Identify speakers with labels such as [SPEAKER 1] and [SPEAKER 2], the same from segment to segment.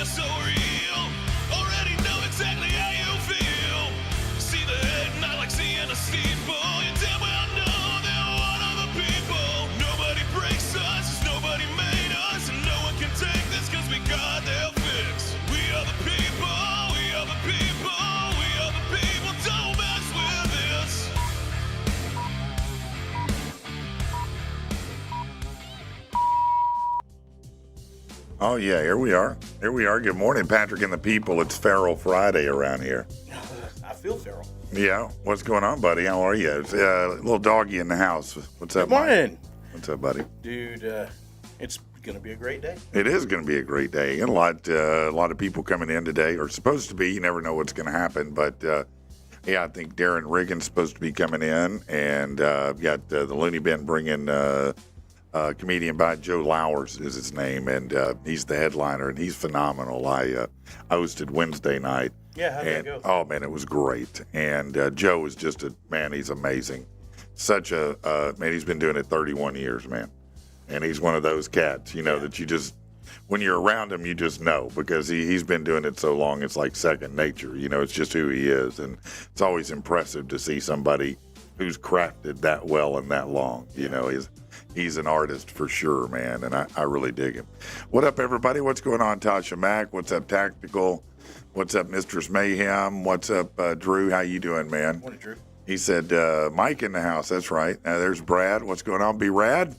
[SPEAKER 1] they're so real. Already know exactly how you feel. See the head, not like seeing a steeple. You damn well know they're one of the people. Nobody breaks us, 'cause nobody made us, and no one can take this 'cause we got their fix. We are the people, we are the people, we are the people. Don't mess with this.
[SPEAKER 2] Oh, yeah, here we are. Here we are. Good morning, Patrick and the people. It's Feral Friday around here.
[SPEAKER 3] I feel feral.
[SPEAKER 2] Yeah, what's going on, buddy? How are you? It's a little doggy in the house. What's up,
[SPEAKER 3] Good morning.
[SPEAKER 2] Mike? What's up, buddy?
[SPEAKER 3] Dude, it's going to be a great day.
[SPEAKER 2] It is going to be a great day. And a lot of people coming in today, or supposed to be. You never know what's going to happen. But, yeah, I think Darin Riggan's supposed to be coming in. And got the Looney Bin bringing comedian by Joe Lowers is his name. And he's the headliner, and he's phenomenal. I hosted Wednesday night.
[SPEAKER 3] Yeah, how'd that go?
[SPEAKER 2] Oh, man, it was great. And Joe is just he's amazing. Such man, he's been doing it 31 years, man. And he's one of those cats, that you just, when you're around him, you just know, because he's been doing it so long, it's like second nature. It's just who he is. And it's always impressive to see somebody who's crafted that well and that long. He's an artist for sure, man. And I really dig him. What up, everybody? What's going on, Tasha Mack? What's up, Tactical? What's up, Mistress Mayhem? What's up, Drew? How you doing, man?
[SPEAKER 3] Morning, Drew.
[SPEAKER 2] He said, Mike in the house. That's right. There's Brad. What's going on, B-Rad?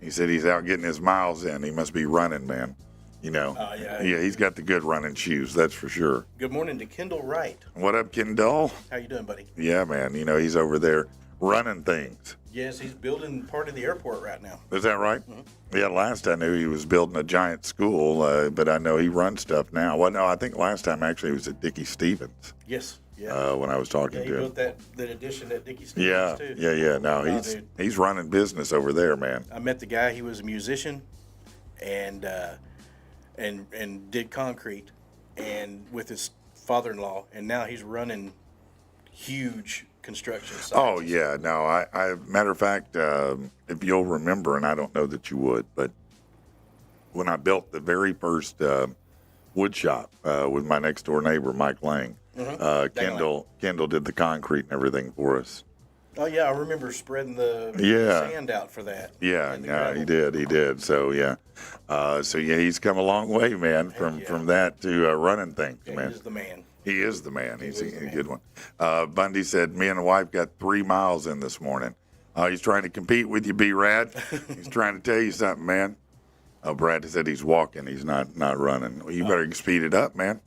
[SPEAKER 2] He said he's out getting his miles in. He must be running, man.
[SPEAKER 3] Yeah,
[SPEAKER 2] he's got the good running shoes, that's for sure.
[SPEAKER 3] Good morning to Kendall Wright.
[SPEAKER 2] What up, Kendall?
[SPEAKER 3] How you doing, buddy?
[SPEAKER 2] Yeah, man. He's over there running things.
[SPEAKER 3] Yes, he's building part of the airport right now.
[SPEAKER 2] Is that right?
[SPEAKER 3] Mm-hmm.
[SPEAKER 2] Yeah, last I knew he was building a giant school, but I know he runs stuff now. Well, no, I think last time actually it was at Dickie Stevens.
[SPEAKER 3] Yes. Yeah.
[SPEAKER 2] When I was talking
[SPEAKER 3] he
[SPEAKER 2] to him.
[SPEAKER 3] built that addition at Dickie Stevens, too.
[SPEAKER 2] Yeah. No, he's running business over there, man.
[SPEAKER 3] I met the guy. He was a musician and did concrete and with his father-in-law, and now he's running huge construction sites.
[SPEAKER 2] Oh, yeah. No, I matter of fact, if you'll remember, and I don't know that you would, but when I built the very first wood shop with my next door neighbor, Mike Lang, Kendall did the concrete and everything for us.
[SPEAKER 3] Oh, yeah, I remember spreading the sand out for that.
[SPEAKER 2] Yeah, he did. So, yeah. He's come a long way, man, from that to running things, man.
[SPEAKER 3] He is the man.
[SPEAKER 2] He is the man. He's a good one. Bundy said, me and the wife got 3 miles in this morning. He's trying to compete with you, B-Rad. He's trying to tell you something, man. Brad said he's walking. He's not running. Well, you better speed it up, man.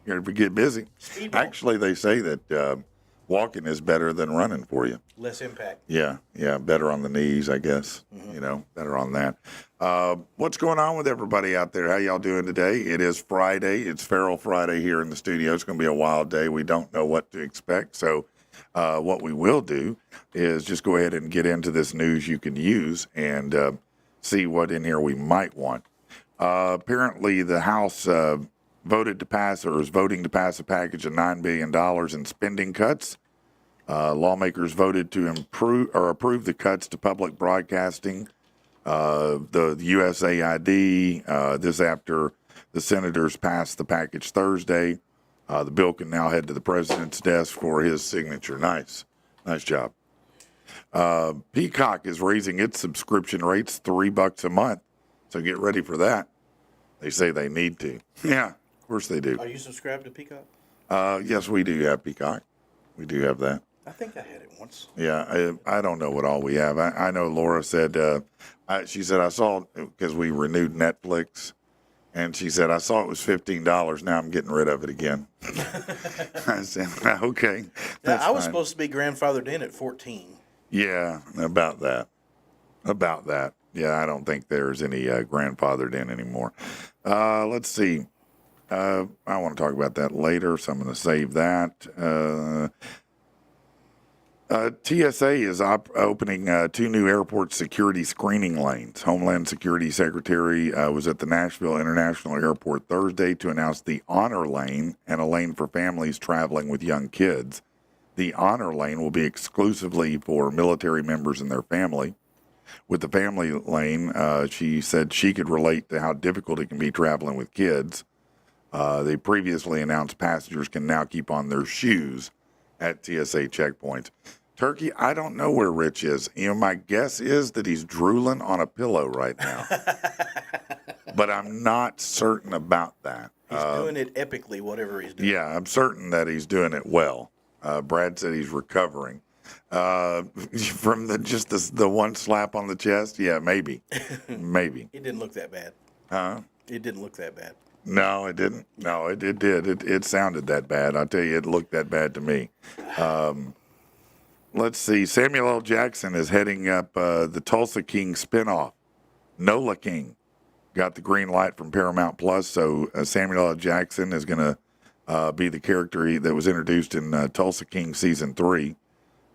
[SPEAKER 2] You got to get busy. Actually, they say that walking is better than running for you.
[SPEAKER 3] Less impact.
[SPEAKER 2] Yeah, better on the knees, I guess. Better on that. What's going on with everybody out there? How y'all doing today? It is Friday. It's Feral Friday here in the studio. It's going to be a wild day. We don't know what to expect. So what we will do is just go ahead and get into this news you can use and see what in here we might want. Apparently, the House voted to pass, or is voting to pass, a package of $9 billion in spending cuts. Lawmakers voted to approve the cuts to public broadcasting, the USAID, this after the senators passed the package Thursday. The bill can now head to the president's desk for his signature. Nice job. Peacock is raising its subscription rates $3 a month, so get ready for that. They say they need to. Yeah. Of course they do.
[SPEAKER 3] Are you subscribed to Peacock?
[SPEAKER 2] Yes, we do have Peacock. We do have that.
[SPEAKER 3] I think I had it once.
[SPEAKER 2] Yeah, I don't know what all we have. I know Laura said, she said, I saw, because we renewed Netflix, and she said, I saw it was $15. Now I'm getting rid of it again. I said, okay.
[SPEAKER 3] I was supposed to be grandfathered in at 14.
[SPEAKER 2] Yeah, about that. Yeah, I don't think there's any grandfathered in anymore. Let's see. I want to talk about that later, so I'm going to save that. TSA is opening 2 new airport security screening lanes. Homeland Security Secretary was at the Nashville International Airport Thursday to announce the Honor Lane and a lane for families traveling with young kids. The Honor Lane will be exclusively for military members and their family. With the family lane, she said she could relate to how difficult it can be traveling with kids. They previously announced passengers can now keep on their shoes at TSA checkpoints. Turkey, I don't know where Rich is. My guess is that he's drooling on a pillow right now. But I'm not certain about that.
[SPEAKER 3] He's doing it epically, whatever he's doing.
[SPEAKER 2] Yeah, I'm certain that he's doing it well. Brad said he's recovering. From the one slap on the chest? Yeah, maybe. Maybe.
[SPEAKER 3] It didn't look that bad.
[SPEAKER 2] Huh?
[SPEAKER 3] It didn't look that bad.
[SPEAKER 2] No, it didn't. No, it did. It sounded that bad. I'll tell you, it looked that bad to me. Let's see. Samuel L. Jackson is heading up the Tulsa King spinoff. Nola King got the green light from Paramount Plus, so Samuel L. Jackson is going to be the character that was introduced in Tulsa King Season 3.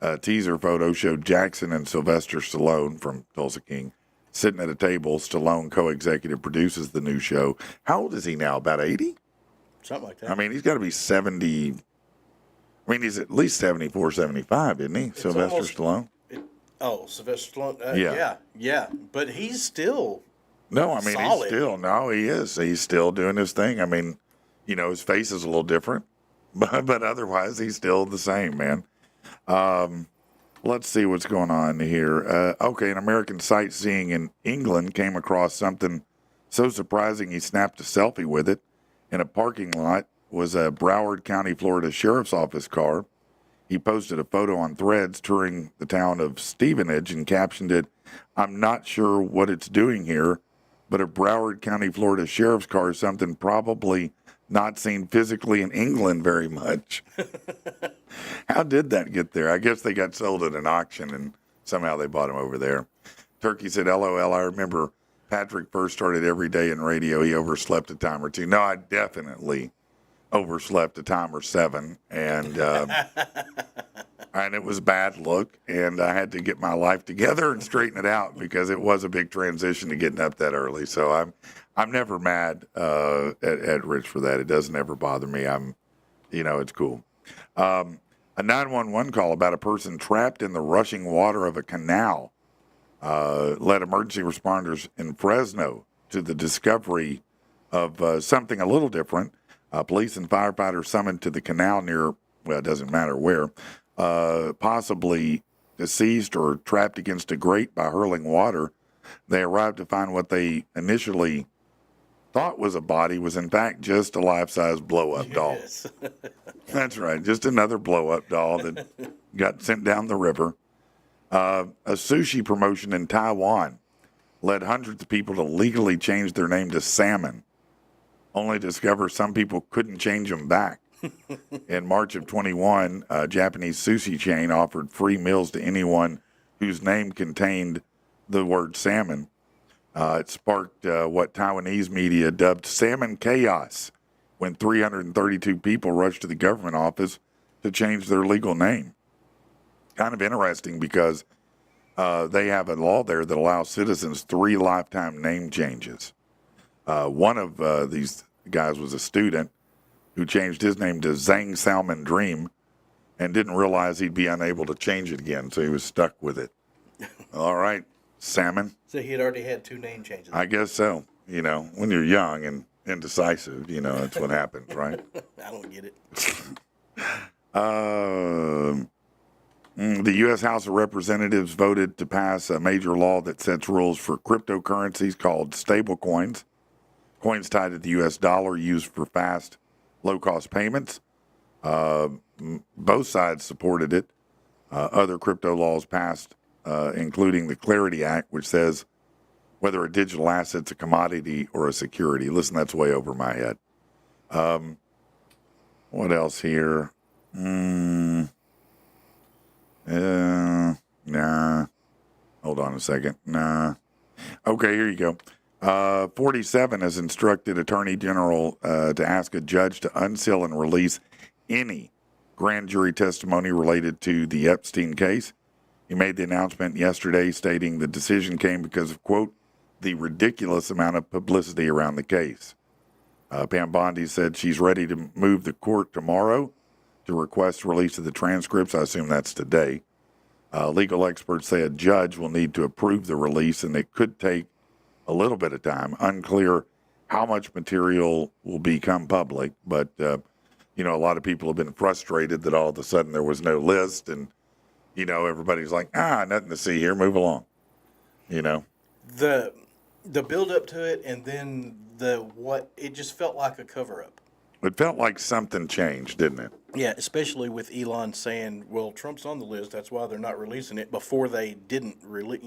[SPEAKER 2] A teaser photo showed Jackson and Sylvester Stallone from Tulsa King sitting at a table. Stallone co-executive produces the new show. How old is he now? About 80?
[SPEAKER 3] Something like that.
[SPEAKER 2] I mean, he's got to be 70. I mean, he's at least 74, 75, isn't he? Sylvester Stallone?
[SPEAKER 3] Sylvester Stallone. Yeah. But he's still
[SPEAKER 2] No, I mean,
[SPEAKER 3] solid.
[SPEAKER 2] He is. He's still doing his thing. I mean, his face is a little different, but otherwise he's still the same, man. Let's see what's going on here. An American sightseeing in England came across something so surprising he snapped a selfie with it. In a parking lot was a Broward County, Florida Sheriff's Office car. He posted a photo on Threads touring the town of Stevenage and captioned it, "I'm not sure what it's doing here, but a Broward County, Florida Sheriff's car is something probably not seen physically in England very much." How did that get there? I guess they got sold at an auction and somehow they bought them over there. Turkey said, "LOL, I remember Patrick first started every day in radio. He overslept a time or two." No, I definitely overslept a time or 7, and it was a bad look, and I had to get my life together and straighten it out because it was a big transition to getting up that early. So I'm never mad at Rich for that. It doesn't ever bother me. It's cool. A 911 call about a person trapped in the rushing water of a canal led emergency responders in Fresno to the discovery of something a little different. Police and firefighters summoned to the canal near, it doesn't matter where, possibly deceased or trapped against a grate by hurling water. They arrived to find what they initially thought was a body was in fact just a life-size blow-up doll.
[SPEAKER 3] Yes.
[SPEAKER 2] That's right, just another blow-up doll that got sent down the river. A sushi promotion in Taiwan led hundreds of people to legally change their name to Salmon, only to discover some people couldn't change them back. In March of 21, a Japanese sushi chain offered free meals to anyone whose name contained the word salmon. It sparked what Taiwanese media dubbed salmon chaos when 332 people rushed to the government office to change their legal name. Kind of interesting because they have a law there that allows citizens 3 lifetime name changes. One of these guys was a student who changed his name to Zhang Salmon Dream and didn't realize he'd be unable to change it again, so he was stuck with it. All right, Salmon.
[SPEAKER 3] So he had already had 2 name changes.
[SPEAKER 2] I guess so. When you're young and indecisive, that's what happens, right?
[SPEAKER 3] I don't get it.
[SPEAKER 2] The U.S. House of Representatives voted to pass a major law that sets rules for cryptocurrencies called stablecoins. Coins tied to the U.S. dollar used for fast, low-cost payments. Both sides supported it. Other crypto laws passed, including the Clarity Act, which says whether a digital asset's a commodity or a security. Listen, that's way over my head. What else here? Nah. Hold on a second. Nah. Okay, here you go. 47 has instructed Attorney General to ask a judge to unseal and release any grand jury testimony related to the Epstein case. He made the announcement yesterday stating the decision came because of, quote, the ridiculous amount of publicity around the case. Pam Bondi said she's ready to move the court tomorrow to request release of the transcripts. I assume that's today. Legal experts say a judge will need to approve the release, and it could take a little bit of time. Unclear how much material will become public, but you know, a lot of people have been frustrated that all of a sudden there was no list, and you know, everybody's like, nothing to see here, move along. You know,
[SPEAKER 3] The build up to it, and then it just felt like a cover up.
[SPEAKER 2] it felt like something changed, didn't it?
[SPEAKER 3] Yeah, especially with Elon saying, "Well, Trump's on the list. That's why they're not releasing it." Before they didn't release,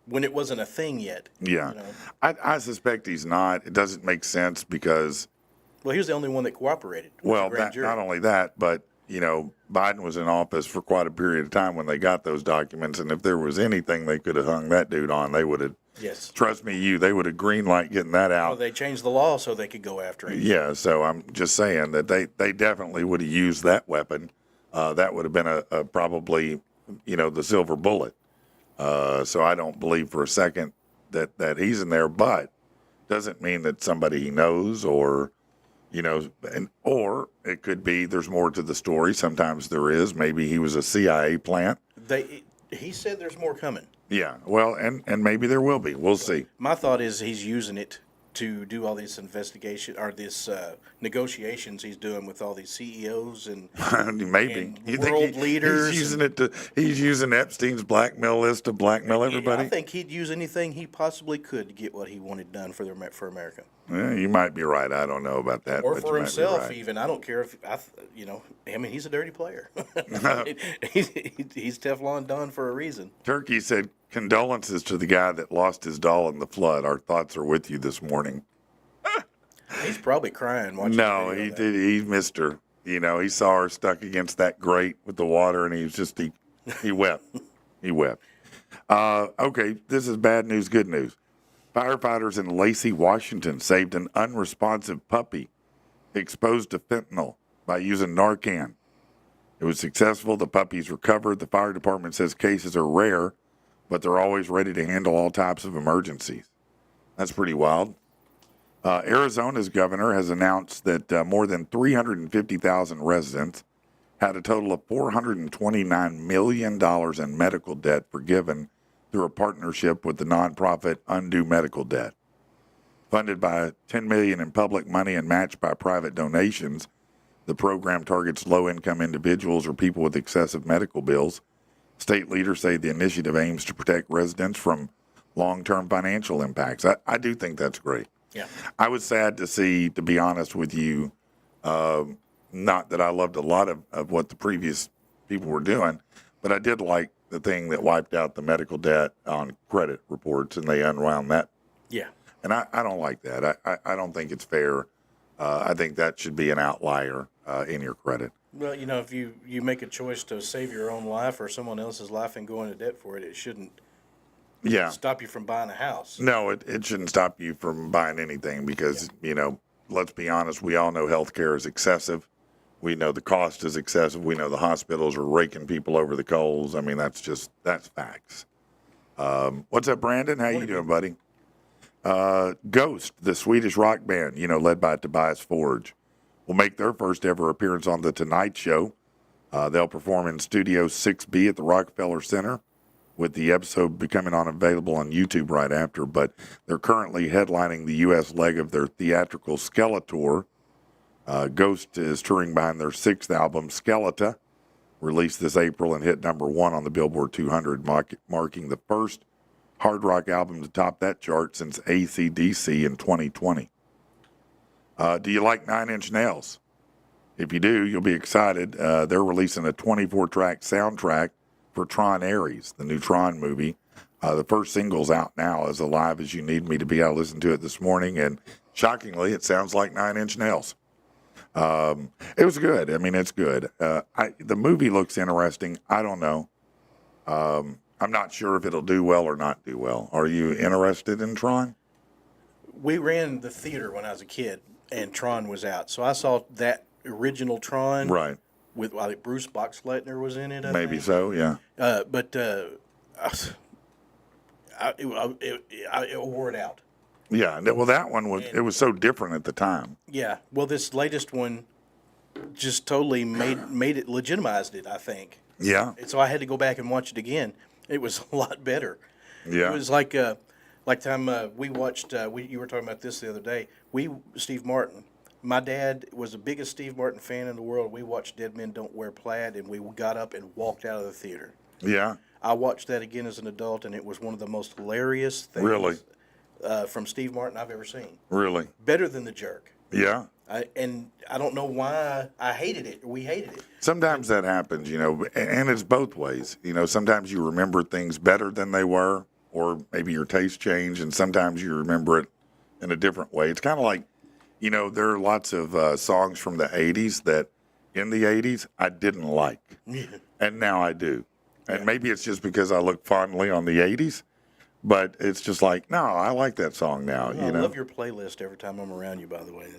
[SPEAKER 3] when it wasn't a thing yet.
[SPEAKER 2] Yeah,
[SPEAKER 3] You know?
[SPEAKER 2] I suspect he's not. It doesn't make sense because,
[SPEAKER 3] Well, he was the only one that cooperated. With
[SPEAKER 2] well,
[SPEAKER 3] the grand jury.
[SPEAKER 2] not only that, but you know, Biden was in office for quite a period of time when they got those documents, and if there was anything they could have hung that dude on, they would have.
[SPEAKER 3] Yes.
[SPEAKER 2] Trust me, they would have green light getting that out.
[SPEAKER 3] Well, they changed the law so they could go after him.
[SPEAKER 2] Yeah, so I'm just saying that they definitely would have used that weapon. That would have been a probably, you know, the silver bullet. So I don't believe for a second that he's in there, but doesn't mean that somebody he knows or, you know, or it could be there's more to the story. Sometimes there is. Maybe he was a CIA plant.
[SPEAKER 3] He said there's more coming.
[SPEAKER 2] Yeah, well, and maybe there will be. We'll see.
[SPEAKER 3] My thought is he's using it to do all this investigation or this negotiations he's doing with all these CEOs and
[SPEAKER 2] Maybe
[SPEAKER 3] and world leaders.
[SPEAKER 2] He's using Epstein's blackmail list to blackmail everybody.
[SPEAKER 3] I think he'd use anything he possibly could to get what he wanted done for America.
[SPEAKER 2] Yeah, you might be right. I don't know about that.
[SPEAKER 3] Or
[SPEAKER 2] but
[SPEAKER 3] for
[SPEAKER 2] you might be
[SPEAKER 3] himself,
[SPEAKER 2] right.
[SPEAKER 3] even. I don't care if he's a dirty player. He's Teflon Don for a reason.
[SPEAKER 2] Turkey said condolences to the guy that lost his doll in the flood. Our thoughts are with you this morning.
[SPEAKER 3] He's probably crying watching.
[SPEAKER 2] No,
[SPEAKER 3] the video
[SPEAKER 2] he
[SPEAKER 3] of
[SPEAKER 2] did. He missed her. You know, he saw her stuck against that grate with the water, and he wept. He wept. Okay, this is bad news, good news. Firefighters in Lacey, Washington saved an unresponsive puppy exposed to fentanyl by using Narcan. It was successful. The puppy's recovered. The fire department says cases are rare, but they're always ready to handle all types of emergencies. That's pretty wild. Arizona's governor has announced that more than 350,000 residents had a total of $429 million in medical debt forgiven through a partnership with the nonprofit Undo Medical Debt. Funded by $10 million in public money and matched by private donations, the program targets low-income individuals or people with excessive medical bills. State leaders say the initiative aims to protect residents from long-term financial impacts. I do think that's great.
[SPEAKER 3] Yeah.
[SPEAKER 2] I was sad to see, to be honest with you, not that I loved a lot of what the previous people were doing, but I did like the thing that wiped out the medical debt on credit reports, and they unwound that.
[SPEAKER 3] Yeah.
[SPEAKER 2] And I don't like that. I don't think it's fair. I think that should be an outlier in your credit.
[SPEAKER 3] Well, if you make a choice to save your own life or someone else's life and go into debt for it, it shouldn't stop you from buying a house.
[SPEAKER 2] No, it shouldn't stop you from buying anything because, let's be honest, we all know health care is excessive. We know the cost is excessive. We know the hospitals are raking people over the coals. I mean, that's facts. What's up, Brandon? How you doing, buddy? Ghost, the Swedish rock band, led by Tobias Forge, will make their first ever appearance on The Tonight Show. They'll perform in Studio 6B at the Rockefeller Center, with the episode becoming available on YouTube right after. But they're currently headlining the U.S. leg of their theatrical Skeletor. Ghost is touring behind their sixth album, Skeleta, released this April and hit number 1 on the Billboard 200, marking the first hard rock album to top that chart since AC/DC in 2020. Do you like Nine Inch Nails? If you do, you'll be excited. They're releasing a 24-track soundtrack for Tron Ares, the new Tron movie. The first single's out now, As Alive As You Need Me to Be. I listened to it this morning, and shockingly, it sounds like Nine Inch Nails. It was good. I mean, it's good. The movie looks interesting. I don't know. I'm not sure if it'll do well or not do well. Are you interested in Tron?
[SPEAKER 3] We ran the theater when I was a kid, and Tron was out. So I saw that original Tron.
[SPEAKER 2] Right.
[SPEAKER 3] With Bruce Boxleitner was in it, I
[SPEAKER 2] Maybe
[SPEAKER 3] think.
[SPEAKER 2] so, yeah.
[SPEAKER 3] But it wore it out.
[SPEAKER 2] Yeah, well, that one it was so different at the time.
[SPEAKER 3] Yeah. Well, this latest one just totally made it, legitimized it, I think.
[SPEAKER 2] Yeah.
[SPEAKER 3] And so I had to go back and watch it again. It was a lot better.
[SPEAKER 2] Yeah.
[SPEAKER 3] It was like Like time we watched, you were talking about this the other day. Steve Martin. My dad was the biggest Steve Martin fan in the world. We watched Dead Men Don't Wear Plaid, and we got up and walked out of the theater.
[SPEAKER 2] Yeah.
[SPEAKER 3] I watched that again as an adult, and it was one of the most hilarious things
[SPEAKER 2] Really?
[SPEAKER 3] From Steve Martin I've ever seen.
[SPEAKER 2] Really?
[SPEAKER 3] Better than The Jerk.
[SPEAKER 2] Yeah.
[SPEAKER 3] And I don't know why I hated it. We hated it.
[SPEAKER 2] Sometimes that happens, and it's both ways. Sometimes you remember things better than they were, or maybe your taste changed, and sometimes you remember it in a different way. It's kind of like, there are lots of songs from the 80s that in the 80s I didn't like, and now I do. And maybe it's just because I look fondly on the 80s, but it's just like, no, I like that song now.
[SPEAKER 3] I love your playlist every time I'm around you, by the way.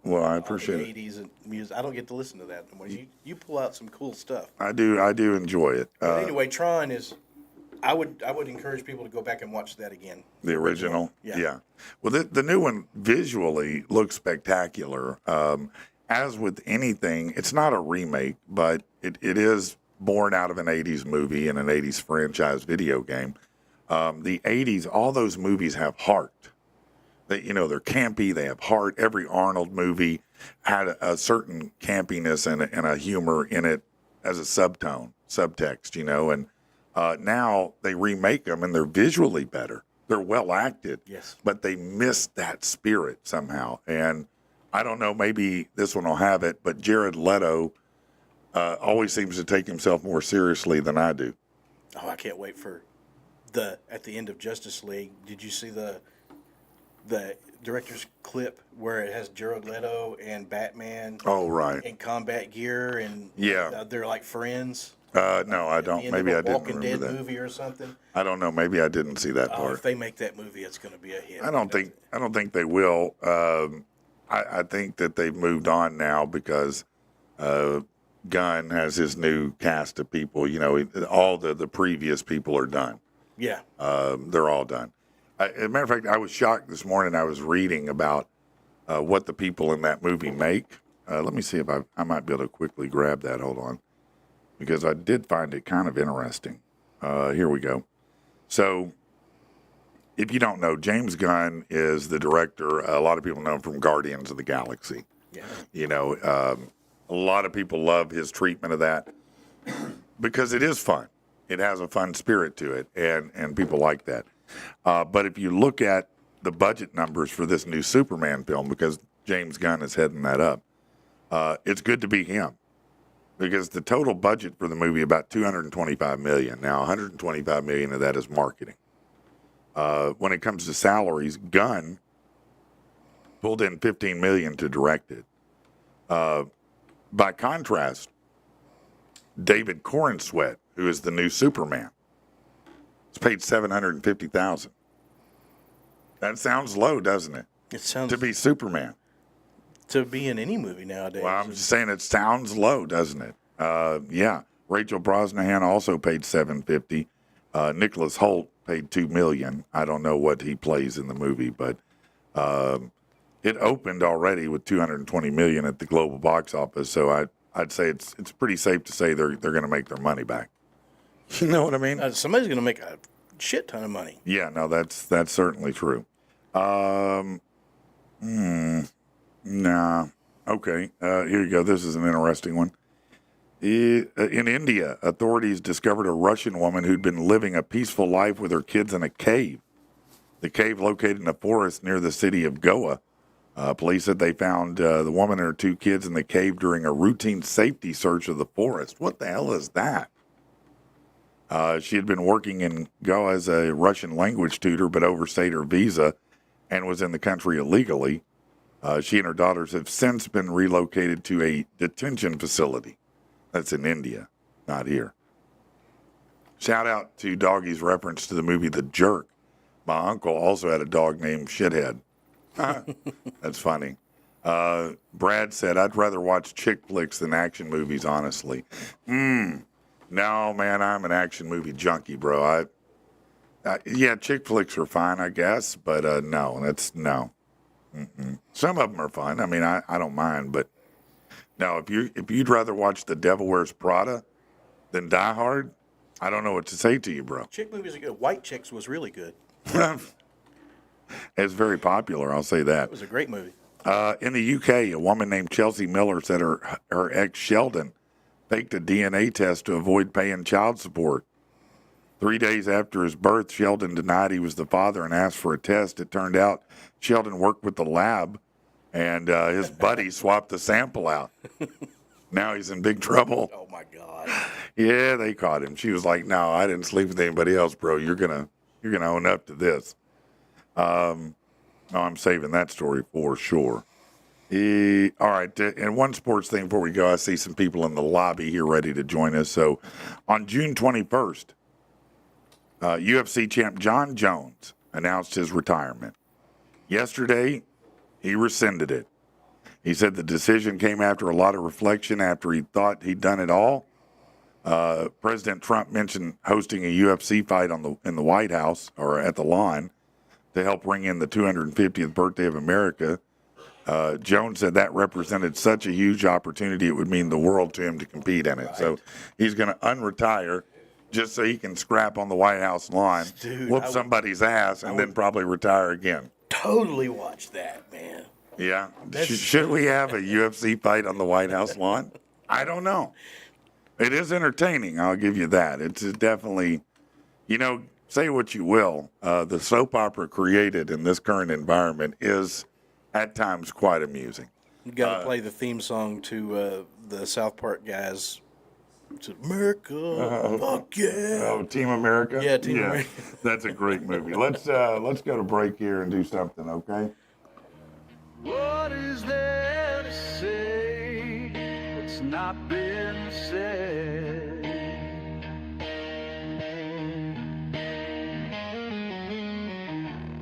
[SPEAKER 2] Well, I appreciate it.
[SPEAKER 3] 80s and music. I don't get to listen to that anymore. You pull out some cool stuff.
[SPEAKER 2] I do enjoy it.
[SPEAKER 3] But anyway, Tron is. I would encourage people to go back and watch that again.
[SPEAKER 2] The original?
[SPEAKER 3] Yeah.
[SPEAKER 2] Well, the new one visually looks spectacular. As with anything, it's not a remake, but it is born out of an 80s movie and an 80s franchise video game. The 80s, all those movies have heart. They're campy, they have heart. Every Arnold movie had a certain campiness and a humor in it as a subtext, and now they remake them and they're visually better. They're well acted,
[SPEAKER 3] yes,
[SPEAKER 2] but they miss that spirit somehow. And I don't know, maybe this one will have it, but Jared Leto always seems to take himself more seriously than I do.
[SPEAKER 3] Oh, I can't wait for at the end of Justice League. Did you see the director's clip where it has Jared Leto and Batman?
[SPEAKER 2] Oh, right.
[SPEAKER 3] In combat gear, and they're like friends.
[SPEAKER 2] No, I don't. Maybe I didn't
[SPEAKER 3] Walking
[SPEAKER 2] remember
[SPEAKER 3] Dead
[SPEAKER 2] that
[SPEAKER 3] movie or something.
[SPEAKER 2] I don't know. Maybe I didn't see that part.
[SPEAKER 3] If they make that movie, it's going to be a hit.
[SPEAKER 2] I don't think they will. I think that they've moved on now because Gunn has his new cast of people. All the previous people are done.
[SPEAKER 3] Yeah.
[SPEAKER 2] They're all done. As a matter of fact, I was shocked this morning. I was reading about what the people in that movie make. Let me see if I might be able to quickly grab that. Hold on. Because I did find it kind of interesting. Here we go. So, if you don't know, James Gunn is the director. A lot of people know him from Guardians of the Galaxy.
[SPEAKER 3] Yeah.
[SPEAKER 2] A lot of people love his treatment of that because it is fun. It has a fun spirit to it, and people like that. But if you look at the budget numbers for this new Superman film, because James Gunn is heading that up, it's good to be him. Because the total budget for the movie about $225 million. Now, $125 million of that is marketing. When it comes to salaries, Gunn pulled in $15 million to direct it. By contrast, David Corenswet, who is the new Superman, is paid $750,000. That sounds low, doesn't it?
[SPEAKER 3] It sounds
[SPEAKER 2] to be Superman.
[SPEAKER 3] To be in any movie nowadays.
[SPEAKER 2] Well, I'm just saying it sounds low, doesn't it? Yeah. Rachel Brosnahan also paid $750,000. Nicholas Hoult paid $2 million. I don't know what he plays in the movie, but it opened already with $220 million at the global box office. So I'd say it's pretty safe to say they're going to make their money back. You know what I mean?
[SPEAKER 3] Somebody's going to make a shit ton of money.
[SPEAKER 2] Yeah, no, that's certainly true. Nah. Okay. Here you go. This is an interesting one. In India, authorities discovered a Russian woman who'd been living a peaceful life with her kids in a cave. The cave located in a forest near the city of Goa. Police said they found the woman and her two kids in the cave during a routine safety search of the forest. What the hell is that? She had been working in Goa as a Russian language tutor, but overstayed her visa and was in the country illegally. She and her daughters have since been relocated to a detention facility. That's in India, not here. Shout out to Doggy's reference to the movie The Jerk. My uncle also had a dog named Shithead. That's funny. Brad said, I'd rather watch chick flicks than action movies, honestly. No, man, I'm an action movie junkie, bro. Yeah, chick flicks are fine, I guess, but no. Mm-mm. Some of them are fun. I mean, I don't mind, but no, if you'd rather watch The Devil Wears Prada than Die Hard, I don't know what to say to you, bro.
[SPEAKER 3] Chick movies are good. White Chicks was really good.
[SPEAKER 2] It's very popular, I'll say that.
[SPEAKER 3] It was a great movie.
[SPEAKER 2] In the UK, a woman named Chelsea Miller said her ex Sheldon faked a DNA test to avoid paying child support. 3 days after his birth, Sheldon denied he was the father and asked for a test. It turned out Sheldon worked with the lab, and his buddy swapped the sample out. Now he's in big trouble.
[SPEAKER 3] Oh my God.
[SPEAKER 2] Yeah, they caught him. She was like, "No, I didn't sleep with anybody else, bro. You're gonna own up to this." No, I'm saving that story for sure. All right, and one sports thing before we go, I see some people in the lobby here ready to join us. So on June 21st, UFC champ John Jones announced his retirement. Yesterday, he rescinded it. He said the decision came after a lot of reflection after he thought he'd done it all. President Trump mentioned hosting a UFC fight in the White House or at the lawn to help ring in the 250th birthday of America. Jones said that represented such a huge opportunity, it would mean the world to him to compete in it. Right. So he's going to unretire just so he can scrap on the White House lawn, whoop somebody's ass, and then probably retire again.
[SPEAKER 3] Totally watch that, man.
[SPEAKER 2] Yeah. Should we have a UFC fight on the White House lawn? I don't know. It is entertaining, I'll give you that. It's definitely, say what you will, the soap opera created in this current environment is at times quite amusing.
[SPEAKER 3] You got to play the theme song to the South Park guys. It's America, fuck yeah.
[SPEAKER 2] Oh, Team America?
[SPEAKER 3] Yeah, Team America.
[SPEAKER 2] That's a great movie. Let's go to break here and do something, okay?
[SPEAKER 1] What is there to say that's not been said?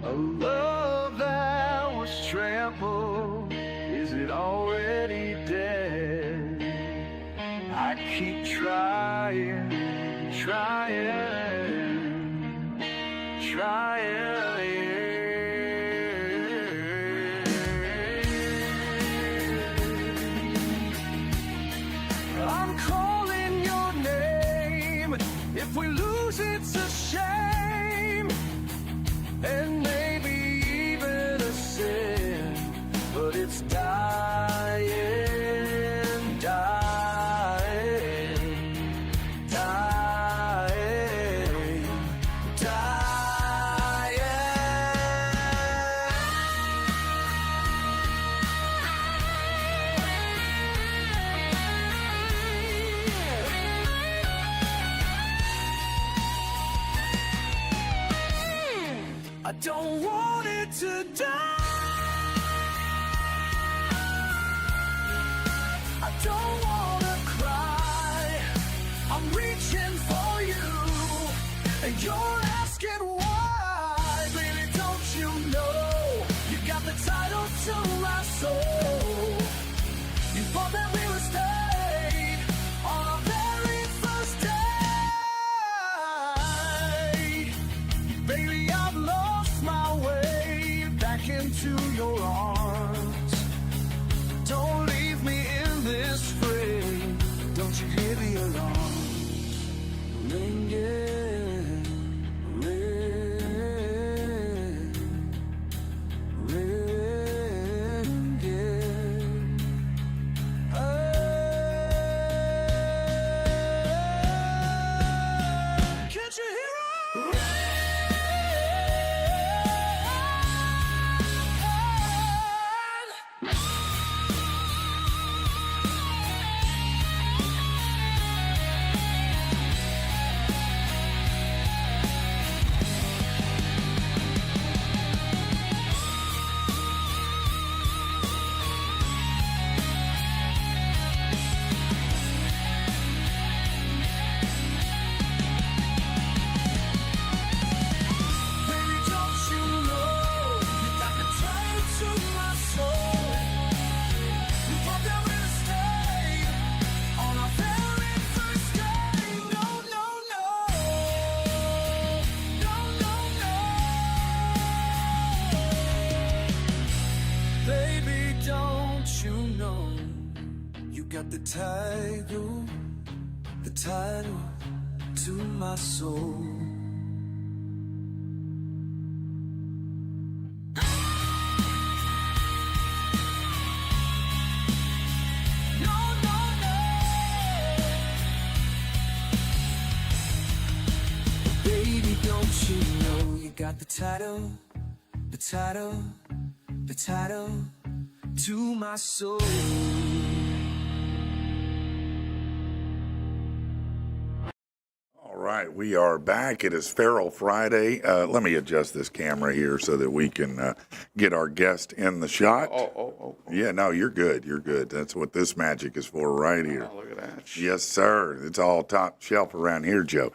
[SPEAKER 1] A love that was trampled, is it already dead? I keep trying. I'm calling your name. If we lose, it's a shame, and maybe even a sin, but it's dying. I don't want it to die. I don't want to cry. I'm reaching for you, and you're asking why. Baby, don't you know you got the title to my soul? You thought that we would stay on our very first day. Baby, I've lost my way back into your arms. Don't leave me in this frame. Don't you hear the alarms ringing, ringing? Can't you hear it? Got the title to my soul. you know you got the title, the title, the title to my soul.
[SPEAKER 2] All right, we are back. It is Feral Friday. Let me adjust this camera here so that we can get our guest in the shot.
[SPEAKER 4] Oh.
[SPEAKER 2] Yeah, no, you're good. You're good. That's what this magic is for right here.
[SPEAKER 4] Oh, look at that.
[SPEAKER 2] Yes, sir. It's all top shelf around here, Joe.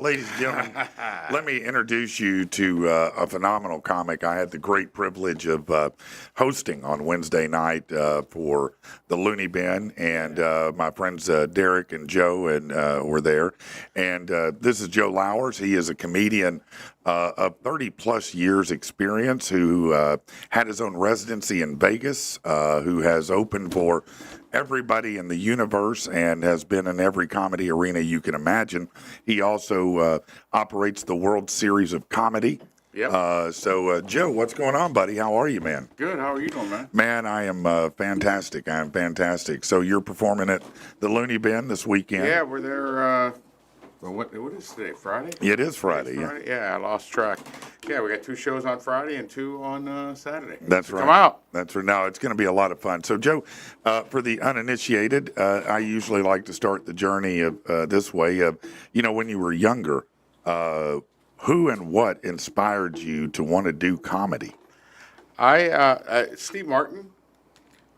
[SPEAKER 2] Ladies and gentlemen, let me introduce you to a phenomenal comic. I had the great privilege of hosting on Wednesday night for the Looney Bin, and my friends Derek and Joe and were there. And this is Joe Lowers. He is a comedian of 30-plus years experience who had his own residency in Vegas, who has opened for everybody in the universe and has been in every comedy arena you can imagine. He also operates the World Series of Comedy.
[SPEAKER 4] Yep.
[SPEAKER 2] So, Joe, what's going on, buddy? How are you, man?
[SPEAKER 4] Good. How are you doing, man?
[SPEAKER 2] Man, I am fantastic. I am fantastic. So you're performing at the Looney Bin this weekend?
[SPEAKER 4] Yeah, we're there. Well, what is today? Friday?
[SPEAKER 2] It is Friday,
[SPEAKER 4] It's Friday? Yeah, I lost track. Yeah, we got 2 shows on Friday and 2 on Saturday.
[SPEAKER 2] That's
[SPEAKER 4] So
[SPEAKER 2] right.
[SPEAKER 4] Come out.
[SPEAKER 2] That's right. No, it's going to be a lot of fun. So, Joe, for the uninitiated, I usually like to start the journey of this way. When you were younger, who and what inspired you to want to do comedy?
[SPEAKER 4] Steve Martin.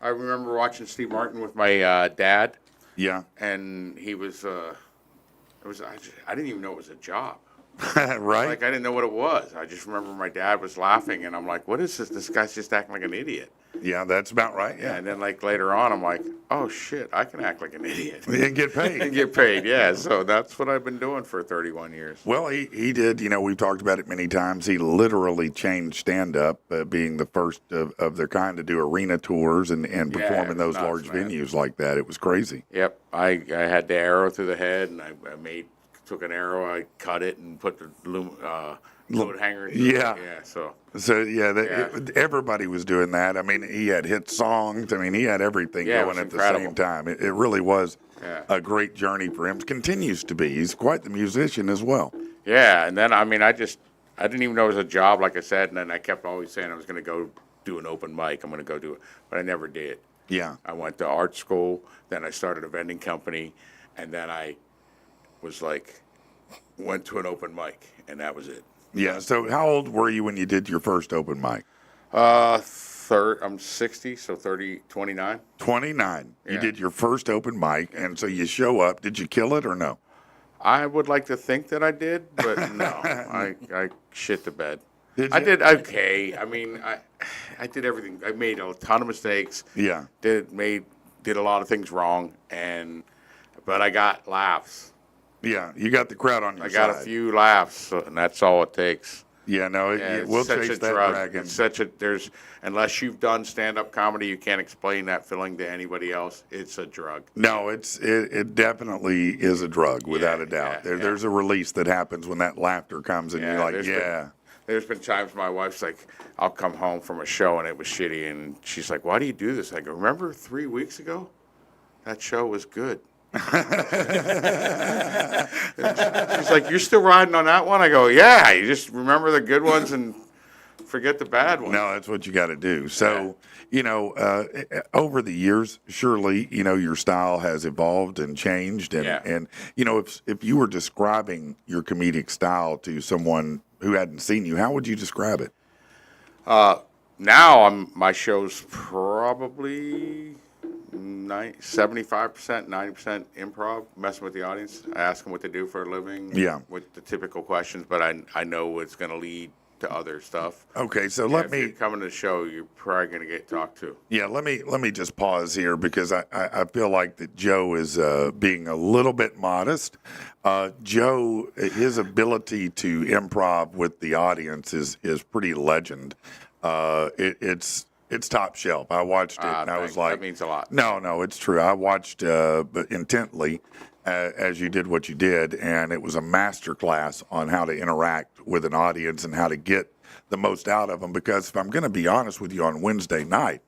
[SPEAKER 4] I remember watching Steve Martin with my dad,
[SPEAKER 2] Yeah.
[SPEAKER 4] and he was. I didn't even know it was a job.
[SPEAKER 2] Right?
[SPEAKER 4] Like, I didn't know what it was. I just remember my dad was laughing, and I'm like, what is this? This guy's just acting like an idiot.
[SPEAKER 2] Yeah, that's about right.
[SPEAKER 4] Yeah,
[SPEAKER 2] Yeah.
[SPEAKER 4] and then, like, later on, I'm like, oh, shit, I can act like an idiot.
[SPEAKER 2] And get paid.
[SPEAKER 4] And get paid, yeah. So that's what I've been doing for 31 years.
[SPEAKER 2] Well, he did. We've talked about it many times. He literally changed stand-up, being the first of their kind to do arena tours and perform in those
[SPEAKER 4] nuts,
[SPEAKER 2] large
[SPEAKER 4] man.
[SPEAKER 2] venues like that. It was crazy.
[SPEAKER 4] Yep, I had the arrow through the head, and I took an arrow, I cut it, and put the load hanger through
[SPEAKER 2] Yeah.
[SPEAKER 4] it. Yeah, so.
[SPEAKER 2] So, everybody was doing that. I mean, he had hit songs. I mean, he had everything
[SPEAKER 4] Yeah, it
[SPEAKER 2] going
[SPEAKER 4] was
[SPEAKER 2] at
[SPEAKER 4] incredible.
[SPEAKER 2] the same time. It really was
[SPEAKER 4] Yeah.
[SPEAKER 2] a great journey for him. Continues to be. He's quite the musician as well.
[SPEAKER 4] Yeah, and then, I didn't even know it was a job, like I said, and then I kept always saying I was going to go do an open mic. I'm going to go do it, but I never did.
[SPEAKER 2] Yeah.
[SPEAKER 4] I went to art school, then I started a vending company, and then I was like, went to an open mic, and that was it.
[SPEAKER 2] Yeah. So how old were you when you did your first open mic?
[SPEAKER 4] I'm 60, so 29.
[SPEAKER 2] 29. You
[SPEAKER 4] Yeah.
[SPEAKER 2] did your first open mic, and so you show up. Did you kill it or no?
[SPEAKER 4] I would like to think that I did, but no, I shit the bed.
[SPEAKER 2] Did
[SPEAKER 4] I
[SPEAKER 2] you?
[SPEAKER 4] did okay. I mean, I did everything. I made a ton of mistakes.
[SPEAKER 2] Yeah.
[SPEAKER 4] Did a lot of things wrong, but I got laughs.
[SPEAKER 2] Yeah. You got the crowd on your
[SPEAKER 4] I
[SPEAKER 2] side.
[SPEAKER 4] got a few laughs, and that's all it takes.
[SPEAKER 2] Yeah. No,
[SPEAKER 4] And
[SPEAKER 2] we'll
[SPEAKER 4] it's such
[SPEAKER 2] chase
[SPEAKER 4] a
[SPEAKER 2] that
[SPEAKER 4] drug.
[SPEAKER 2] dragon.
[SPEAKER 4] It's unless you've done stand-up comedy, you can't explain that feeling to anybody else. It's a drug.
[SPEAKER 2] No, it definitely is a drug, without a doubt.
[SPEAKER 4] yeah.
[SPEAKER 2] There's a release that happens when that laughter comes, and you're like,
[SPEAKER 4] There's been times my wife's like, I'll come home from a show and it was shitty, and she's like, why do you do this? I go, remember 3 weeks ago? That show was good. She's like, you're still riding on that one? I go, yeah, you just remember the good ones and forget the bad ones.
[SPEAKER 2] No, that's what you got to do. So, over the years, surely, your style has evolved and changed. And if you were describing your comedic style to someone who hadn't seen you, how would you describe it?
[SPEAKER 4] Now my show's probably 75%, 90% improv, messing with the audience. I ask them what they do for a living.
[SPEAKER 2] Yeah.
[SPEAKER 4] With the typical questions, but I know it's going to lead to other stuff.
[SPEAKER 2] Okay, so
[SPEAKER 4] If you're coming to the show, you're probably going to get talked to.
[SPEAKER 2] Yeah, let me just pause here because I feel like that Joe is being a little bit modest. Joe, his ability to improv with the audience is pretty legend. It's top shelf. I watched it and I was like,
[SPEAKER 4] that means a lot.
[SPEAKER 2] No, it's true. I watched but intently as you did what you did, and it was a master class on how to interact with an audience and how to get the most out of them. Because if I'm going to be honest with you, on Wednesday night,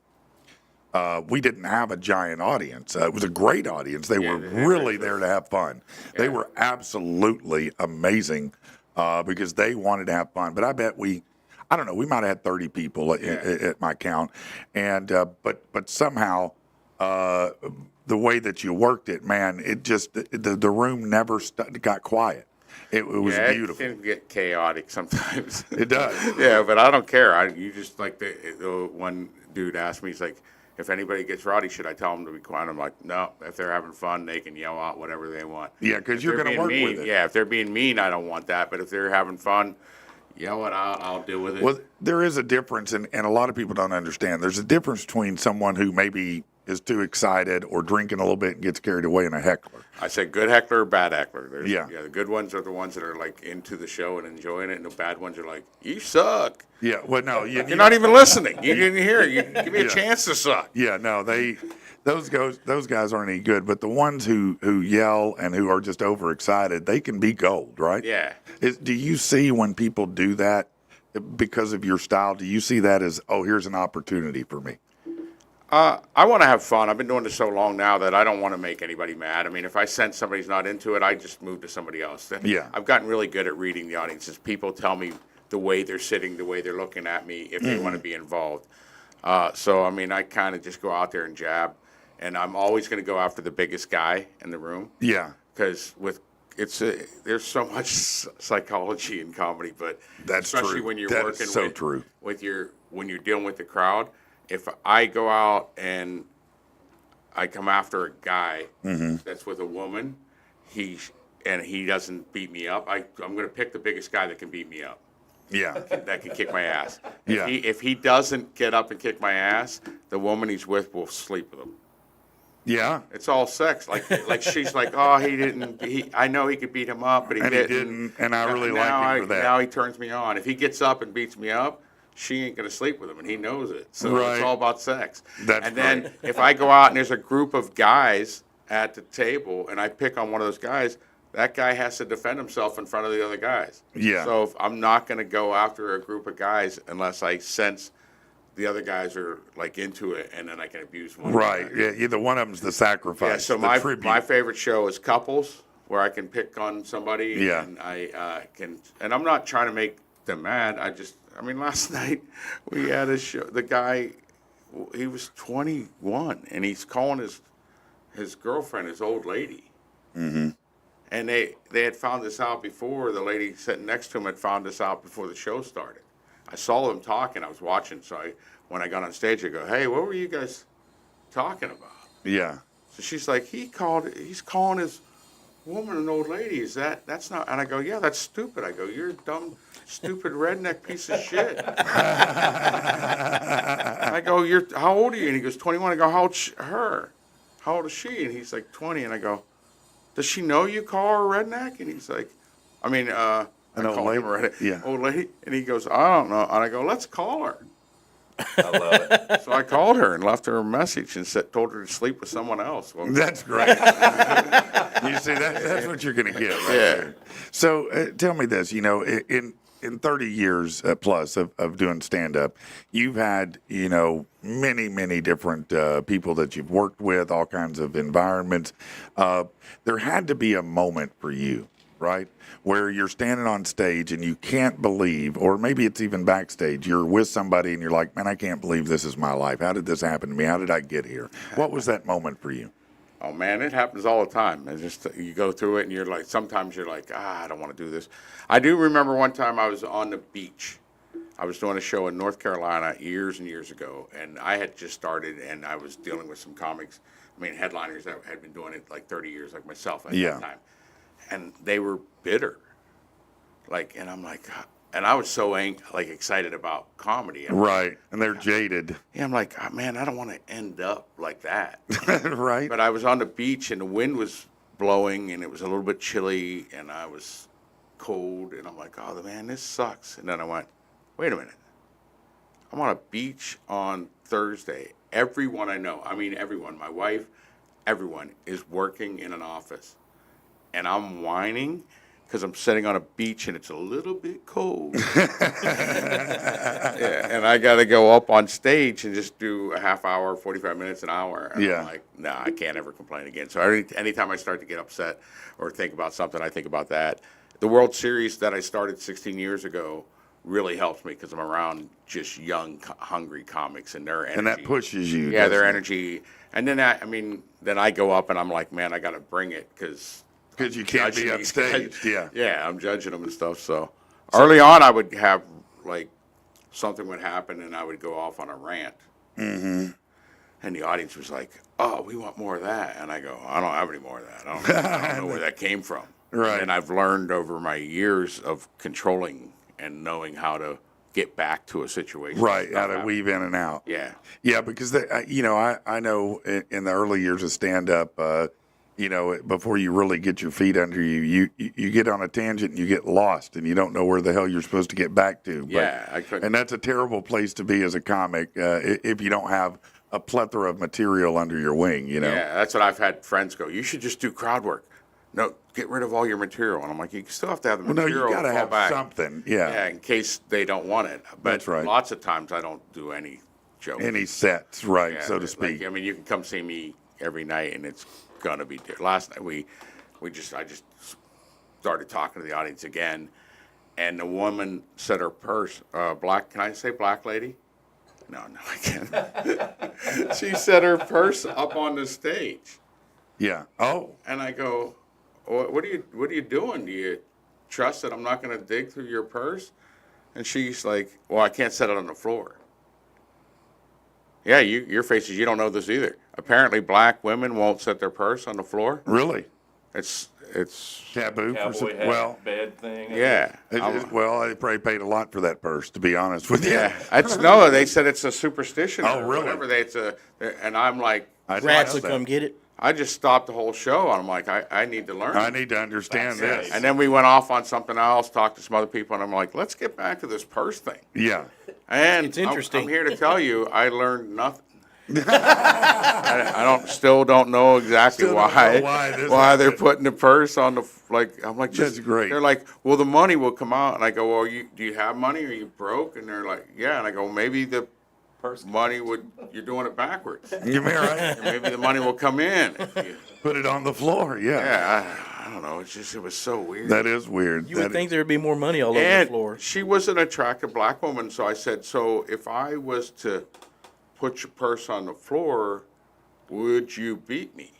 [SPEAKER 2] we didn't have a giant audience. It was a great audience. They were really there to have fun. They were absolutely amazing because they wanted to have fun. But I bet I don't know, we might have had 30 people at my count, and but somehow the way that you worked it, man, it just the room never got quiet. It was beautiful.
[SPEAKER 4] It can get chaotic sometimes.
[SPEAKER 2] It does.
[SPEAKER 4] Yeah, but I don't care. You just like the one dude asked me, he's like, if anybody gets rowdy, should I tell them to be quiet? I'm like, no. If they're having fun, they can yell out whatever they want.
[SPEAKER 2] Yeah, because you're going to work with it.
[SPEAKER 4] Yeah, if they're being mean, I don't want that. But if they're having fun, yell it out. I'll deal with it.
[SPEAKER 2] Well, there is a difference, and a lot of people don't understand. There's a difference between someone who maybe is too excited or drinking a little bit and gets carried away and a heckler.
[SPEAKER 4] I said good heckler or bad heckler.
[SPEAKER 2] Yeah.
[SPEAKER 4] The good ones are the ones that are like into the show and enjoying it, and the bad ones are like, you suck.
[SPEAKER 2] Yeah, well, no.
[SPEAKER 4] You're not even listening. You didn't hear it. You give me a chance to suck.
[SPEAKER 2] Yeah, no, those guys aren't any good, but the ones who yell and who are just overexcited, they can be gold, right?
[SPEAKER 4] Yeah.
[SPEAKER 2] Do you see when people do that because of your style, do you see that as, oh, here's an opportunity for me?
[SPEAKER 4] I want to have fun. I've been doing this so long now that I don't want to make anybody mad. I mean, if I sense somebody's not into it, I just move to somebody else.
[SPEAKER 2] Yeah.
[SPEAKER 4] I've gotten really good at reading the audiences. People tell me the way they're sitting, the way they're looking at me, if they want to be involved. So, I mean, I kind of just go out there and jab, and I'm always going to go after the biggest guy in the room.
[SPEAKER 2] Yeah.
[SPEAKER 4] Because there's so much psychology in comedy, but
[SPEAKER 2] That's
[SPEAKER 4] especially
[SPEAKER 2] true.
[SPEAKER 4] when you're
[SPEAKER 2] That
[SPEAKER 4] working
[SPEAKER 2] is so true.
[SPEAKER 4] when you're dealing with the crowd. If I go out and I come after a guy that's with a woman, he doesn't beat me up, I'm going to pick the biggest guy that can beat me up.
[SPEAKER 2] Yeah.
[SPEAKER 4] That can kick my ass.
[SPEAKER 2] Yeah.
[SPEAKER 4] If he doesn't get up and kick my ass, the woman he's with will sleep with him.
[SPEAKER 2] Yeah.
[SPEAKER 4] It's all sex. Like she's like, oh, he didn't. I know he could beat him up, but he didn't.
[SPEAKER 2] And I really like him for that.
[SPEAKER 4] Now he turns me on. If he gets up and beats me up, she ain't gonna sleep with him, and he knows it. So
[SPEAKER 2] Right.
[SPEAKER 4] it's all about sex.
[SPEAKER 2] That's
[SPEAKER 4] and then
[SPEAKER 2] great.
[SPEAKER 4] if I go out and there's a group of guys at the table, and I pick on one of those guys, that guy has to defend himself in front of the other guys.
[SPEAKER 2] Yeah.
[SPEAKER 4] So if I'm not gonna go after a group of guys unless I sense the other guys are like into it, and then I can abuse one.
[SPEAKER 2] Right.
[SPEAKER 4] Of the guys.
[SPEAKER 2] Yeah. Either one of them's the sacrifice.
[SPEAKER 4] Yeah. So
[SPEAKER 2] the tribute.
[SPEAKER 4] my favorite show is couples, where I can pick on somebody.
[SPEAKER 2] Yeah.
[SPEAKER 4] And I can, and I'm not trying to make them mad. I mean, last night we had a show. The guy, he was 21, and he's calling his girlfriend his old lady. Mm-hmm. And they had found this out before. The lady sitting next to him had found this out before the show started. I saw them talking. I was watching. So when I got on stage, I go, "Hey, what were you guys talking about?"
[SPEAKER 2] Yeah.
[SPEAKER 4] So she's like, he's calling his woman an old lady. That's not, and I go, yeah, that's stupid. I go, you're a dumb, stupid redneck piece of shit. I go, how old are you? And he goes, 21. I go, how old's her? How old is she? And he's like, 20. And I go, does she know you call her a redneck? And he's like, I
[SPEAKER 2] old
[SPEAKER 4] call
[SPEAKER 2] lady?
[SPEAKER 4] him a redneck.
[SPEAKER 2] Yeah.
[SPEAKER 4] Old lady. And he goes, I don't know. And I go, let's call her.
[SPEAKER 5] I love it.
[SPEAKER 4] So I called her and left her a message and told her to sleep with someone else. Well,
[SPEAKER 2] That's great. You see, that's what you're going to get right there. So tell me this, in 30 years plus of doing stand-up, you've had, many, many different people that you've worked with, all kinds of environments. There had to be a moment for you, right, where you're standing on stage and you can't believe, or maybe it's even backstage, you're with somebody and you're like, man, I can't believe this is my life. How did this happen to me? How did I get here? What was that moment for you?
[SPEAKER 4] Oh man, it happens all the time. It's just you go through it, and you're like, sometimes you're like, I don't want to do this. I do remember one time I was on the beach. I was doing a show in North Carolina years and years ago, and I had just started, and I was dealing with some comics. Headliners that had been doing it like 30 years, like myself at that time, and they were bitter. And I'm like, and I was so excited about comedy.
[SPEAKER 2] Right, and they're jaded.
[SPEAKER 4] Yeah, I'm like, man, I don't want to end up like that.
[SPEAKER 2] Right.
[SPEAKER 4] But I was on the beach, and the wind was blowing, and it was a little bit chilly, and I was cold, and I'm like, oh, man, this sucks. And then I went, wait a minute. I'm on a beach on Thursday. Everyone I know, everyone, my wife, everyone is working in an office. And I'm whining because I'm sitting on a beach and it's a little bit cold. Yeah, and I got to go up on stage and just do a half hour, 45 minutes, an hour. And I'm like, nah, I can't ever complain again. So anytime I start to get upset or think about something, I think about that. the World Series that I started 16 years ago really helps me because I'm around just young, hungry comics and their energy.
[SPEAKER 2] And that pushes you.
[SPEAKER 4] Yeah, their
[SPEAKER 2] doesn't it?
[SPEAKER 4] energy. And then then I go up and I'm like, man, I got to bring it because
[SPEAKER 2] You can't be upstaged. Yeah.
[SPEAKER 4] yeah, I'm judging them and stuff. So early on, I would have like something would happen and I would go off on a rant. Mm-hmm. And the audience was like, "Oh, we want more of that." And I go, "I don't have any more of that. I don't know where that came from."
[SPEAKER 2] Right.
[SPEAKER 4] And I've learned over my years of controlling and knowing how to get back to a situation.
[SPEAKER 2] Right. How to weave in and out.
[SPEAKER 4] Yeah.
[SPEAKER 2] Yeah, because I know in the early years of stand up, before you really get your feet under you, you get on a tangent and you get lost and you don't know where the hell you're supposed to get back to.
[SPEAKER 4] Yeah, I couldn't.
[SPEAKER 2] And that's a terrible place to be as a comic if you don't have a plethora of material under your wing.
[SPEAKER 4] Yeah, that's what I've had friends go. You should just do crowd work. No, get rid of all your material. And I'm like, you still have to have the
[SPEAKER 2] Well, no,
[SPEAKER 4] material.
[SPEAKER 2] you got to
[SPEAKER 4] fall
[SPEAKER 2] have
[SPEAKER 4] back.
[SPEAKER 2] something. Yeah.
[SPEAKER 4] Yeah, in case they don't want it. But
[SPEAKER 2] That's right.
[SPEAKER 4] lots of times I don't do any jokes.
[SPEAKER 2] Any sets, right,
[SPEAKER 4] Yeah,
[SPEAKER 2] so to speak.
[SPEAKER 4] Like, you can come see me every night, and it's gonna be different. Last night I just started talking to the audience again, and the woman said her purse, black. Can I say black lady? No, I can't. She set her purse up on the stage,
[SPEAKER 2] Yeah. Oh,
[SPEAKER 4] and I go, what are you doing? Do you trust that I'm not gonna dig through your purse? And she's like, well, I can't set it on the floor. Yeah, your face is, you don't know this either. Apparently, black women won't set their purse on the floor.
[SPEAKER 2] really?
[SPEAKER 4] It's
[SPEAKER 2] Taboo?
[SPEAKER 5] Cowboy hat,
[SPEAKER 2] Well,
[SPEAKER 5] bed thing.
[SPEAKER 4] yeah.
[SPEAKER 2] well, they probably paid a lot for that purse, to be honest with you.
[SPEAKER 4] Yeah, they said it's a superstition.
[SPEAKER 2] Oh,
[SPEAKER 4] or
[SPEAKER 2] really?
[SPEAKER 4] Whatever. And I'm like,
[SPEAKER 2] I didn't
[SPEAKER 3] Rats
[SPEAKER 2] know
[SPEAKER 3] will
[SPEAKER 2] that.
[SPEAKER 3] come get it.
[SPEAKER 4] I just stopped the whole show. And I'm like, I need to learn.
[SPEAKER 2] I need to understand
[SPEAKER 5] That's
[SPEAKER 2] this.
[SPEAKER 4] And then we went off on something else, talked to some other people, and I'm like, let's get back to this purse thing.
[SPEAKER 2] Yeah.
[SPEAKER 4] And
[SPEAKER 3] It's interesting.
[SPEAKER 4] I'm here to tell you, I learned nothing. I still don't know exactly
[SPEAKER 2] Still don't know why this
[SPEAKER 4] why they're
[SPEAKER 2] happened.
[SPEAKER 4] putting the purse on the I'm like,
[SPEAKER 2] That's great.
[SPEAKER 4] They're like, well, the money will come out, and I go, well, do you have money? Are you broke? And they're like, yeah. And I go, maybe the
[SPEAKER 5] Purse.
[SPEAKER 4] money you're doing it backwards.
[SPEAKER 2] You may right.
[SPEAKER 4] And maybe the money will come in. If you-
[SPEAKER 2] Put it on the floor. Yeah.
[SPEAKER 4] yeah, I don't know. It was so weird.
[SPEAKER 2] That is weird.
[SPEAKER 3] You would think there would be more money all over the
[SPEAKER 4] And
[SPEAKER 3] floor.
[SPEAKER 4] she was an attractive black woman, so I said, so if I was to put your purse on the floor, would you beat me?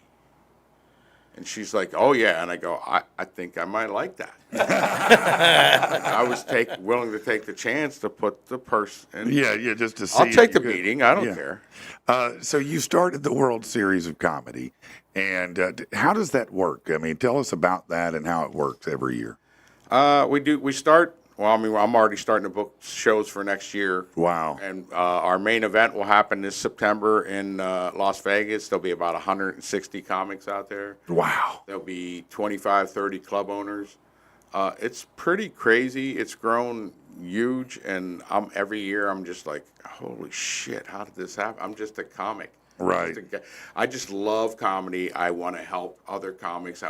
[SPEAKER 4] And she's like, oh, yeah. And I go, I think I might like that. I was willing to take the chance to put the purse in.
[SPEAKER 2] Yeah, just to see.
[SPEAKER 4] I'll
[SPEAKER 2] if
[SPEAKER 4] take
[SPEAKER 2] you
[SPEAKER 4] the
[SPEAKER 2] could.
[SPEAKER 4] beating. I don't
[SPEAKER 2] Yeah.
[SPEAKER 4] care.
[SPEAKER 2] So you started the World Series of Comedy, and how does that work? I mean, tell us about that and how it works every year.
[SPEAKER 4] We start, well, I mean, I'm already starting to book shows for next year.
[SPEAKER 2] Wow.
[SPEAKER 4] And our main event will happen this September in Las Vegas. There'll be about 160 comics out there.
[SPEAKER 2] Wow.
[SPEAKER 4] There'll be 25, 30 club owners. It's pretty crazy. It's grown huge, and every year I'm just like, holy shit, how did this happen? I'm just a comic.
[SPEAKER 2] Right.
[SPEAKER 4] I just love comedy. I want to help other comics.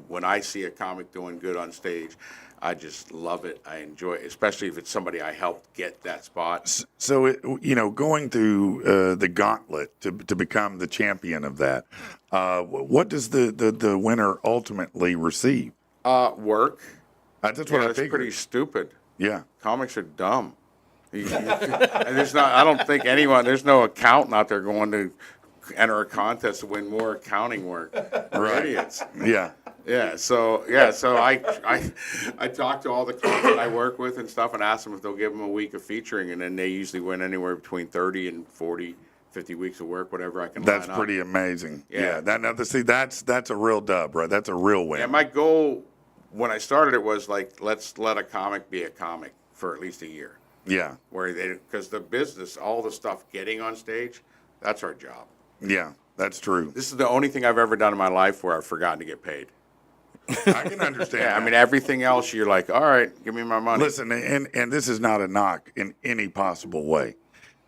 [SPEAKER 4] When I see a comic doing good on stage, I just love it. I enjoy it, especially if it's somebody I helped get that spot.
[SPEAKER 2] So, going through the gauntlet to become the champion of that, what does the winner ultimately receive?
[SPEAKER 4] Work.
[SPEAKER 2] That's what I
[SPEAKER 4] That's
[SPEAKER 2] figured.
[SPEAKER 4] pretty stupid.
[SPEAKER 2] Yeah.
[SPEAKER 4] Comics are dumb. And I don't think there's no accountant out there going to enter a contest to win more accounting work. They're idiots.
[SPEAKER 2] Yeah.
[SPEAKER 4] So I talk to all the clients that I work with and stuff and ask them if they'll give them a week of featuring, and then they usually win anywhere between 30 and 40, 50 weeks of work, whatever I can
[SPEAKER 2] That's
[SPEAKER 4] line
[SPEAKER 2] pretty
[SPEAKER 4] up.
[SPEAKER 2] amazing.
[SPEAKER 4] Yeah.
[SPEAKER 2] That's a real dub, right? That's a real win.
[SPEAKER 4] And my goal when I started it was like, let's let a comic be a comic for at least a year.
[SPEAKER 2] Yeah.
[SPEAKER 4] Because the business, all the stuff getting on stage, that's our job.
[SPEAKER 2] Yeah. That's true.
[SPEAKER 4] This is the only thing I've ever done in my life where I've forgotten to get paid.
[SPEAKER 2] I can understand.
[SPEAKER 4] Yeah, I
[SPEAKER 2] that.
[SPEAKER 4] mean, everything else, you're like, all right, give me my money.
[SPEAKER 2] Listen, and this is not a knock in any possible way,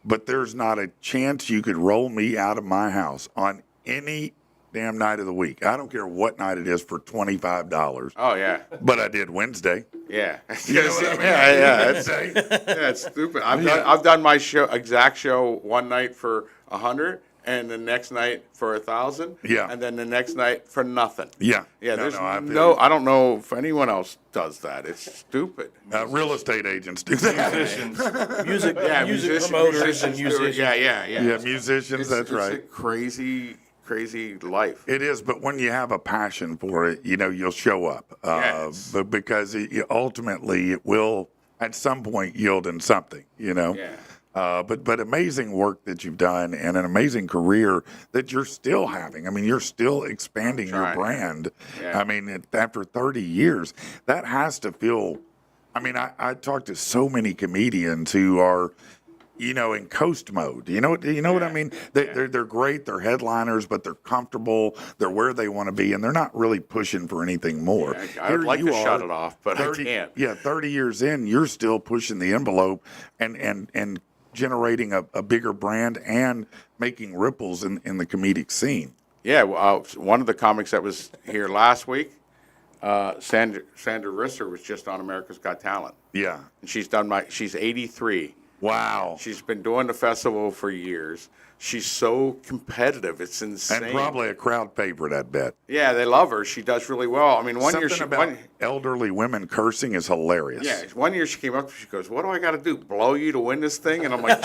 [SPEAKER 2] but there's not a chance you could roll me out of my house on any damn night of the week. I don't care what night it is for $25.
[SPEAKER 4] Oh, yeah.
[SPEAKER 2] But I did Wednesday.
[SPEAKER 4] Yeah.
[SPEAKER 2] You know what I mean?
[SPEAKER 4] Yeah.
[SPEAKER 2] Wednesday.
[SPEAKER 4] It's stupid. I've done my exact show one night for 100, and the next night for 1,000.
[SPEAKER 2] Yeah.
[SPEAKER 4] And then the next night for nothing.
[SPEAKER 2] Yeah.
[SPEAKER 4] Yeah.
[SPEAKER 2] No,
[SPEAKER 4] There's
[SPEAKER 2] no, I feel you.
[SPEAKER 4] I don't know if anyone else does that. It's stupid.
[SPEAKER 2] Real estate agents do that.
[SPEAKER 3] Music,
[SPEAKER 4] Yeah,
[SPEAKER 3] music promoters and
[SPEAKER 4] musicians do it.
[SPEAKER 3] musicians.
[SPEAKER 4] Yeah.
[SPEAKER 2] Yeah, musicians, that's
[SPEAKER 4] It's a
[SPEAKER 2] right.
[SPEAKER 4] crazy life.
[SPEAKER 2] It is, but when you have a passion for it, you'll show up.
[SPEAKER 4] Yes.
[SPEAKER 2] But because ultimately it will at some point yield in something,
[SPEAKER 4] Yeah.
[SPEAKER 2] But amazing work that you've done and an amazing career that you're still having. I mean, you're still expanding your
[SPEAKER 4] Trying.
[SPEAKER 2] brand.
[SPEAKER 4] Yeah.
[SPEAKER 2] I mean, after 30 years, that has to feel. I mean, I talk to so many comedians who are, in coast mode. You know what I mean? They're great. They're headliners, but they're comfortable. They're where they want to be, and they're not really pushing for anything more.
[SPEAKER 4] I would
[SPEAKER 2] Here
[SPEAKER 4] like
[SPEAKER 2] you
[SPEAKER 4] to shut
[SPEAKER 2] are,
[SPEAKER 4] it off, but
[SPEAKER 2] 30,
[SPEAKER 4] I can't.
[SPEAKER 2] Yeah, 30 years in, you're still pushing the envelope and generating a bigger brand and making ripples in the comedic scene.
[SPEAKER 4] Yeah, one of the comics that was here last week, Sandra Risser, was just on America's Got Talent,
[SPEAKER 2] Yeah.
[SPEAKER 4] and she's 83.
[SPEAKER 2] Wow.
[SPEAKER 4] She's been doing the festival for years. She's so competitive; it's insane.
[SPEAKER 2] And probably a crowd favorite, I bet.
[SPEAKER 4] Yeah, they love her. She does really well. I mean, one year
[SPEAKER 2] Something
[SPEAKER 4] she
[SPEAKER 2] about elderly women cursing is hilarious.
[SPEAKER 4] Yeah, one year she came up. She goes, "What do I got to do? Blow you to win this thing?" And I'm like,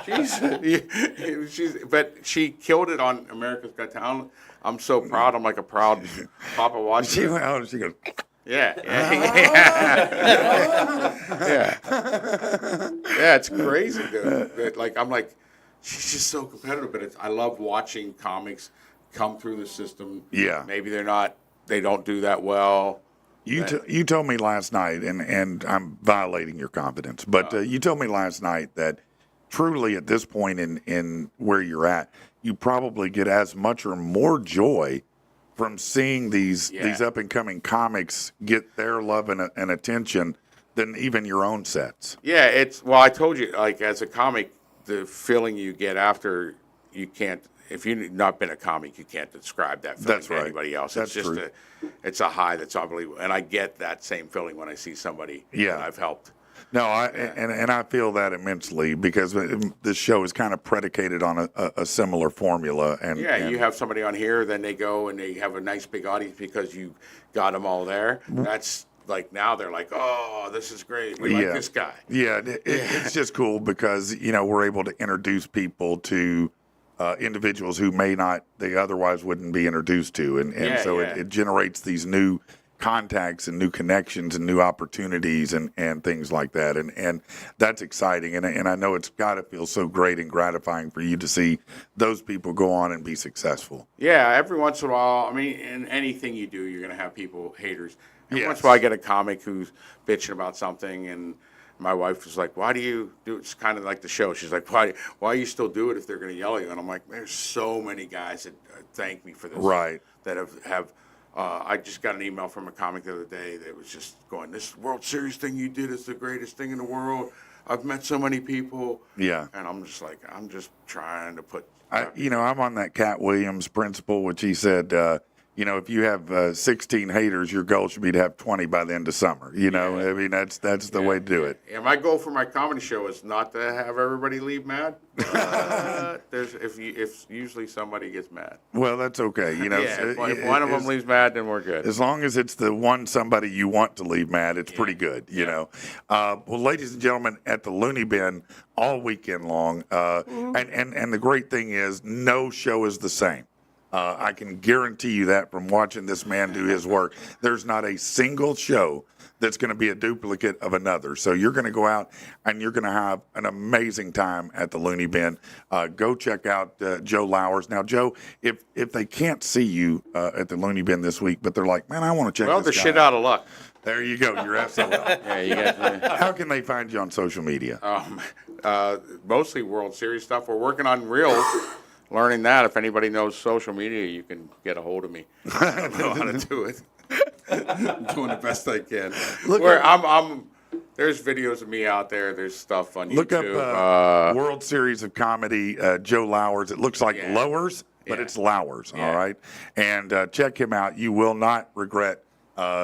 [SPEAKER 4] "Jeez." But she killed it on America's Got Talent. I'm so proud. I'm like a proud papa watching.
[SPEAKER 2] She
[SPEAKER 4] it.
[SPEAKER 2] went out and she goes,
[SPEAKER 4] Yeah. Yeah, it's crazy, dude. I'm like, she's just so competitive. But I love watching comics come through the system.
[SPEAKER 2] Yeah.
[SPEAKER 4] Maybe they don't do that well.
[SPEAKER 2] You told me last night, and I'm violating your confidence, but you told me last night that truly at this point in where you're at, you probably get as much or more joy from seeing these up and coming comics get their love and attention than even your own sets.
[SPEAKER 4] Yeah, I told you, like, as a comic, the feeling you get after, you can't, if you've not been a comic, you can't describe that feeling
[SPEAKER 2] That's
[SPEAKER 4] to
[SPEAKER 2] right.
[SPEAKER 4] anybody else.
[SPEAKER 2] That's
[SPEAKER 4] It's just
[SPEAKER 2] true.
[SPEAKER 4] it's a high that's unbelievable. And I get that same feeling when I see somebody that I've helped.
[SPEAKER 2] No, and I feel that immensely because this show is kind of predicated on a similar formula. And
[SPEAKER 4] You have somebody on here, then they go and they have a nice big audience because you got them all there. That's like now they're like, oh, this is great. We like this guy.
[SPEAKER 2] Yeah, it's just cool because we're able to introduce people to individuals who they otherwise wouldn't be introduced to, and it generates these new contacts and new connections and new opportunities and things like that, and that's exciting, and I know it's got to feel so great and gratifying for you to see those people go on and be successful.
[SPEAKER 4] Yeah, every once in a while, I mean, in anything you do, you're going to have people, haters. Every
[SPEAKER 2] Yes.
[SPEAKER 4] once in a while, I get a comic who's bitching about something, and my wife was like, why do you do it? It's kind of like the show. She's like, why you still do it if they're going to yell at you? And I'm like, there's so many guys that thank me for this.
[SPEAKER 2] Right.
[SPEAKER 4] That have I just got an email from a comic the other day that was just going, this World Series thing you did is the greatest thing in the world. I've met so many people.
[SPEAKER 2] Yeah.
[SPEAKER 4] And I'm just like, I'm just trying to put.
[SPEAKER 2] I'm on that Cat Williams principle, which he said, if you have 16 haters, your goal should be to have 20 by the end of summer. I mean, that's the way to do it.
[SPEAKER 4] Yeah, my goal for my comedy show is not to have everybody leave mad. If usually somebody gets mad.
[SPEAKER 2] Well, that's okay.
[SPEAKER 4] If one of them leaves mad, then we're good.
[SPEAKER 2] As long as it's the one somebody you want to leave mad, it's pretty good, Well, ladies and gentlemen, at the Looney Bin all weekend long, and the great thing is no show is the same. I can guarantee you that from watching this man do his work. There's not a single show that's going to be a duplicate of another. So you're going to go out and you're going to have an amazing time at the Looney Bin. Go check out Joe Lowers. Now, Joe, if they can't see you at the Looney Bin this week, but they're like, man, I want to check
[SPEAKER 4] Well,
[SPEAKER 2] this
[SPEAKER 4] they're
[SPEAKER 2] guy
[SPEAKER 4] shit out of luck.
[SPEAKER 2] There you go. You're absolutely right.
[SPEAKER 4] Yeah, you got.
[SPEAKER 2] How can they find you on social media?
[SPEAKER 4] Mostly World Series stuff. We're working on Reels. Learning that, if anybody knows social media, you can get a hold of me. I don't know how to do it. I'm doing the best I can. There's videos of me out there. There's stuff on
[SPEAKER 2] Look
[SPEAKER 4] YouTube.
[SPEAKER 2] up World Series of Comedy, Joe Lowers. It looks like Lowers, but it's Lowers, all right? And check him out. You will not regret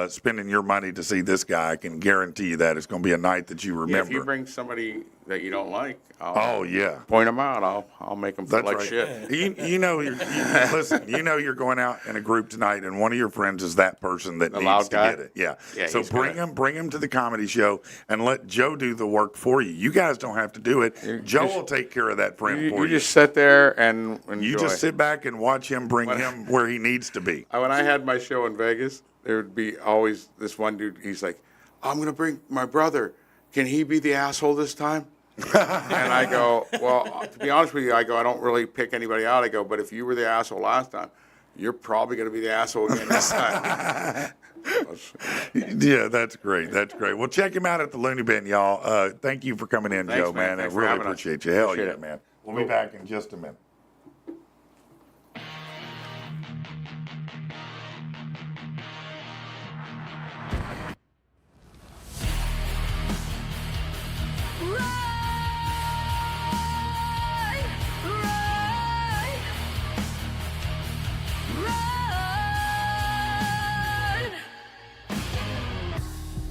[SPEAKER 2] spending your money to see this guy. I can guarantee you that. It's going to be a night that you remember.
[SPEAKER 4] If you bring somebody that you don't like,
[SPEAKER 2] Oh yeah.
[SPEAKER 4] point them out. I'll make them feel
[SPEAKER 2] That's
[SPEAKER 4] like
[SPEAKER 2] right.
[SPEAKER 4] shit.
[SPEAKER 2] You know, listen. You know, you're going out in a group tonight, and one of your friends is that person that
[SPEAKER 4] The
[SPEAKER 2] needs
[SPEAKER 4] loud
[SPEAKER 2] to
[SPEAKER 4] guy?
[SPEAKER 2] get it. Yeah.
[SPEAKER 4] Yeah,
[SPEAKER 2] So
[SPEAKER 4] he's
[SPEAKER 2] bring
[SPEAKER 4] gonna-
[SPEAKER 2] him to the comedy show, and let Joe do the work for you. You guys don't have to do it. Joe will take care of that friend for
[SPEAKER 4] You
[SPEAKER 2] you.
[SPEAKER 4] just sit there and enjoy.
[SPEAKER 2] You just sit back and watch him bring him where he needs to be.
[SPEAKER 4] When I had my show in Vegas, there would be always this one dude. He's like, "I'm gonna bring my brother. Can he be the asshole this time?" And I go, "Well, to be honest with you, I don't really pick anybody out. I go, but if you were the asshole last time, you're probably gonna be the asshole again this time."
[SPEAKER 2] Yeah, that's great. That's great. Well, check him out at the Looney Bin, y'all. Thank you for coming in,
[SPEAKER 4] Thanks,
[SPEAKER 2] Joe,
[SPEAKER 4] man.
[SPEAKER 2] man. I
[SPEAKER 4] Thanks for
[SPEAKER 2] really
[SPEAKER 4] having us.
[SPEAKER 2] appreciate you. Hell
[SPEAKER 4] Appreciate
[SPEAKER 2] yeah,
[SPEAKER 4] it.
[SPEAKER 2] man. We'll be back in just a minute.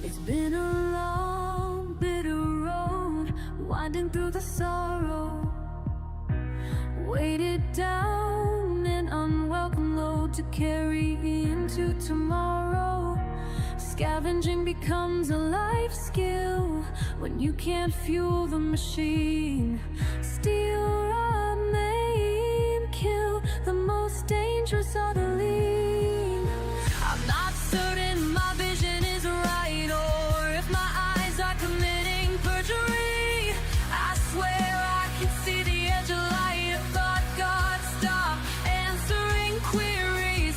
[SPEAKER 6] It's been a long, bitter road, winding through the sorrow. Weighted down, an unwelcome load to carry into tomorrow. Scavenging becomes a life skill when you can't fuel the machine. Steal, rob, maim, kill, the most dangerous are the lean. I'm not certain my vision is right, or if my eyes are committing perjury. I swear I can see the edge of light. I thought God stop answering queries.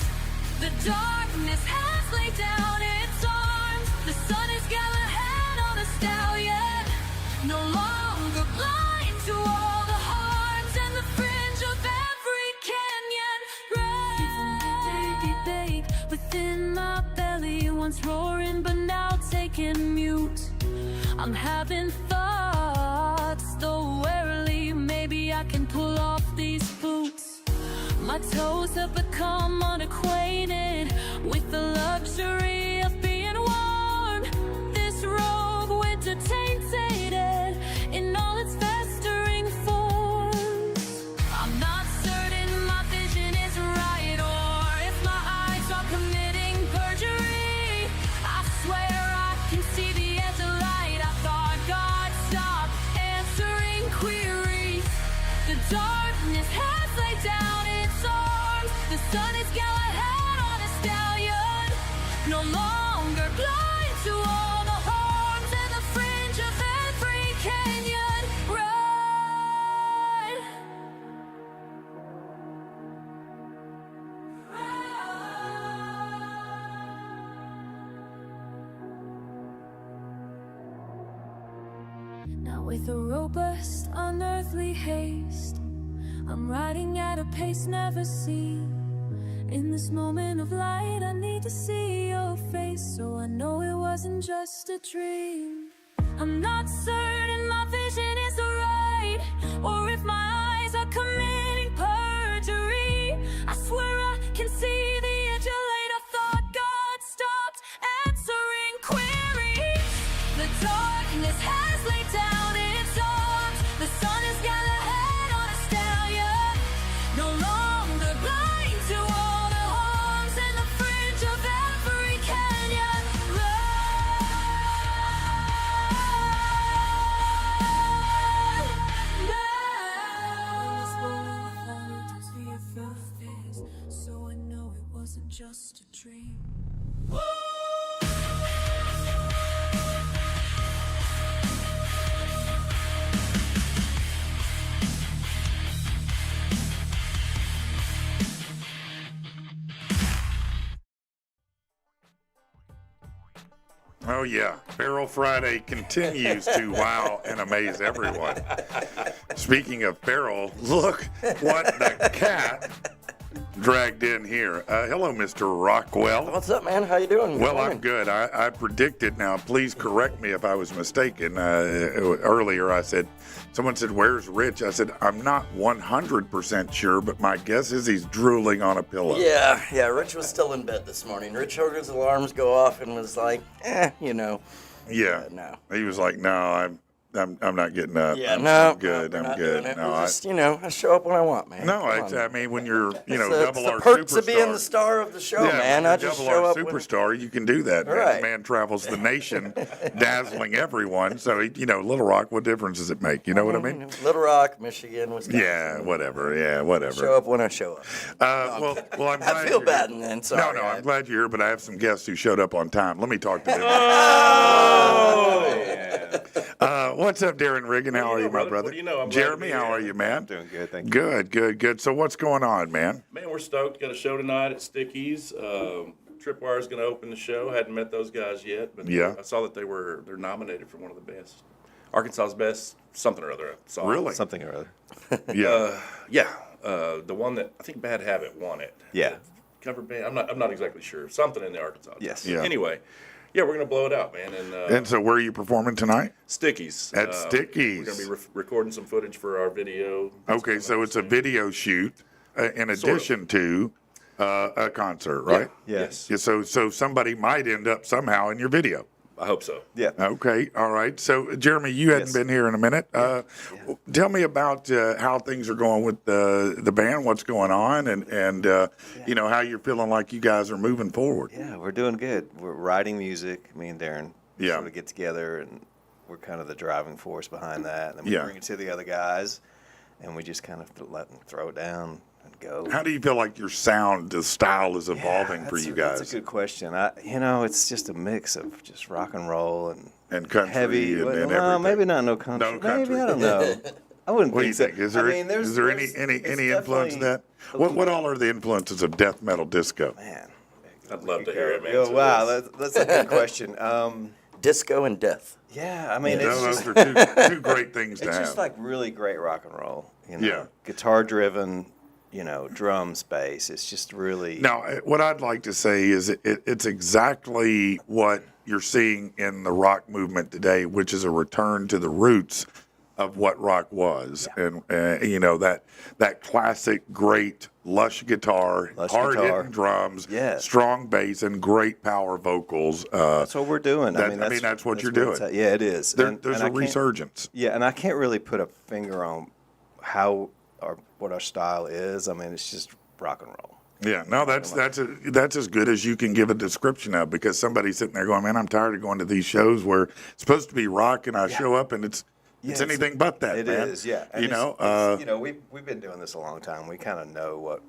[SPEAKER 6] The darkness has laid down its arms. The sun has got a head on a stallion. No longer blind to all the harms and the fringe of every canyon. Right within my belly, once roaring but now taking mute. I'm having thoughts, though warily, maybe I can pull off these boots. My toes have become unacquainted with the luxury of being warm. This rogue winter tainted in all its festering forms. I'm not certain my vision is right, or if my eyes are committing perjury. I swear I can see the edge of light. I thought God stopped answering queries. The darkness has laid down its arms. The sun has got a head on a stallion. No longer blind to all the harms and the fringe of every canyon. Ride. Now with a robust, unearthly haste, I'm riding at a pace never seen. In this moment of light, I need to see your face, so I know it wasn't just a dream. I'm not certain my vision is right, or if my eyes are committing perjury. I swear I can see the edge of light. I thought God stopped answering queries. The darkness has laid down its arms. The sun has got a head on a stallion. No longer blind to all the harms and the fringe of every canyon. So I know it wasn't just a dream.
[SPEAKER 2] Oh, yeah. Feral Friday continues to wow and amaze everyone. Speaking of feral, look what the cat dragged in here. Hello, Mr. Rockwell.
[SPEAKER 5] What's up, man? How you doing?
[SPEAKER 2] Well, I'm good. I predicted. Now, please correct me if I was mistaken. Earlier, I said, someone said, "Where's Rich?" I said, "I'm not 100% sure, but my guess is he's drooling on a pillow."
[SPEAKER 5] Yeah. Rich was still in bed this morning. Rich heard his alarms go off and was like, you know.
[SPEAKER 2] Yeah.
[SPEAKER 5] No.
[SPEAKER 2] He was like, "No, I'm not getting up.
[SPEAKER 5] Yeah,
[SPEAKER 2] I'm,
[SPEAKER 5] no,
[SPEAKER 2] I'm good.
[SPEAKER 5] we're
[SPEAKER 2] I'm
[SPEAKER 5] not
[SPEAKER 2] good.
[SPEAKER 5] doing it.
[SPEAKER 2] No,
[SPEAKER 5] We'll just, I show up when I want, man.
[SPEAKER 2] no,
[SPEAKER 5] Come on.
[SPEAKER 2] I mean, when you're,
[SPEAKER 5] It's
[SPEAKER 2] double
[SPEAKER 5] the
[SPEAKER 2] R
[SPEAKER 5] perks
[SPEAKER 2] superstar.
[SPEAKER 5] of being the star of the show,
[SPEAKER 2] Yeah,
[SPEAKER 5] man.
[SPEAKER 2] when
[SPEAKER 5] I
[SPEAKER 2] you're
[SPEAKER 5] just
[SPEAKER 2] double
[SPEAKER 5] show
[SPEAKER 2] R
[SPEAKER 5] up when
[SPEAKER 2] superstar. You can do that. Man.
[SPEAKER 5] Right.
[SPEAKER 2] The man travels the nation, dazzling everyone. So, Little Rock, what difference does it make? You know what I mean?
[SPEAKER 5] Little Rock, Michigan, Wisconsin.
[SPEAKER 2] Yeah, whatever. Yeah, whatever.
[SPEAKER 5] Show up when I show up.
[SPEAKER 2] Well, I'm glad
[SPEAKER 5] I feel
[SPEAKER 2] you're
[SPEAKER 5] bad,
[SPEAKER 2] here.
[SPEAKER 5] man. Sorry.
[SPEAKER 2] No, I'm glad you're here, but I have some guests who showed up on time. Let me talk to them. What's up, Darin Riggan? How are you, my brother?
[SPEAKER 7] What do you know? I'm glad to
[SPEAKER 2] Jeremy,
[SPEAKER 7] be
[SPEAKER 2] how
[SPEAKER 7] here.
[SPEAKER 2] are you, man?
[SPEAKER 7] Doing good, thank you.
[SPEAKER 2] Good. So what's going on, man?
[SPEAKER 7] Man, we're stoked. Got a show tonight at Sticky's. Tripwire's going to open the show. Hadn't met those guys yet, but
[SPEAKER 2] Yeah.
[SPEAKER 7] I saw that they're nominated for one of the best, Arkansas's best something or other song.
[SPEAKER 2] Really?
[SPEAKER 8] Something or other.
[SPEAKER 2] Yeah.
[SPEAKER 7] Yeah, the one that I think Bad Habit won it.
[SPEAKER 8] Yeah.
[SPEAKER 7] Cover band. I'm not exactly sure. Something in the Arkansas.
[SPEAKER 8] Yes.
[SPEAKER 2] Yeah.
[SPEAKER 7] Anyway, yeah, we're going to blow it out, man.
[SPEAKER 2] And so where are you performing tonight?
[SPEAKER 7] Sticky's.
[SPEAKER 2] At Sticky's.
[SPEAKER 7] We're going to be recording some footage for our video.
[SPEAKER 2] Okay, so it's a video shoot in addition to a concert, right?
[SPEAKER 8] Yeah.
[SPEAKER 7] Yes.
[SPEAKER 2] Yeah, so somebody might end up somehow in your video.
[SPEAKER 7] I hope so.
[SPEAKER 8] Yeah.
[SPEAKER 2] Okay, all right. So, Jeremy, you hadn't
[SPEAKER 8] Yes.
[SPEAKER 2] been here in a minute. Tell me about how things are going with the band, what's going on, and how you're feeling like you guys are moving forward.
[SPEAKER 8] Yeah, we're doing good. We're writing music. Me and Darin
[SPEAKER 2] Yeah.
[SPEAKER 8] sort of get together, and we're kind of the driving force behind that. And then we
[SPEAKER 2] Yeah.
[SPEAKER 8] bring it to the other guys, and we just kind of let them throw it down and go.
[SPEAKER 2] How do you feel like your sound, the style is evolving for you guys?
[SPEAKER 8] That's a good question. It's just a mix of just rock and roll and
[SPEAKER 2] country
[SPEAKER 8] heavy.
[SPEAKER 2] and everything.
[SPEAKER 8] Maybe not no country.
[SPEAKER 2] No country.
[SPEAKER 8] Maybe, I don't know. I wouldn't
[SPEAKER 2] What do you
[SPEAKER 8] think
[SPEAKER 2] think?
[SPEAKER 8] so.
[SPEAKER 2] Is there any influence in that? What all are the influences of death metal disco?
[SPEAKER 8] Man.
[SPEAKER 7] I'd love to hear it, man.
[SPEAKER 8] Oh,
[SPEAKER 7] So
[SPEAKER 8] wow,
[SPEAKER 7] let's-
[SPEAKER 8] that's a good question.
[SPEAKER 5] Disco and death.
[SPEAKER 8] Yeah, I mean, it's
[SPEAKER 2] Those
[SPEAKER 8] just,
[SPEAKER 2] are two great things to
[SPEAKER 8] it's
[SPEAKER 2] have.
[SPEAKER 8] just like really great rock and roll.
[SPEAKER 2] Yeah.
[SPEAKER 8] Guitar driven, drums, bass. It's just really.
[SPEAKER 2] Now, what I'd like to say is it's exactly what you're seeing in the rock movement today, which is a return to the roots of what rock was, and that classic, great, lush guitar,
[SPEAKER 8] Lush
[SPEAKER 2] hard-hitting
[SPEAKER 8] guitar.
[SPEAKER 2] drums,
[SPEAKER 8] Yes.
[SPEAKER 2] strong bass, and great power vocals.
[SPEAKER 8] That's what we're doing.
[SPEAKER 2] That's what you're doing.
[SPEAKER 8] Yeah, it is.
[SPEAKER 2] There's
[SPEAKER 8] And
[SPEAKER 2] a
[SPEAKER 8] I can't-
[SPEAKER 2] resurgence.
[SPEAKER 8] Yeah, and I can't really put a finger on what our style is. I mean, it's just rock and roll.
[SPEAKER 2] Yeah, no, that's as good as you can give a description of, because somebody's sitting there going, "Man, I'm tired of going to these shows where it's supposed to be rock, and I show up and it's anything but that."
[SPEAKER 8] It
[SPEAKER 2] man.
[SPEAKER 8] is, yeah. And we've been doing this a long time. We kind of know what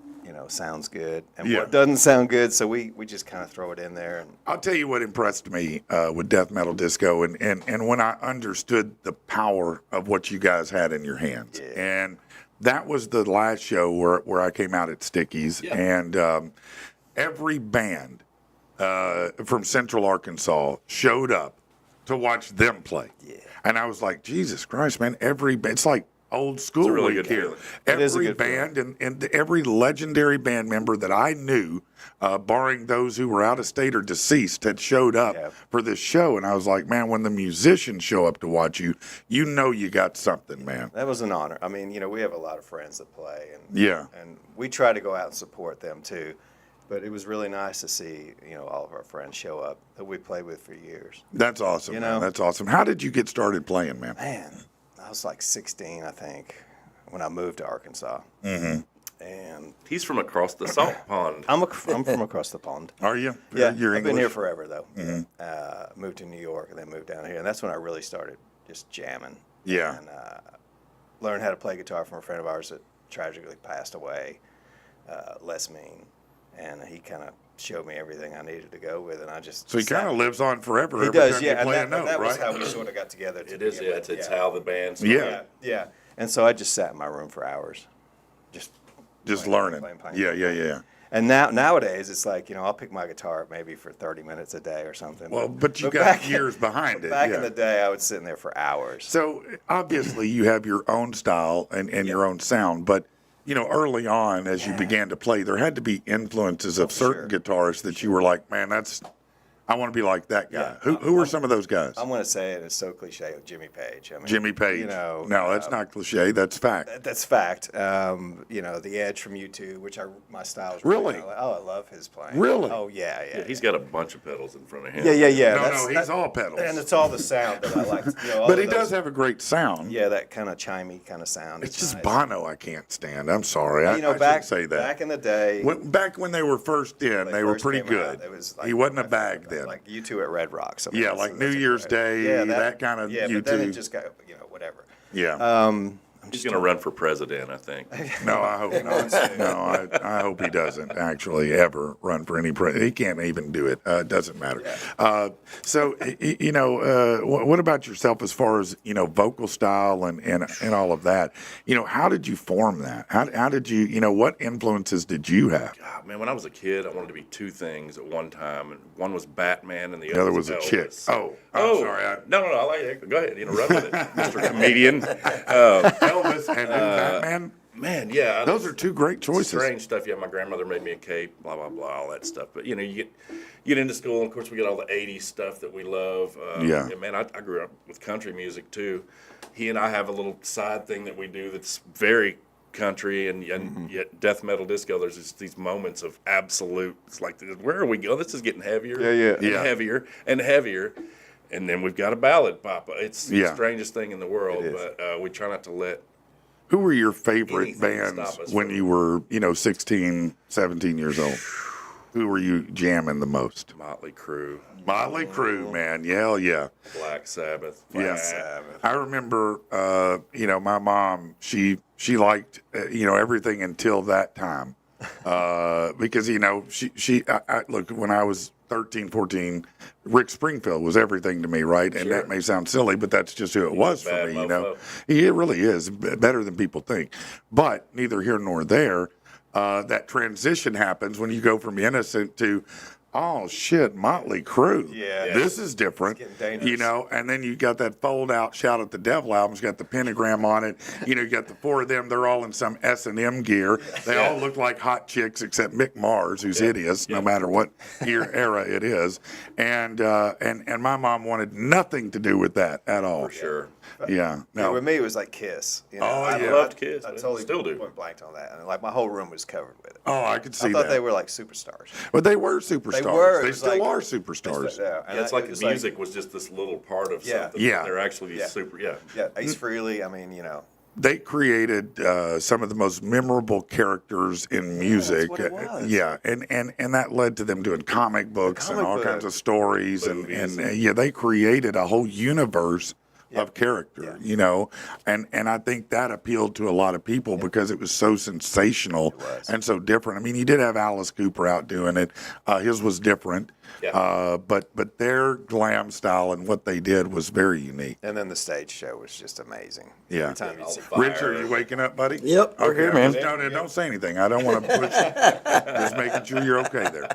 [SPEAKER 8] sounds good and
[SPEAKER 2] Yeah.
[SPEAKER 8] what doesn't sound good, so we just kind of throw it in there. And
[SPEAKER 2] I'll tell you what impressed me with death metal disco, and when I understood the power of what you guys had in your hands, and that was the last show where I came out at Sticky's, and every band from Central Arkansas showed up to watch them play, and I was like, Jesus Christ, man! It's like old school
[SPEAKER 7] really
[SPEAKER 2] week
[SPEAKER 7] good
[SPEAKER 2] here.
[SPEAKER 7] feeling.
[SPEAKER 8] It is a
[SPEAKER 2] Every
[SPEAKER 8] good
[SPEAKER 2] band and every legendary band member that I knew, barring those who were out of state or deceased, had showed up
[SPEAKER 8] Yeah.
[SPEAKER 2] for this show. And I was like, man, when the musicians show up to watch you, you got something, man.
[SPEAKER 8] that was an honor. I mean, we have a lot of friends that play, and
[SPEAKER 2] Yeah.
[SPEAKER 8] and we try to go out and support them too. But it was really nice to see all of our friends show up that we played with for years.
[SPEAKER 2] That's awesome,
[SPEAKER 8] You
[SPEAKER 2] man.
[SPEAKER 8] know?
[SPEAKER 2] That's awesome. How did you get started playing, man?
[SPEAKER 8] Man, I was like 16, I think, when I moved to Arkansas. Mm-hmm. And
[SPEAKER 7] He's from across the salt pond.
[SPEAKER 8] I'm from across the pond.
[SPEAKER 2] Are you?
[SPEAKER 8] Yeah,
[SPEAKER 2] You're
[SPEAKER 8] I've been here
[SPEAKER 2] English?
[SPEAKER 8] forever though. Moved to New York and then moved down here, and that's when I really started just jamming.
[SPEAKER 2] Yeah.
[SPEAKER 8] And learned how to play guitar from a friend of ours that tragically passed away, Les Mean, and he kind of showed me everything I needed to go with, and I just.
[SPEAKER 2] So he kind of lives on forever.
[SPEAKER 8] He
[SPEAKER 2] every
[SPEAKER 8] does,
[SPEAKER 2] time
[SPEAKER 8] yeah.
[SPEAKER 2] you
[SPEAKER 8] And
[SPEAKER 2] play
[SPEAKER 8] that,
[SPEAKER 2] a note,
[SPEAKER 8] that was
[SPEAKER 2] right?
[SPEAKER 8] how we sort of got together.
[SPEAKER 7] It is, yeah. It's how the band
[SPEAKER 2] Yeah.
[SPEAKER 7] started.
[SPEAKER 8] Yeah. And so I just sat in my room for hours, just
[SPEAKER 2] learning.
[SPEAKER 8] playing.
[SPEAKER 2] Yeah.
[SPEAKER 8] And nowadays it's like I'll pick my guitar up maybe for 30 minutes a day or something.
[SPEAKER 2] Well, but you got
[SPEAKER 8] back
[SPEAKER 2] years behind it.
[SPEAKER 8] Back
[SPEAKER 2] yeah.
[SPEAKER 8] in the day, I would sit in there for hours.
[SPEAKER 2] So obviously you have your own style and your own sound, but early on as you began to play, there had to be influences of certain guitarists that you were like, man, that's I want to be like that guy. Who were some of those guys?
[SPEAKER 8] I'm going to say it. It's so cliche with Jimmy Page. I mean,
[SPEAKER 2] Jimmy Page.
[SPEAKER 8] You know,
[SPEAKER 2] no, that's not cliche. That's fact.
[SPEAKER 8] That's fact. You know, the Edge from U2, which my style is
[SPEAKER 2] Really?
[SPEAKER 8] I love his playing.
[SPEAKER 2] Really?
[SPEAKER 8] Oh yeah.
[SPEAKER 7] Yeah, he's got a bunch of pedals in front of him.
[SPEAKER 8] Yeah.
[SPEAKER 2] No, he's all pedals.
[SPEAKER 8] And it's all the sound that I like. You know, all
[SPEAKER 2] But
[SPEAKER 8] of
[SPEAKER 2] he
[SPEAKER 8] those-
[SPEAKER 2] does have a great sound.
[SPEAKER 8] Yeah, that kind of chimey kind of sound.
[SPEAKER 2] It's just
[SPEAKER 8] nice.
[SPEAKER 2] Bono I can't stand. I'm sorry.
[SPEAKER 8] You know,
[SPEAKER 2] I
[SPEAKER 8] back
[SPEAKER 2] shouldn't say that.
[SPEAKER 8] back in the day,
[SPEAKER 2] Back when they were first in, they were
[SPEAKER 8] first
[SPEAKER 2] pretty
[SPEAKER 8] came
[SPEAKER 2] good.
[SPEAKER 8] out, it was like
[SPEAKER 2] He wasn't a
[SPEAKER 8] my
[SPEAKER 2] bag
[SPEAKER 8] favorite,
[SPEAKER 2] then.
[SPEAKER 8] Like U2 at Red Rocks. I mean,
[SPEAKER 2] Yeah,
[SPEAKER 8] that's-
[SPEAKER 2] like
[SPEAKER 8] that's
[SPEAKER 2] New Year's
[SPEAKER 8] incredible.
[SPEAKER 2] Day, that kind of
[SPEAKER 8] Yeah, but then
[SPEAKER 2] U2.
[SPEAKER 8] it just got whatever.
[SPEAKER 2] Yeah.
[SPEAKER 7] He's going to run for president, I think.
[SPEAKER 2] No, I hope not. No, I hope he doesn't actually ever run for any president. He can't even do it. It doesn't matter. So, you know, what about yourself as far as, you know, vocal style and all of that? You know, how did you form that? How did you, you know, what influences did you have?
[SPEAKER 7] God, man, when I was a kid, I wanted to be two things at one time. And one was Batman and the
[SPEAKER 2] The other
[SPEAKER 7] other
[SPEAKER 2] was a
[SPEAKER 7] Elvis.
[SPEAKER 2] chick. Oh, I'm sorry.
[SPEAKER 7] No, I like it. Go ahead, you know, run with it, Mr. Comedian.
[SPEAKER 2] Elvis and Batman.
[SPEAKER 7] Man, yeah.
[SPEAKER 2] Those are two great choices.
[SPEAKER 7] Strange stuff. Yeah, my grandmother made me a cape, blah, blah, blah, all that stuff. But, you know, you get into school, and, of course, we get all the 80s stuff that we love.
[SPEAKER 2] Yeah.
[SPEAKER 7] And, man, I grew up with country music, too. He and I have a little side thing that we do that's very country and yet death metal disco. There's just these moments of absolute, it's like, where are we going? This is getting heavier and heavier and heavier. And then we've got a ballad, Papa. It's the strangest thing in the world, but we try not to let.
[SPEAKER 2] Who were your favorite
[SPEAKER 7] Anything to
[SPEAKER 2] bands
[SPEAKER 7] stop us
[SPEAKER 2] when
[SPEAKER 7] from-
[SPEAKER 2] you were, you know, 16, 17 years old? Who were you jamming the most?
[SPEAKER 7] Motley Crue,
[SPEAKER 2] Motley Crue, man. Hell yeah.
[SPEAKER 7] Black Sabbath.
[SPEAKER 2] Yeah. I remember, you know, my mom, she liked, you know, everything until that time. Because, you know, look, when I was 13, 14, Rick Springfield was everything to me, right? And that may sound silly, but that's just who it was for
[SPEAKER 7] bad
[SPEAKER 2] me, you know.
[SPEAKER 7] mofo.
[SPEAKER 2] He really is better than people think. But neither here nor there, that transition happens when you go from innocent to, oh shit, Motley Crue.
[SPEAKER 8] Yeah.
[SPEAKER 2] This is different.
[SPEAKER 8] It's getting dangerous.
[SPEAKER 2] You know, and then you got that fold out Shout at the Devil album. It's got the pentagram on it. You know, you got the four of them. They're all in some S&M gear. They all look like hot chicks except Mick Mars, who's hideous, no matter what era it is. And my mom wanted nothing to do with that at all.
[SPEAKER 7] For sure.
[SPEAKER 2] Yeah.
[SPEAKER 8] Yeah,
[SPEAKER 2] No.
[SPEAKER 8] with me, it was like Kiss. You know,
[SPEAKER 2] Oh,
[SPEAKER 8] I
[SPEAKER 2] yeah.
[SPEAKER 7] Loved Kiss,
[SPEAKER 8] I
[SPEAKER 7] man.
[SPEAKER 8] totally
[SPEAKER 7] Still do.
[SPEAKER 8] went blanked on that, and like my whole room was covered with it.
[SPEAKER 2] Oh, I could see
[SPEAKER 8] I thought
[SPEAKER 2] that.
[SPEAKER 8] they were like superstars.
[SPEAKER 2] But they were superstars.
[SPEAKER 8] They were. It
[SPEAKER 2] They
[SPEAKER 8] was
[SPEAKER 2] still
[SPEAKER 8] like-
[SPEAKER 2] are superstars.
[SPEAKER 8] Yeah, and
[SPEAKER 7] Yeah, it's
[SPEAKER 8] I-
[SPEAKER 7] like
[SPEAKER 8] it was
[SPEAKER 7] music was just this little part of
[SPEAKER 8] Yeah.
[SPEAKER 7] something.
[SPEAKER 2] Yeah.
[SPEAKER 7] They're actually
[SPEAKER 8] Yeah.
[SPEAKER 7] super,
[SPEAKER 8] Yeah, Ace Frehley. I mean, you know.
[SPEAKER 2] They created some of the most memorable characters in music.
[SPEAKER 8] what it was.
[SPEAKER 2] Yeah, and that led to them doing comic books and
[SPEAKER 8] comic
[SPEAKER 2] all
[SPEAKER 8] book.
[SPEAKER 2] kinds of stories,
[SPEAKER 7] Movies.
[SPEAKER 2] and yeah, they created a whole universe of character, you know, and I think that appealed to a lot of people because it was so sensational and so different. I mean, you did have Alice Cooper out doing it. His was different, but their glam style and what they did was very unique.
[SPEAKER 8] And then the stage show was just amazing.
[SPEAKER 2] Yeah.
[SPEAKER 8] Every time you'd see
[SPEAKER 2] Richard, are you waking up, buddy?
[SPEAKER 5] Yep, we're here, man.
[SPEAKER 2] Don't say anything. I don't want to push you. Just making sure you're okay there.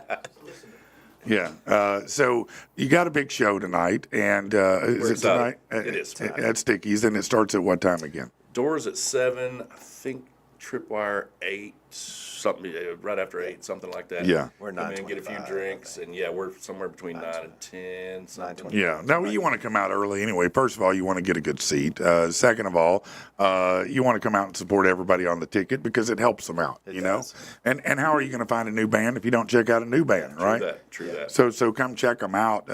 [SPEAKER 2] Yeah. So you got a big show tonight, and is it tonight?
[SPEAKER 7] excited. It is tonight.
[SPEAKER 2] At Sticky's, and it starts at what time again?
[SPEAKER 7] Doors at 7, I think Tripwire 8, something right after 8, something like that.
[SPEAKER 2] Yeah.
[SPEAKER 8] We're
[SPEAKER 7] Come in, get a few
[SPEAKER 8] 9:25,
[SPEAKER 7] drinks, and yeah, we're somewhere between 9 and 10. Something.
[SPEAKER 8] 9:20.
[SPEAKER 2] Yeah. No, you want to come out early anyway. First of all, you want to get a good seat. Second of all, you want to come out and support everybody on the ticket because it helps them out, you know?
[SPEAKER 8] does.
[SPEAKER 2] And how are you going to find a new band if you don't check out a new band, right?
[SPEAKER 7] True that.
[SPEAKER 2] So come check them out.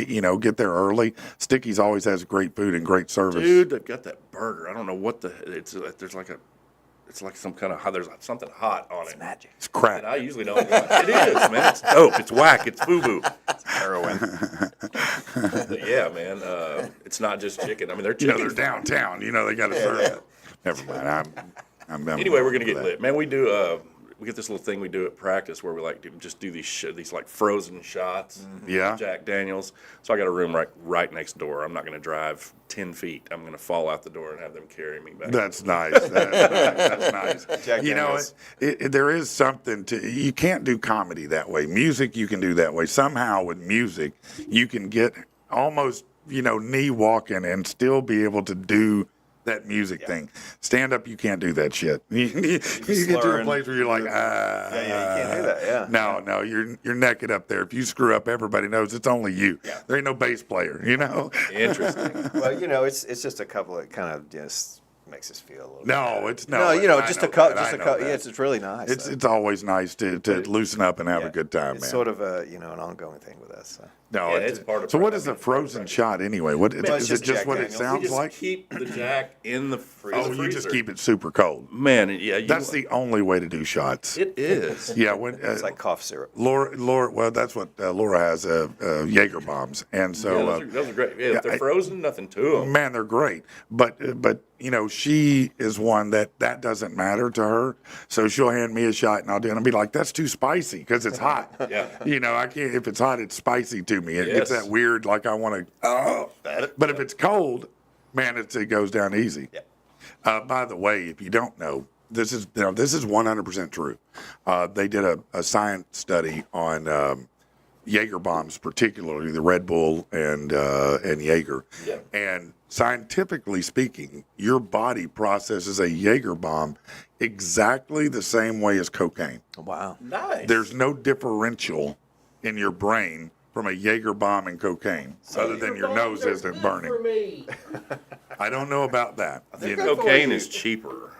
[SPEAKER 2] You know, get there early. Sticky's always has great food and great service.
[SPEAKER 7] Dude, they've got that burger. I don't know what there's like it's like some kind of, there's something hot on it.
[SPEAKER 8] Magic.
[SPEAKER 2] It's crap.
[SPEAKER 7] And I usually don't. It is, man. It's dope. It's whack. It's FUBU.
[SPEAKER 8] Heroin.
[SPEAKER 7] But yeah, man. It's not just chicken. I mean, they're
[SPEAKER 2] You know,
[SPEAKER 7] chicken.
[SPEAKER 2] they're downtown. You know, they got to serve it. Never mind. I'm
[SPEAKER 7] Anyway, we're gonna get
[SPEAKER 2] that.
[SPEAKER 7] lit, man. We do. We get this little thing we do at practice where we like to just do these like frozen shots.
[SPEAKER 2] Yeah.
[SPEAKER 7] Jack Daniels. So I got a room right next door. I'm not gonna drive 10 feet. I'm gonna fall out the door and have them carry me back.
[SPEAKER 2] That's nice. That's nice.
[SPEAKER 8] Jack
[SPEAKER 2] You know,
[SPEAKER 8] Daniels.
[SPEAKER 2] there is something to. You can't do comedy that way. Music, you can do that way. Somehow with music, you can get almost, you know, knee walking and still be able to do that music thing. Stand up, you can't do that shit. You get to a
[SPEAKER 8] slurring.
[SPEAKER 2] place where you're like,
[SPEAKER 8] Yeah, you can't do that. Yeah.
[SPEAKER 2] No, you're naked up there. If you screw up, everybody knows it's only you.
[SPEAKER 8] Yeah.
[SPEAKER 2] There ain't no bass player, you know.
[SPEAKER 7] Interesting.
[SPEAKER 8] Well, it's just a couple that kind of just makes us feel a little.
[SPEAKER 2] No, it's no.
[SPEAKER 8] No,
[SPEAKER 2] I
[SPEAKER 8] just
[SPEAKER 2] know
[SPEAKER 8] a couple.
[SPEAKER 2] that,
[SPEAKER 8] Just
[SPEAKER 2] I
[SPEAKER 8] a
[SPEAKER 2] know
[SPEAKER 8] couple.
[SPEAKER 2] that.
[SPEAKER 8] Yeah, it's really nice.
[SPEAKER 2] It's always nice to loosen up and have a good time,
[SPEAKER 8] It's
[SPEAKER 2] man.
[SPEAKER 8] sort of a an ongoing thing with us. So.
[SPEAKER 2] No,
[SPEAKER 7] Yeah, it's part of
[SPEAKER 2] so
[SPEAKER 7] it.
[SPEAKER 2] what is a frozen shot anyway? What
[SPEAKER 8] it's
[SPEAKER 2] is it?
[SPEAKER 8] just
[SPEAKER 2] Just
[SPEAKER 8] Jack
[SPEAKER 2] what it
[SPEAKER 8] Daniels.
[SPEAKER 7] We
[SPEAKER 2] sounds
[SPEAKER 7] just
[SPEAKER 2] like?
[SPEAKER 7] keep the Jack in the freezer.
[SPEAKER 2] Oh, you just keep it super cold.
[SPEAKER 7] Man, yeah.
[SPEAKER 2] That's the only way to do shots.
[SPEAKER 7] It is.
[SPEAKER 2] Yeah, when
[SPEAKER 8] It's like cough syrup.
[SPEAKER 2] Laura, well, that's what Laura has, Jaeger bombs, and
[SPEAKER 7] Yeah,
[SPEAKER 2] so
[SPEAKER 7] those are great. Yeah, if they're
[SPEAKER 2] I-
[SPEAKER 7] frozen, nothing to them.
[SPEAKER 2] man, they're great. But you know, she is one that doesn't matter to her. So she'll hand me a shot, and I'll be like, "That's too spicy because it's hot."
[SPEAKER 7] Yeah.
[SPEAKER 2] You know, I can't. If it's hot, it's spicy to me. It gets
[SPEAKER 7] Yes.
[SPEAKER 2] that weird, like I want to. Oh, but if it's cold, man, it goes down easy.
[SPEAKER 8] Yeah.
[SPEAKER 2] By the way, if you don't know, this is 100% true. They did a science study on Jaeger bombs, particularly the Red Bull and Jaeger.
[SPEAKER 7] Yeah.
[SPEAKER 2] And scientifically speaking, your body processes a Jaeger bomb exactly the same way as cocaine.
[SPEAKER 8] Wow.
[SPEAKER 7] Nice.
[SPEAKER 2] There's no differential in your brain from a Jaeger bomb and cocaine, other than your nose isn't burning. I don't know about that. You know,
[SPEAKER 7] Cocaine is cheaper.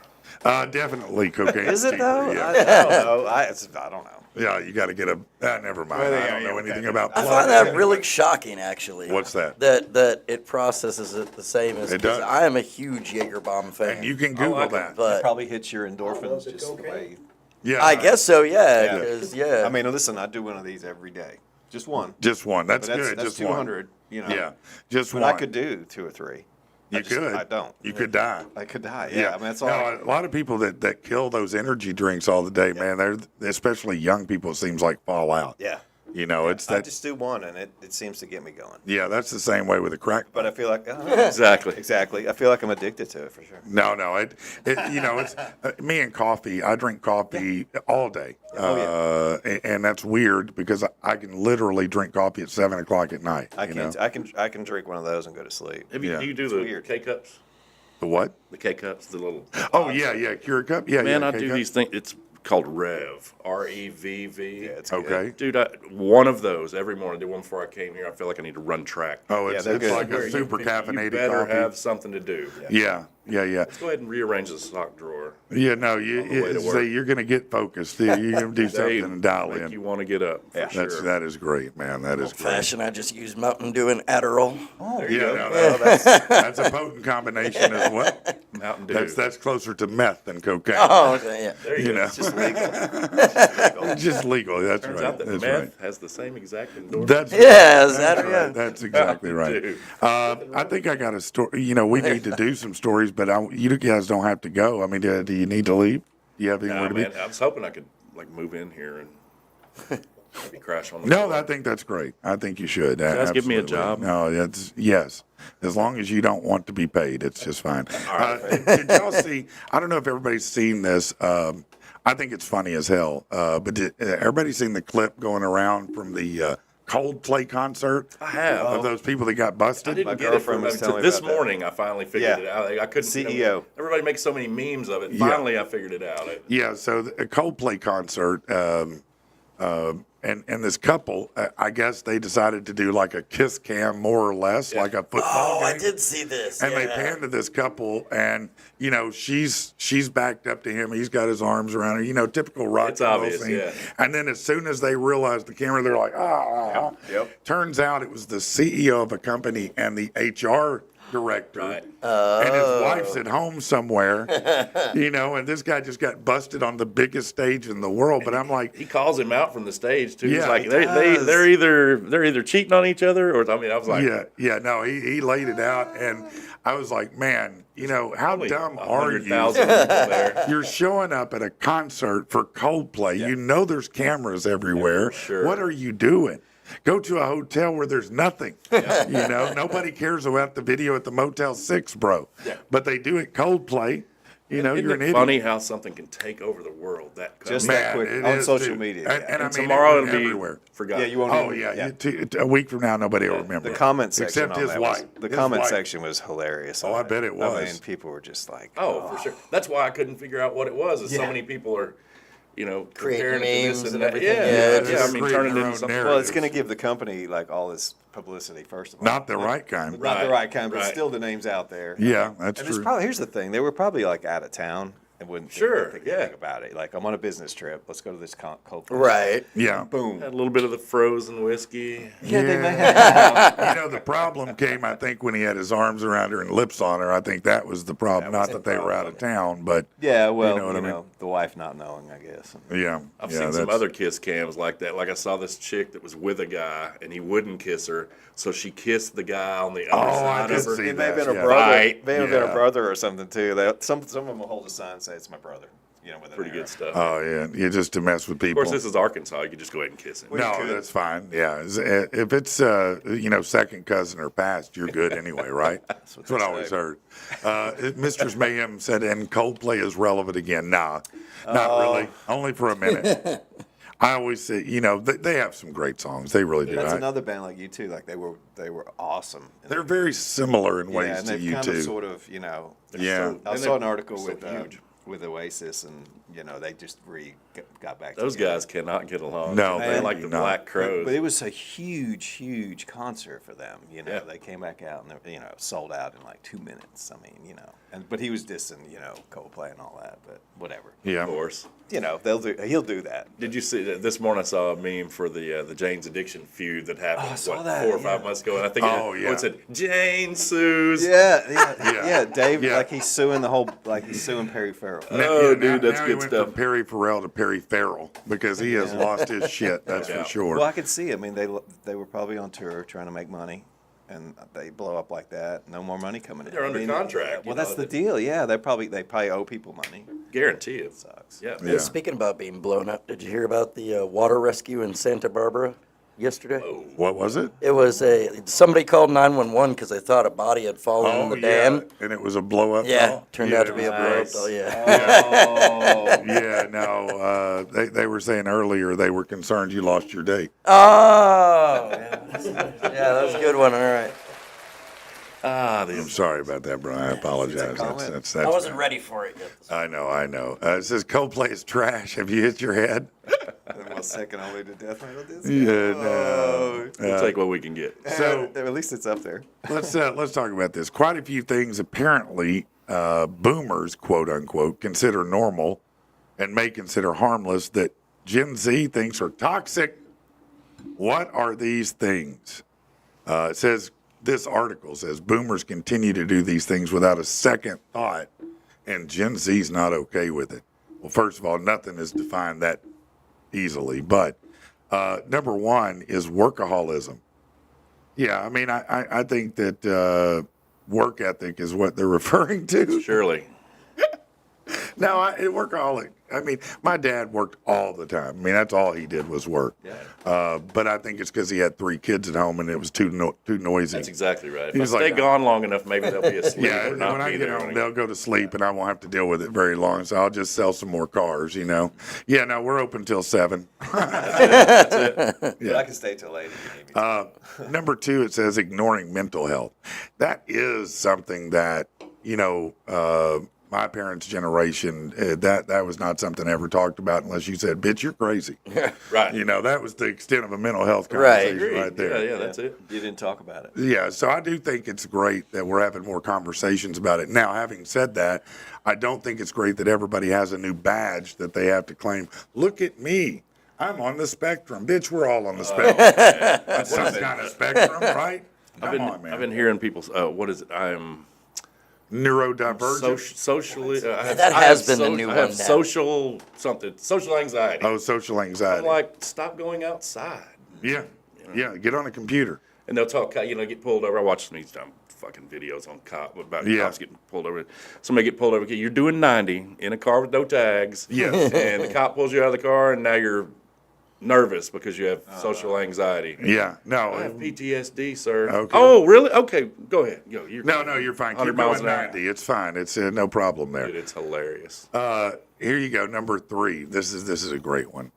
[SPEAKER 2] definitely cocaine.
[SPEAKER 8] Is it
[SPEAKER 2] cheaper,
[SPEAKER 8] though?
[SPEAKER 2] Yeah.
[SPEAKER 8] I don't know. I don't know.
[SPEAKER 2] Yeah, you got to get a. Never mind.
[SPEAKER 8] Well,
[SPEAKER 2] I
[SPEAKER 8] yeah,
[SPEAKER 2] don't know
[SPEAKER 8] yeah,
[SPEAKER 2] anything
[SPEAKER 8] okay.
[SPEAKER 2] about.
[SPEAKER 5] I
[SPEAKER 2] plot.
[SPEAKER 5] find that really shocking, actually.
[SPEAKER 2] What's that?
[SPEAKER 5] That it processes it the same as.
[SPEAKER 2] It does.
[SPEAKER 5] 'cause I am a huge Jaeger bomb fan.
[SPEAKER 2] And you can Google
[SPEAKER 7] like it,
[SPEAKER 2] that.
[SPEAKER 8] It
[SPEAKER 5] but
[SPEAKER 8] probably hits your endorphins just the way.
[SPEAKER 2] Yeah,
[SPEAKER 5] I guess so. Yeah.
[SPEAKER 8] Yeah.
[SPEAKER 5] 'Cause, yeah.
[SPEAKER 8] I mean, listen, I do one of these every day. Just one.
[SPEAKER 2] just one. That's
[SPEAKER 8] But
[SPEAKER 2] good.
[SPEAKER 8] That's
[SPEAKER 2] just
[SPEAKER 8] 200.
[SPEAKER 2] one.
[SPEAKER 8] You know.
[SPEAKER 2] Yeah, just
[SPEAKER 8] But
[SPEAKER 2] one.
[SPEAKER 8] I could do 2 or 3.
[SPEAKER 2] You could.
[SPEAKER 8] I don't.
[SPEAKER 2] You could die.
[SPEAKER 8] I could die. Yeah. I mean, that's all.
[SPEAKER 2] No, a lot of people that kill those energy drinks all the day, man. They're especially young people. It seems like fall out.
[SPEAKER 8] Yeah.
[SPEAKER 2] You know, it's
[SPEAKER 8] I
[SPEAKER 2] that.
[SPEAKER 8] just do one, and it seems to get me going.
[SPEAKER 2] Yeah, that's the same way with the crack.
[SPEAKER 8] But I feel like I don't know.
[SPEAKER 7] Exactly.
[SPEAKER 8] Exactly. I feel like I'm addicted to it for sure.
[SPEAKER 2] No, it you know, it's me and coffee. I drink coffee all day, and that's weird because I can literally drink coffee at 7:00 at night.
[SPEAKER 8] I
[SPEAKER 2] you
[SPEAKER 8] can't.
[SPEAKER 2] know?
[SPEAKER 8] I can drink one of those and go to sleep.
[SPEAKER 7] Have you,
[SPEAKER 2] Yeah.
[SPEAKER 7] do you do
[SPEAKER 8] It's
[SPEAKER 7] the
[SPEAKER 8] weird.
[SPEAKER 7] K-cups?
[SPEAKER 2] The what?
[SPEAKER 7] The K-cups, the little...
[SPEAKER 2] Oh yeah, Cure Cup. Yeah,
[SPEAKER 7] Man,
[SPEAKER 2] yeah,
[SPEAKER 7] I do
[SPEAKER 2] K-Cup.
[SPEAKER 7] these things. It's called Rev. R-E-V-V.
[SPEAKER 8] Yeah, it's good.
[SPEAKER 2] Okay.
[SPEAKER 7] Dude, one of those every morning. I did one before I came here. I feel like I need to run track.
[SPEAKER 2] Oh,
[SPEAKER 8] Yeah,
[SPEAKER 2] it's,
[SPEAKER 8] they're
[SPEAKER 2] it's
[SPEAKER 8] good.
[SPEAKER 2] like a
[SPEAKER 8] You-
[SPEAKER 2] super
[SPEAKER 7] You
[SPEAKER 2] caffeinated
[SPEAKER 7] better
[SPEAKER 2] coffee.
[SPEAKER 7] have something to do.
[SPEAKER 2] Yeah.
[SPEAKER 7] Let's go ahead and rearrange the sock drawer.
[SPEAKER 2] Yeah, no,
[SPEAKER 7] the way to work.
[SPEAKER 2] see, you're going to get focused. You're going to do something and dial
[SPEAKER 7] Make
[SPEAKER 2] in.
[SPEAKER 7] you want to get up. For sure.
[SPEAKER 2] That is great, man. That is great.
[SPEAKER 5] fashion. I just use Mountain Dew and Adderall.
[SPEAKER 2] Yeah, no, that's a potent combination as well.
[SPEAKER 7] Mountain Dew.
[SPEAKER 2] That's closer to meth than cocaine.
[SPEAKER 5] Oh, okay, yeah.
[SPEAKER 7] there you,
[SPEAKER 2] you
[SPEAKER 7] go.
[SPEAKER 2] know,
[SPEAKER 8] It's just legal.
[SPEAKER 2] just legal. That's
[SPEAKER 7] Turns
[SPEAKER 2] right.
[SPEAKER 7] out that
[SPEAKER 2] That's
[SPEAKER 7] meth
[SPEAKER 2] right.
[SPEAKER 7] has the same exact endorphin.
[SPEAKER 2] That's
[SPEAKER 5] Yeah, is
[SPEAKER 2] that's
[SPEAKER 5] that
[SPEAKER 2] right.
[SPEAKER 5] yeah.
[SPEAKER 2] That's exactly right.
[SPEAKER 7] Dude.
[SPEAKER 2] I think I got a story. You know, we need to do some stories, but you guys don't have to go. I mean, do you need to leave? Do you have anywhere
[SPEAKER 7] Nah,
[SPEAKER 2] to be?
[SPEAKER 7] man, I was hoping I could like move in here and maybe crash on the
[SPEAKER 2] No,
[SPEAKER 7] floor.
[SPEAKER 2] I think that's great. I think you should.
[SPEAKER 7] guys give me a
[SPEAKER 2] Absolutely.
[SPEAKER 7] job?
[SPEAKER 2] No, yes. As long as you don't want to be paid, it's just fine. Did y'all see? I don't know if everybody's seen this. I think it's funny as hell. But did everybody seen the clip going around from the Coldplay concert?
[SPEAKER 7] I have.
[SPEAKER 2] Of those people that got
[SPEAKER 7] I
[SPEAKER 2] busted.
[SPEAKER 7] didn't
[SPEAKER 8] My
[SPEAKER 7] get it
[SPEAKER 8] girlfriend
[SPEAKER 7] from
[SPEAKER 8] was
[SPEAKER 7] until
[SPEAKER 8] telling me
[SPEAKER 7] this
[SPEAKER 8] about that.
[SPEAKER 7] morning. I finally figured
[SPEAKER 8] Yeah.
[SPEAKER 7] it out. I couldn't.
[SPEAKER 8] CEO.
[SPEAKER 7] Everybody makes so many memes of it.
[SPEAKER 2] Yeah.
[SPEAKER 7] Finally, I figured it out.
[SPEAKER 2] Yeah, so a Coldplay concert, and this couple, I guess they decided to do like a kiss cam, more or less, like a football
[SPEAKER 5] Oh, I
[SPEAKER 2] game.
[SPEAKER 5] did see this.
[SPEAKER 2] And
[SPEAKER 5] yeah.
[SPEAKER 2] they pan to this couple, and you know she's backed up to him. He's got his arms around her. You know, typical rock
[SPEAKER 7] It's
[SPEAKER 2] and roll
[SPEAKER 7] obvious,
[SPEAKER 2] scene.
[SPEAKER 7] yeah.
[SPEAKER 2] And then as soon as they realize the camera, they're like, ah.
[SPEAKER 8] Yep.
[SPEAKER 2] Turns out it was the CEO of a company and the HR director,
[SPEAKER 7] Right.
[SPEAKER 2] and his wife's at home somewhere. You know, and this guy just got busted on the biggest stage in the world. But I'm like,
[SPEAKER 7] He calls him out from the stage too. He's
[SPEAKER 2] Yeah,
[SPEAKER 7] like,
[SPEAKER 2] he
[SPEAKER 8] does.
[SPEAKER 7] they're either cheating on each other, or I mean, I was like,
[SPEAKER 2] no, he laid it out, and I was like, man, you know, how
[SPEAKER 7] probably
[SPEAKER 2] dumb are
[SPEAKER 7] 100,000
[SPEAKER 2] you?
[SPEAKER 7] people there.
[SPEAKER 2] You're showing up at a concert for Coldplay. You know there's cameras everywhere.
[SPEAKER 7] for sure.
[SPEAKER 2] What are you doing? Go to a hotel where there's nothing. You know, nobody cares about the video at the Motel 6, bro. But they do at Coldplay. you know,
[SPEAKER 7] Isn't
[SPEAKER 2] you're an
[SPEAKER 7] it
[SPEAKER 2] idiot.
[SPEAKER 7] funny how something can take over the world that quick?
[SPEAKER 8] Just
[SPEAKER 2] Man,
[SPEAKER 8] that quick
[SPEAKER 2] it
[SPEAKER 8] on
[SPEAKER 2] is,
[SPEAKER 8] social
[SPEAKER 2] dude.
[SPEAKER 8] media.
[SPEAKER 2] And,
[SPEAKER 8] yeah.
[SPEAKER 2] and I mean,
[SPEAKER 7] Tomorrow
[SPEAKER 2] it went
[SPEAKER 7] it'll be
[SPEAKER 2] everywhere.
[SPEAKER 7] forgotten.
[SPEAKER 8] Yeah, you won't.
[SPEAKER 2] Oh
[SPEAKER 8] even,
[SPEAKER 2] yeah, a week from now nobody will remember.
[SPEAKER 8] The comment section
[SPEAKER 2] except
[SPEAKER 8] on
[SPEAKER 2] his
[SPEAKER 8] that
[SPEAKER 2] wife.
[SPEAKER 8] was, the
[SPEAKER 2] His
[SPEAKER 8] comment
[SPEAKER 2] wife.
[SPEAKER 8] section was hilarious.
[SPEAKER 2] Oh,
[SPEAKER 8] on
[SPEAKER 2] I bet it
[SPEAKER 8] I
[SPEAKER 2] was.
[SPEAKER 8] mean, people were just like,
[SPEAKER 7] Oh, for sure. That's why I couldn't figure out what it was. Is so many people are, you know,
[SPEAKER 5] Creating
[SPEAKER 7] comparing it to
[SPEAKER 5] memes
[SPEAKER 7] this
[SPEAKER 5] and
[SPEAKER 7] that.
[SPEAKER 5] everything.
[SPEAKER 7] Yeah,
[SPEAKER 5] Yeah,
[SPEAKER 7] yeah.
[SPEAKER 5] just
[SPEAKER 7] I mean,
[SPEAKER 2] creating
[SPEAKER 7] turning
[SPEAKER 2] their
[SPEAKER 7] it
[SPEAKER 2] own
[SPEAKER 7] into something.
[SPEAKER 2] narrative.
[SPEAKER 8] well, it's going to give the company like all this publicity first of all.
[SPEAKER 2] Not the right kind.
[SPEAKER 8] Not the
[SPEAKER 7] Right,
[SPEAKER 8] right kind, but
[SPEAKER 7] right.
[SPEAKER 8] still the name's out there.
[SPEAKER 2] Yeah, that's
[SPEAKER 8] And it's
[SPEAKER 2] true.
[SPEAKER 8] probably, here's the thing: they were probably like out of town and wouldn't
[SPEAKER 7] Sure,
[SPEAKER 8] think
[SPEAKER 7] yeah.
[SPEAKER 8] anything about it. Like, I'm on a business trip. Let's go to this Coldplay.
[SPEAKER 5] Right.
[SPEAKER 2] Yeah.
[SPEAKER 8] Boom.
[SPEAKER 7] Had a little bit of the frozen whiskey.
[SPEAKER 8] Yeah, they may have.
[SPEAKER 2] You know, the problem came, I think, when he had his arms around her and lips on her. I think that was the problem. Not that they were out of town, but
[SPEAKER 8] Yeah, well,
[SPEAKER 2] know what I mean?
[SPEAKER 8] the wife not knowing, I guess.
[SPEAKER 2] yeah.
[SPEAKER 7] I've
[SPEAKER 2] yeah,
[SPEAKER 7] seen some
[SPEAKER 2] that's-
[SPEAKER 7] other kiss cams like that. Like I saw this chick that was with a guy and he wouldn't kiss her, so she kissed the guy on the other
[SPEAKER 2] Oh, I
[SPEAKER 7] side
[SPEAKER 2] did
[SPEAKER 7] of her.
[SPEAKER 2] see
[SPEAKER 8] It may have
[SPEAKER 2] that,
[SPEAKER 8] been her
[SPEAKER 2] yeah.
[SPEAKER 8] brother.
[SPEAKER 7] Right.
[SPEAKER 8] May have been
[SPEAKER 2] Yeah.
[SPEAKER 8] her brother or something too. Some of them will hold a sign and say it's my brother. You know, with an
[SPEAKER 7] Pretty
[SPEAKER 8] arrow.
[SPEAKER 7] good stuff.
[SPEAKER 2] Oh, yeah. You just to mess with
[SPEAKER 7] Of
[SPEAKER 2] people.
[SPEAKER 7] course, this is Arkansas. You could just go ahead and kiss him.
[SPEAKER 2] No, that's fine. Yeah. If it's, you know, second cousin or past, you're good anyway, right? That's what I always
[SPEAKER 8] say.
[SPEAKER 2] heard. Mistress Mayhem said, and Coldplay is relevant again. Nah, not really. Only for a minute. I always say, you know, they have some great songs. They really do.
[SPEAKER 8] That's
[SPEAKER 2] right?
[SPEAKER 8] another band like U2. Like they were awesome.
[SPEAKER 2] They're very similar in ways
[SPEAKER 8] and
[SPEAKER 2] to
[SPEAKER 8] they've
[SPEAKER 2] you
[SPEAKER 8] kind
[SPEAKER 2] too.
[SPEAKER 8] of sort of, you know.
[SPEAKER 2] Yeah.
[SPEAKER 8] I
[SPEAKER 7] And
[SPEAKER 8] saw an
[SPEAKER 7] they're
[SPEAKER 8] article
[SPEAKER 7] so huge.
[SPEAKER 8] with Oasis, and you know they just got back.
[SPEAKER 7] Those
[SPEAKER 8] together.
[SPEAKER 7] guys cannot get along.
[SPEAKER 2] No,
[SPEAKER 7] they're
[SPEAKER 2] they
[SPEAKER 7] like
[SPEAKER 2] do
[SPEAKER 7] the
[SPEAKER 2] not.
[SPEAKER 7] Black Crows.
[SPEAKER 8] But it was a huge concert for them. You know,
[SPEAKER 7] Yeah.
[SPEAKER 8] they came back out and they, you know, sold out in like 2 minutes. I mean, you know, but he was dissing, you know, Coldplay and all that. But whatever.
[SPEAKER 2] Yeah.
[SPEAKER 7] of course.
[SPEAKER 8] You know, he'll do that.
[SPEAKER 7] Did you see that this morning? I saw a meme for the Jane's Addiction feud that happened
[SPEAKER 8] I saw
[SPEAKER 7] what,
[SPEAKER 8] that,
[SPEAKER 7] 4 or
[SPEAKER 8] yeah.
[SPEAKER 7] 5 months ago, and I think
[SPEAKER 2] Oh,
[SPEAKER 7] it said Jane sues.
[SPEAKER 8] Yeah, Dave.
[SPEAKER 2] Yeah.
[SPEAKER 8] Like he's suing he's suing Perry Farrell.
[SPEAKER 7] Oh, dude, that's
[SPEAKER 2] now
[SPEAKER 7] good
[SPEAKER 2] he went
[SPEAKER 7] stuff.
[SPEAKER 2] From Perry Farrell to Perry Farrell because he has lost his shit. That's
[SPEAKER 7] Yeah.
[SPEAKER 2] for sure.
[SPEAKER 8] Well, I could see. I mean, they were probably on tour trying to make money, and they blow up like that. No more money coming in.
[SPEAKER 7] They're under contract, you
[SPEAKER 8] Well, that's
[SPEAKER 7] know,
[SPEAKER 8] the
[SPEAKER 7] that-
[SPEAKER 8] deal. Yeah, they probably owe people money.
[SPEAKER 7] Guarantee it.
[SPEAKER 8] Sucks.
[SPEAKER 7] Yeah.
[SPEAKER 2] Yeah.
[SPEAKER 5] Speaking about being blown up, did you hear about the water rescue in Santa Barbara yesterday?
[SPEAKER 2] What was it?
[SPEAKER 5] It was somebody called 911 because they thought a body had fallen in the dam.
[SPEAKER 2] And it was a blow up.
[SPEAKER 5] Yeah, turned out to be a blow up.
[SPEAKER 7] Nice.
[SPEAKER 5] Oh yeah.
[SPEAKER 2] Yeah, no. They were saying earlier they were concerned you lost your date.
[SPEAKER 5] Oh. Yeah, that was a good one. All right.
[SPEAKER 2] I'm sorry about that, Brian. I apologize.
[SPEAKER 8] comment?
[SPEAKER 2] That's
[SPEAKER 5] I wasn't ready for it yet.
[SPEAKER 2] I know. It says Coldplay is trash. Have you hit your head?
[SPEAKER 8] Well, second only to death metal disc.
[SPEAKER 2] Yeah, no.
[SPEAKER 7] We'll take what we can get.
[SPEAKER 2] So
[SPEAKER 8] at least it's up there.
[SPEAKER 2] let's talk about this. Quite a few things apparently boomers, quote unquote, consider normal and may consider harmless that Gen Z thinks are toxic. What are these things? It says, this article says boomers continue to do these things without a second thought, and Gen Z's not okay with it. Well, first of all, nothing is defined that easily, but number one is workaholism. Yeah, I mean, I think that work ethic is what they're referring to.
[SPEAKER 7] Surely.
[SPEAKER 2] No, workaholic. I mean, my dad worked all the time. I mean, that's all he did was work.
[SPEAKER 7] Yeah.
[SPEAKER 2] But I think it's because he had 3 kids at home and it was too noisy.
[SPEAKER 7] That's exactly right. If
[SPEAKER 2] He's
[SPEAKER 7] I stay
[SPEAKER 2] like-
[SPEAKER 7] gone long enough, maybe they'll be asleep
[SPEAKER 2] Yeah,
[SPEAKER 7] or not
[SPEAKER 2] when I
[SPEAKER 7] be
[SPEAKER 2] get
[SPEAKER 7] there.
[SPEAKER 2] home, they'll go to sleep and I won't have to deal with it very long. So I'll just sell some more cars, you know. Yeah, no, we're open till 7.
[SPEAKER 8] But I can stay till late if you need me to.
[SPEAKER 2] Number 2, it says ignoring mental health. That is something that, you know, my parents' generation, that was not something ever talked about unless you said, bitch, you're crazy.
[SPEAKER 7] Right.
[SPEAKER 2] You know, that was the extent of a mental health
[SPEAKER 5] Right.
[SPEAKER 2] conversation right there.
[SPEAKER 7] Yeah, that's it.
[SPEAKER 8] You didn't talk about it.
[SPEAKER 2] Yeah, so I do think it's great that we're having more conversations about it. Now, having said that, I don't think it's great that everybody has a new badge that they have to claim. Look at me. I'm on the spectrum. Bitch, we're all on the spectrum. That's some kind of spectrum, right? Come on, man.
[SPEAKER 7] I've been hearing people. What is it? I'm
[SPEAKER 2] Neurodivergent?
[SPEAKER 7] socially.
[SPEAKER 5] That has been the new
[SPEAKER 7] I have
[SPEAKER 5] one now.
[SPEAKER 7] social anxiety.
[SPEAKER 2] Oh, social anxiety.
[SPEAKER 7] I'm like, stop going outside.
[SPEAKER 2] Yeah, yeah, get on a computer.
[SPEAKER 7] And they'll talk, get pulled over. I watch some of these fucking videos on about
[SPEAKER 2] Yeah.
[SPEAKER 7] cops getting pulled over. Somebody get pulled over. Okay, you're doing 90 in a car with no tags.
[SPEAKER 2] Yes.
[SPEAKER 7] And the cop pulls you out of the car, and now you're nervous because you have social anxiety.
[SPEAKER 2] Yeah, no.
[SPEAKER 7] I have PTSD, sir.
[SPEAKER 2] Okay.
[SPEAKER 7] Oh, really? Okay, go ahead. Go.
[SPEAKER 2] No, you're fine.
[SPEAKER 7] 100
[SPEAKER 2] Keep
[SPEAKER 7] miles
[SPEAKER 2] going
[SPEAKER 7] an hour.
[SPEAKER 2] 90. It's fine. It's no problem there.
[SPEAKER 7] Dude, it's hilarious.
[SPEAKER 2] Here you go. Number 3. This is a great one.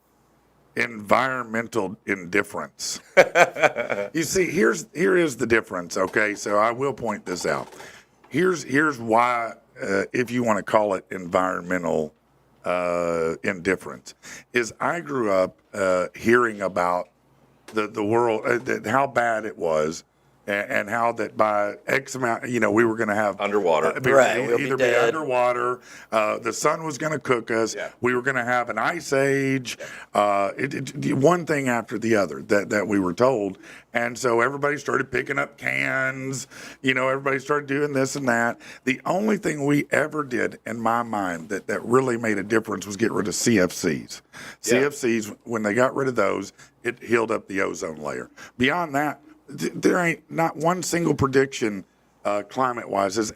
[SPEAKER 2] Environmental indifference. You see, here is the difference. Okay, so I will point this out. Here's why, if you want to call it environmental indifference, is I grew up hearing about the world, how bad it was, and how that by X amount, we were going to have
[SPEAKER 7] Underwater.
[SPEAKER 5] Right, we'll be
[SPEAKER 2] either be
[SPEAKER 5] dead.
[SPEAKER 2] underwater. The sun was going to cook us.
[SPEAKER 7] Yeah.
[SPEAKER 2] We were going to have an ice age. One thing after the other that we were told, and so everybody started picking up cans. Everybody started doing this and that. The only thing we ever did, in my mind, that really made a difference was get rid of CFCs.
[SPEAKER 7] Yeah.
[SPEAKER 2] CFCs, when they got rid of those, it healed up the ozone layer. Beyond that, there ain't not one single prediction climate-wise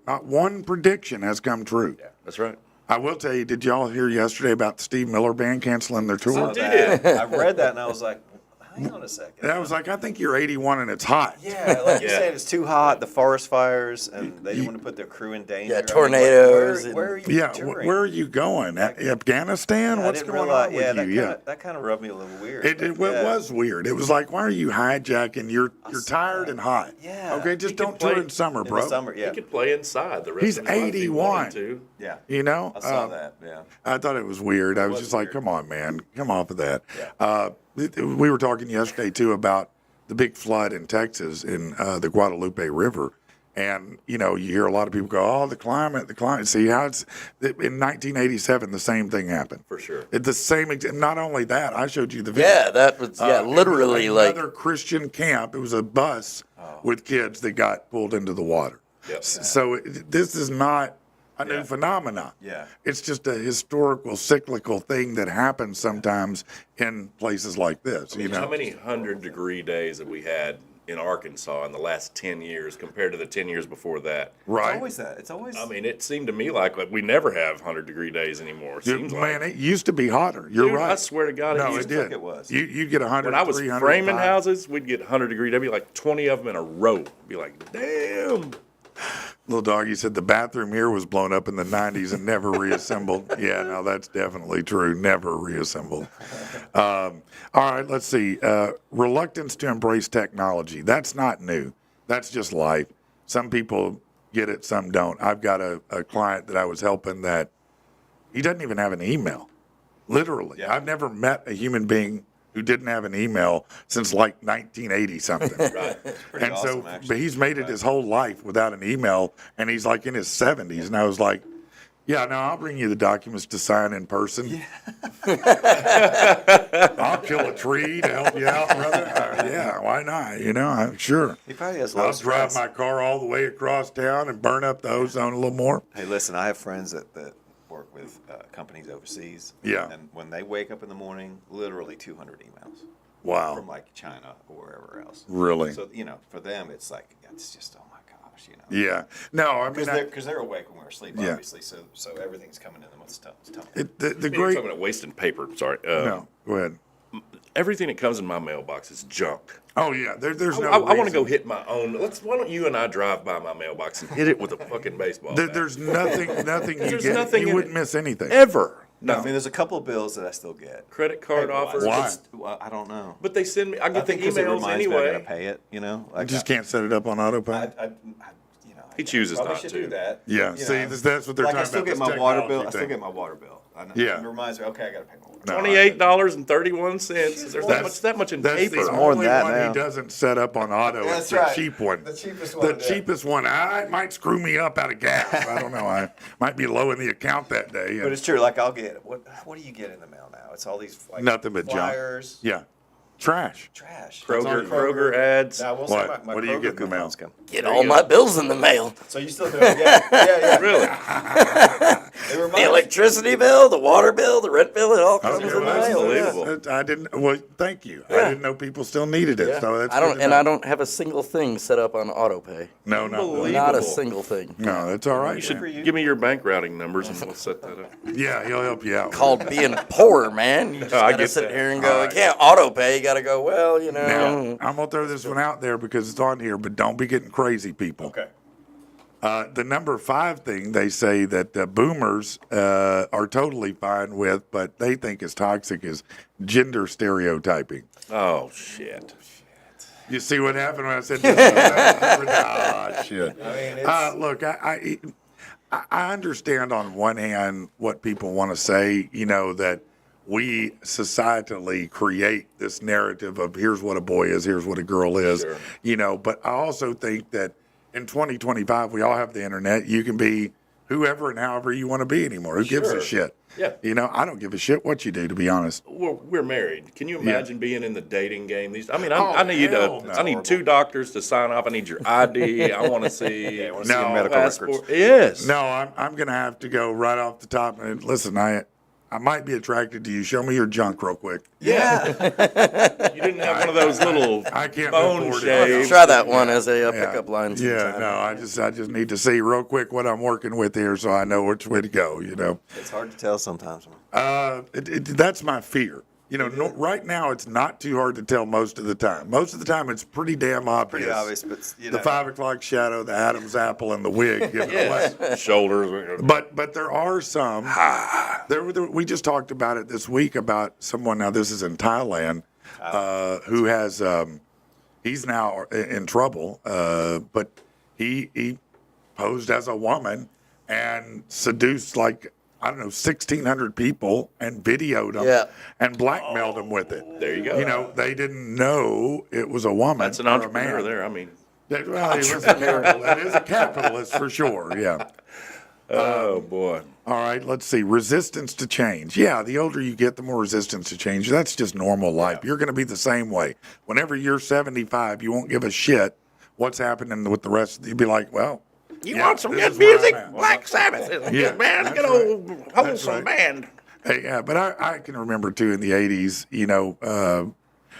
[SPEAKER 2] not one prediction has come true.
[SPEAKER 7] Yeah, that's right.
[SPEAKER 2] I will tell you, did y'all hear yesterday about the Steve Miller Band canceling their tour?
[SPEAKER 8] I read that and I was like, hang on a second.
[SPEAKER 2] And I was like, I think you're 81 and it's hot.
[SPEAKER 8] Yeah, like you
[SPEAKER 7] Yeah.
[SPEAKER 8] said, it's too hot. The forest fires, and they didn't want to put their crew in danger.
[SPEAKER 5] Yeah,
[SPEAKER 8] I mean,
[SPEAKER 5] tornadoes
[SPEAKER 8] where are you
[SPEAKER 2] Yeah,
[SPEAKER 8] touring?
[SPEAKER 2] where are you going? Afghanistan?
[SPEAKER 8] I
[SPEAKER 2] What's
[SPEAKER 8] didn't
[SPEAKER 2] going
[SPEAKER 8] realize,
[SPEAKER 2] on with
[SPEAKER 8] that
[SPEAKER 2] you?
[SPEAKER 8] that kind of rubbed me a little weird.
[SPEAKER 2] It
[SPEAKER 8] but yeah.
[SPEAKER 2] was weird. It was like, why are you hijacking? You're tired and hot.
[SPEAKER 8] Yeah.
[SPEAKER 2] Okay, just
[SPEAKER 7] You can
[SPEAKER 2] don't tour
[SPEAKER 7] play
[SPEAKER 2] in summer,
[SPEAKER 8] In
[SPEAKER 2] bro.
[SPEAKER 8] the summer, yeah.
[SPEAKER 7] He could play inside the rest
[SPEAKER 2] He's
[SPEAKER 7] of his life if he wanted
[SPEAKER 2] 81.
[SPEAKER 7] to.
[SPEAKER 8] Yeah.
[SPEAKER 2] I
[SPEAKER 8] saw that, yeah.
[SPEAKER 2] I thought it was weird. I was
[SPEAKER 8] was
[SPEAKER 2] just like,
[SPEAKER 8] weird.
[SPEAKER 2] come on, man. Come off of that. We were talking yesterday, too, about the big flood in Texas in the Guadalupe River. And, you hear a lot of people go, oh, the climate. See how in 1987, the same thing happened.
[SPEAKER 7] For sure.
[SPEAKER 2] It's the same, not only that, I showed you the video.
[SPEAKER 5] Yeah, that was literally like
[SPEAKER 2] Another Christian camp. It was a bus with kids that got pulled into the water.
[SPEAKER 7] Yep.
[SPEAKER 2] So this is not a new phenomenon.
[SPEAKER 8] Yeah.
[SPEAKER 2] It's just a historical, cyclical thing that happens sometimes in places like this.
[SPEAKER 7] How many 100-degree days have we had in Arkansas in the last 10 years compared to the 10 years before that?
[SPEAKER 2] Right?
[SPEAKER 8] It's always that. It's always.
[SPEAKER 7] I mean, it seemed to me like we never have 100-degree days anymore. It seems
[SPEAKER 2] Man,
[SPEAKER 7] like.
[SPEAKER 2] it used to be hotter. You're
[SPEAKER 7] Dude,
[SPEAKER 2] right.
[SPEAKER 7] I swear to God,
[SPEAKER 2] No,
[SPEAKER 7] used
[SPEAKER 2] it
[SPEAKER 7] to.
[SPEAKER 2] did.
[SPEAKER 8] it was.
[SPEAKER 2] You get 100.
[SPEAKER 7] When I was framing houses, we'd get 100-degree. There'd be like 20 of them in a row. Be like, damn.
[SPEAKER 2] Little doggy said the bathroom here was blown up in the 90s and never reassembled. Yeah, no, that's definitely true. Never reassembled. All right, let's see. Reluctance to embrace technology. That's not new. That's just life. Some people get it, some don't. I've got a client that I was helping that he doesn't even have an email. Literally.
[SPEAKER 8] Yeah.
[SPEAKER 2] I've never met a human being who didn't have an email since like 1980 something.
[SPEAKER 7] Right.
[SPEAKER 8] pretty
[SPEAKER 2] And
[SPEAKER 8] awesome,
[SPEAKER 2] so,
[SPEAKER 8] actually.
[SPEAKER 2] but he's made it his whole life without an email, and he's like in his 70s. And I was like, yeah, no, I'll bring you the documents to sign in person. I'll kill a tree to help you out, brother. Yeah, why not? I'm sure.
[SPEAKER 8] He probably has a lot
[SPEAKER 2] I'll
[SPEAKER 8] of
[SPEAKER 2] drive
[SPEAKER 8] stress.
[SPEAKER 2] my car all the way across town and burn up the ozone a little more.
[SPEAKER 8] Hey, listen, I have friends that work with companies overseas.
[SPEAKER 2] Yeah.
[SPEAKER 8] And when they wake up in the morning, literally 200 emails from
[SPEAKER 2] Wow.
[SPEAKER 8] like China or wherever else.
[SPEAKER 2] Really?
[SPEAKER 8] So, for them, it's like, it's just, oh my gosh,
[SPEAKER 2] Yeah. No, I mean,
[SPEAKER 8] Because they're awake when we're asleep,
[SPEAKER 2] Yeah.
[SPEAKER 8] obviously. So everything's coming in them with stuff.
[SPEAKER 2] the
[SPEAKER 7] You're
[SPEAKER 2] great.
[SPEAKER 7] talking about wasting paper. Sorry.
[SPEAKER 2] No, go ahead.
[SPEAKER 7] Everything that comes in my mailbox is junk.
[SPEAKER 2] Oh, yeah, there's no
[SPEAKER 7] I want to
[SPEAKER 2] reason.
[SPEAKER 7] go hit my own. Why don't you and I drive by my mailbox and hit it with a fucking baseball bat?
[SPEAKER 2] There's nothing you
[SPEAKER 7] There's
[SPEAKER 2] get.
[SPEAKER 7] nothing
[SPEAKER 2] You
[SPEAKER 7] in
[SPEAKER 2] wouldn't
[SPEAKER 7] it.
[SPEAKER 2] miss anything.
[SPEAKER 7] Ever.
[SPEAKER 8] No, I mean, there's a couple of bills that I still get.
[SPEAKER 7] Credit card offers.
[SPEAKER 2] Why?
[SPEAKER 8] Well, I don't know.
[SPEAKER 7] But they send me. I
[SPEAKER 8] I
[SPEAKER 7] get the
[SPEAKER 8] think because it
[SPEAKER 7] emails
[SPEAKER 8] reminds me I
[SPEAKER 7] anyway.
[SPEAKER 8] gotta pay it.
[SPEAKER 2] I just can't set it up on autopilot.
[SPEAKER 7] He chooses
[SPEAKER 8] probably
[SPEAKER 7] not
[SPEAKER 8] should
[SPEAKER 7] to.
[SPEAKER 8] do that.
[SPEAKER 2] Yeah,
[SPEAKER 8] You
[SPEAKER 2] see,
[SPEAKER 8] know.
[SPEAKER 2] that's what they're
[SPEAKER 8] Like I
[SPEAKER 2] talking
[SPEAKER 8] still
[SPEAKER 2] about.
[SPEAKER 8] get
[SPEAKER 2] this
[SPEAKER 8] my water
[SPEAKER 2] technology
[SPEAKER 8] bill. I still
[SPEAKER 2] thing.
[SPEAKER 8] get my water bill. I know.
[SPEAKER 2] Yeah.
[SPEAKER 8] It reminds me. Okay, I gotta pay my water.
[SPEAKER 2] No,
[SPEAKER 7] $28.31. There's that much in
[SPEAKER 2] That's
[SPEAKER 7] paper.
[SPEAKER 2] the
[SPEAKER 8] more
[SPEAKER 2] only
[SPEAKER 8] than that
[SPEAKER 2] one
[SPEAKER 8] now.
[SPEAKER 2] he doesn't set up on auto.
[SPEAKER 8] That's
[SPEAKER 2] it's the
[SPEAKER 8] right.
[SPEAKER 2] cheap one.
[SPEAKER 8] The cheapest
[SPEAKER 2] The
[SPEAKER 8] one, yeah.
[SPEAKER 2] cheapest one. It might screw me up out of gas. I don't know. I might be low in the account that day.
[SPEAKER 8] But it's true. Like I'll get what do you get in the mail now? It's all these like
[SPEAKER 2] Nothing but junk.
[SPEAKER 8] flyers.
[SPEAKER 2] Yeah. Trash.
[SPEAKER 8] Trash.
[SPEAKER 7] Kroger ads.
[SPEAKER 8] Now, I will say
[SPEAKER 2] What?
[SPEAKER 8] my
[SPEAKER 2] What do you
[SPEAKER 8] Kroger
[SPEAKER 2] get in the mail?
[SPEAKER 8] coupons come.
[SPEAKER 5] Get all my bills in the mail.
[SPEAKER 8] So you still do it? Yeah.
[SPEAKER 7] Really?
[SPEAKER 8] It reminds
[SPEAKER 5] The electricity bill, the water bill, the rent bill, it all comes
[SPEAKER 2] Okay,
[SPEAKER 5] in the
[SPEAKER 2] well, that's
[SPEAKER 5] mail.
[SPEAKER 7] unbelievable.
[SPEAKER 2] I didn't. Well, thank you. I didn't know people still needed it. So that's
[SPEAKER 5] I
[SPEAKER 2] good
[SPEAKER 5] don't,
[SPEAKER 2] to
[SPEAKER 5] and
[SPEAKER 2] know.
[SPEAKER 5] I don't have a single thing set up on auto pay.
[SPEAKER 2] No, not really.
[SPEAKER 5] Not a
[SPEAKER 7] Unbelievable.
[SPEAKER 5] single thing.
[SPEAKER 2] No, that's all right.
[SPEAKER 7] You should
[SPEAKER 2] man.
[SPEAKER 7] give me your bank routing numbers and we'll set that up.
[SPEAKER 2] Yeah, he'll help you out.
[SPEAKER 5] Called being poor, man. You just
[SPEAKER 7] I
[SPEAKER 5] gotta
[SPEAKER 7] get
[SPEAKER 5] sit
[SPEAKER 7] that.
[SPEAKER 5] here and
[SPEAKER 2] All
[SPEAKER 5] go,
[SPEAKER 2] right.
[SPEAKER 5] you can't auto pay. You gotta go, well, you know.
[SPEAKER 2] Now, I'm gonna throw this one out there because it's on here, but don't be getting crazy, people.
[SPEAKER 8] Okay.
[SPEAKER 2] The number 5 thing they say that boomers are totally fine with, but they think is toxic is gender stereotyping.
[SPEAKER 7] Oh, shit.
[SPEAKER 2] You see what happened when I said this? Oh, shit.
[SPEAKER 8] I mean, it's,
[SPEAKER 2] Look, I understand on one hand what people want to say, that we societally create this narrative of here's what a boy is, here's what a girl is, but I also think that in 2025, we all have the internet. You can be whoever and however you want to be anymore. Who gives a shit?
[SPEAKER 7] Yeah.
[SPEAKER 2] I don't give a shit what you do, to be honest.
[SPEAKER 7] We're married. Can you imagine being in the dating game? I mean,
[SPEAKER 2] Oh,
[SPEAKER 7] I need
[SPEAKER 2] hell no.
[SPEAKER 7] I need 2 doctors to sign off. I need your ID. I want to see
[SPEAKER 8] I wanna see your
[SPEAKER 2] No,
[SPEAKER 8] medical
[SPEAKER 7] passport.
[SPEAKER 8] records.
[SPEAKER 7] Yes.
[SPEAKER 2] No, I'm going to have to go right off the top. And listen, I might be attracted to you. Show me your junk real quick.
[SPEAKER 7] Yeah. You didn't have one of those little
[SPEAKER 2] I can't
[SPEAKER 7] bone
[SPEAKER 2] move forward.
[SPEAKER 7] shaves.
[SPEAKER 5] Try that one as a
[SPEAKER 2] Yeah.
[SPEAKER 5] pickup line.
[SPEAKER 2] Yeah,
[SPEAKER 5] sometime.
[SPEAKER 2] no, I just need to see real quick what I'm working with here so I know which way to go,
[SPEAKER 8] it's hard to tell sometimes. Man.
[SPEAKER 2] That's my fear. Right now it's not too hard to tell most of the time. Most of the time it's pretty damn obvious.
[SPEAKER 8] Pretty obvious, but
[SPEAKER 2] The 5 o'clock shadow, the Adam's apple, and the wig give it away.
[SPEAKER 7] Shoulders.
[SPEAKER 2] But there are some. We just talked about it this week about someone. Now this is in Thailand, who has. He's now in trouble, but he posed as a woman and seduced 1,600 people and videoed them
[SPEAKER 5] Yeah.
[SPEAKER 2] and blackmailed them with it.
[SPEAKER 7] There you go.
[SPEAKER 2] They didn't know it was a woman.
[SPEAKER 7] That's an
[SPEAKER 2] or a
[SPEAKER 7] entrepreneur
[SPEAKER 2] man.
[SPEAKER 7] there. I mean,
[SPEAKER 2] That is a capitalist for sure. Yeah.
[SPEAKER 7] oh boy.
[SPEAKER 2] All right, let's see. Resistance to change. Yeah, the older you get, the more resistance to change. That's just normal life. You're going to be the same way. Whenever you're 75, you won't give a shit what's happening with the rest. You'll be like, well,
[SPEAKER 7] You
[SPEAKER 2] yeah,
[SPEAKER 7] want some
[SPEAKER 2] this
[SPEAKER 7] good
[SPEAKER 2] is where I'm
[SPEAKER 7] music?
[SPEAKER 2] at.
[SPEAKER 7] Black Sabbath.
[SPEAKER 2] Yeah,
[SPEAKER 7] Good band.
[SPEAKER 2] that's
[SPEAKER 7] Good old wholesome
[SPEAKER 2] right.
[SPEAKER 7] band.
[SPEAKER 2] Hey, yeah, but I can remember too in the 80s,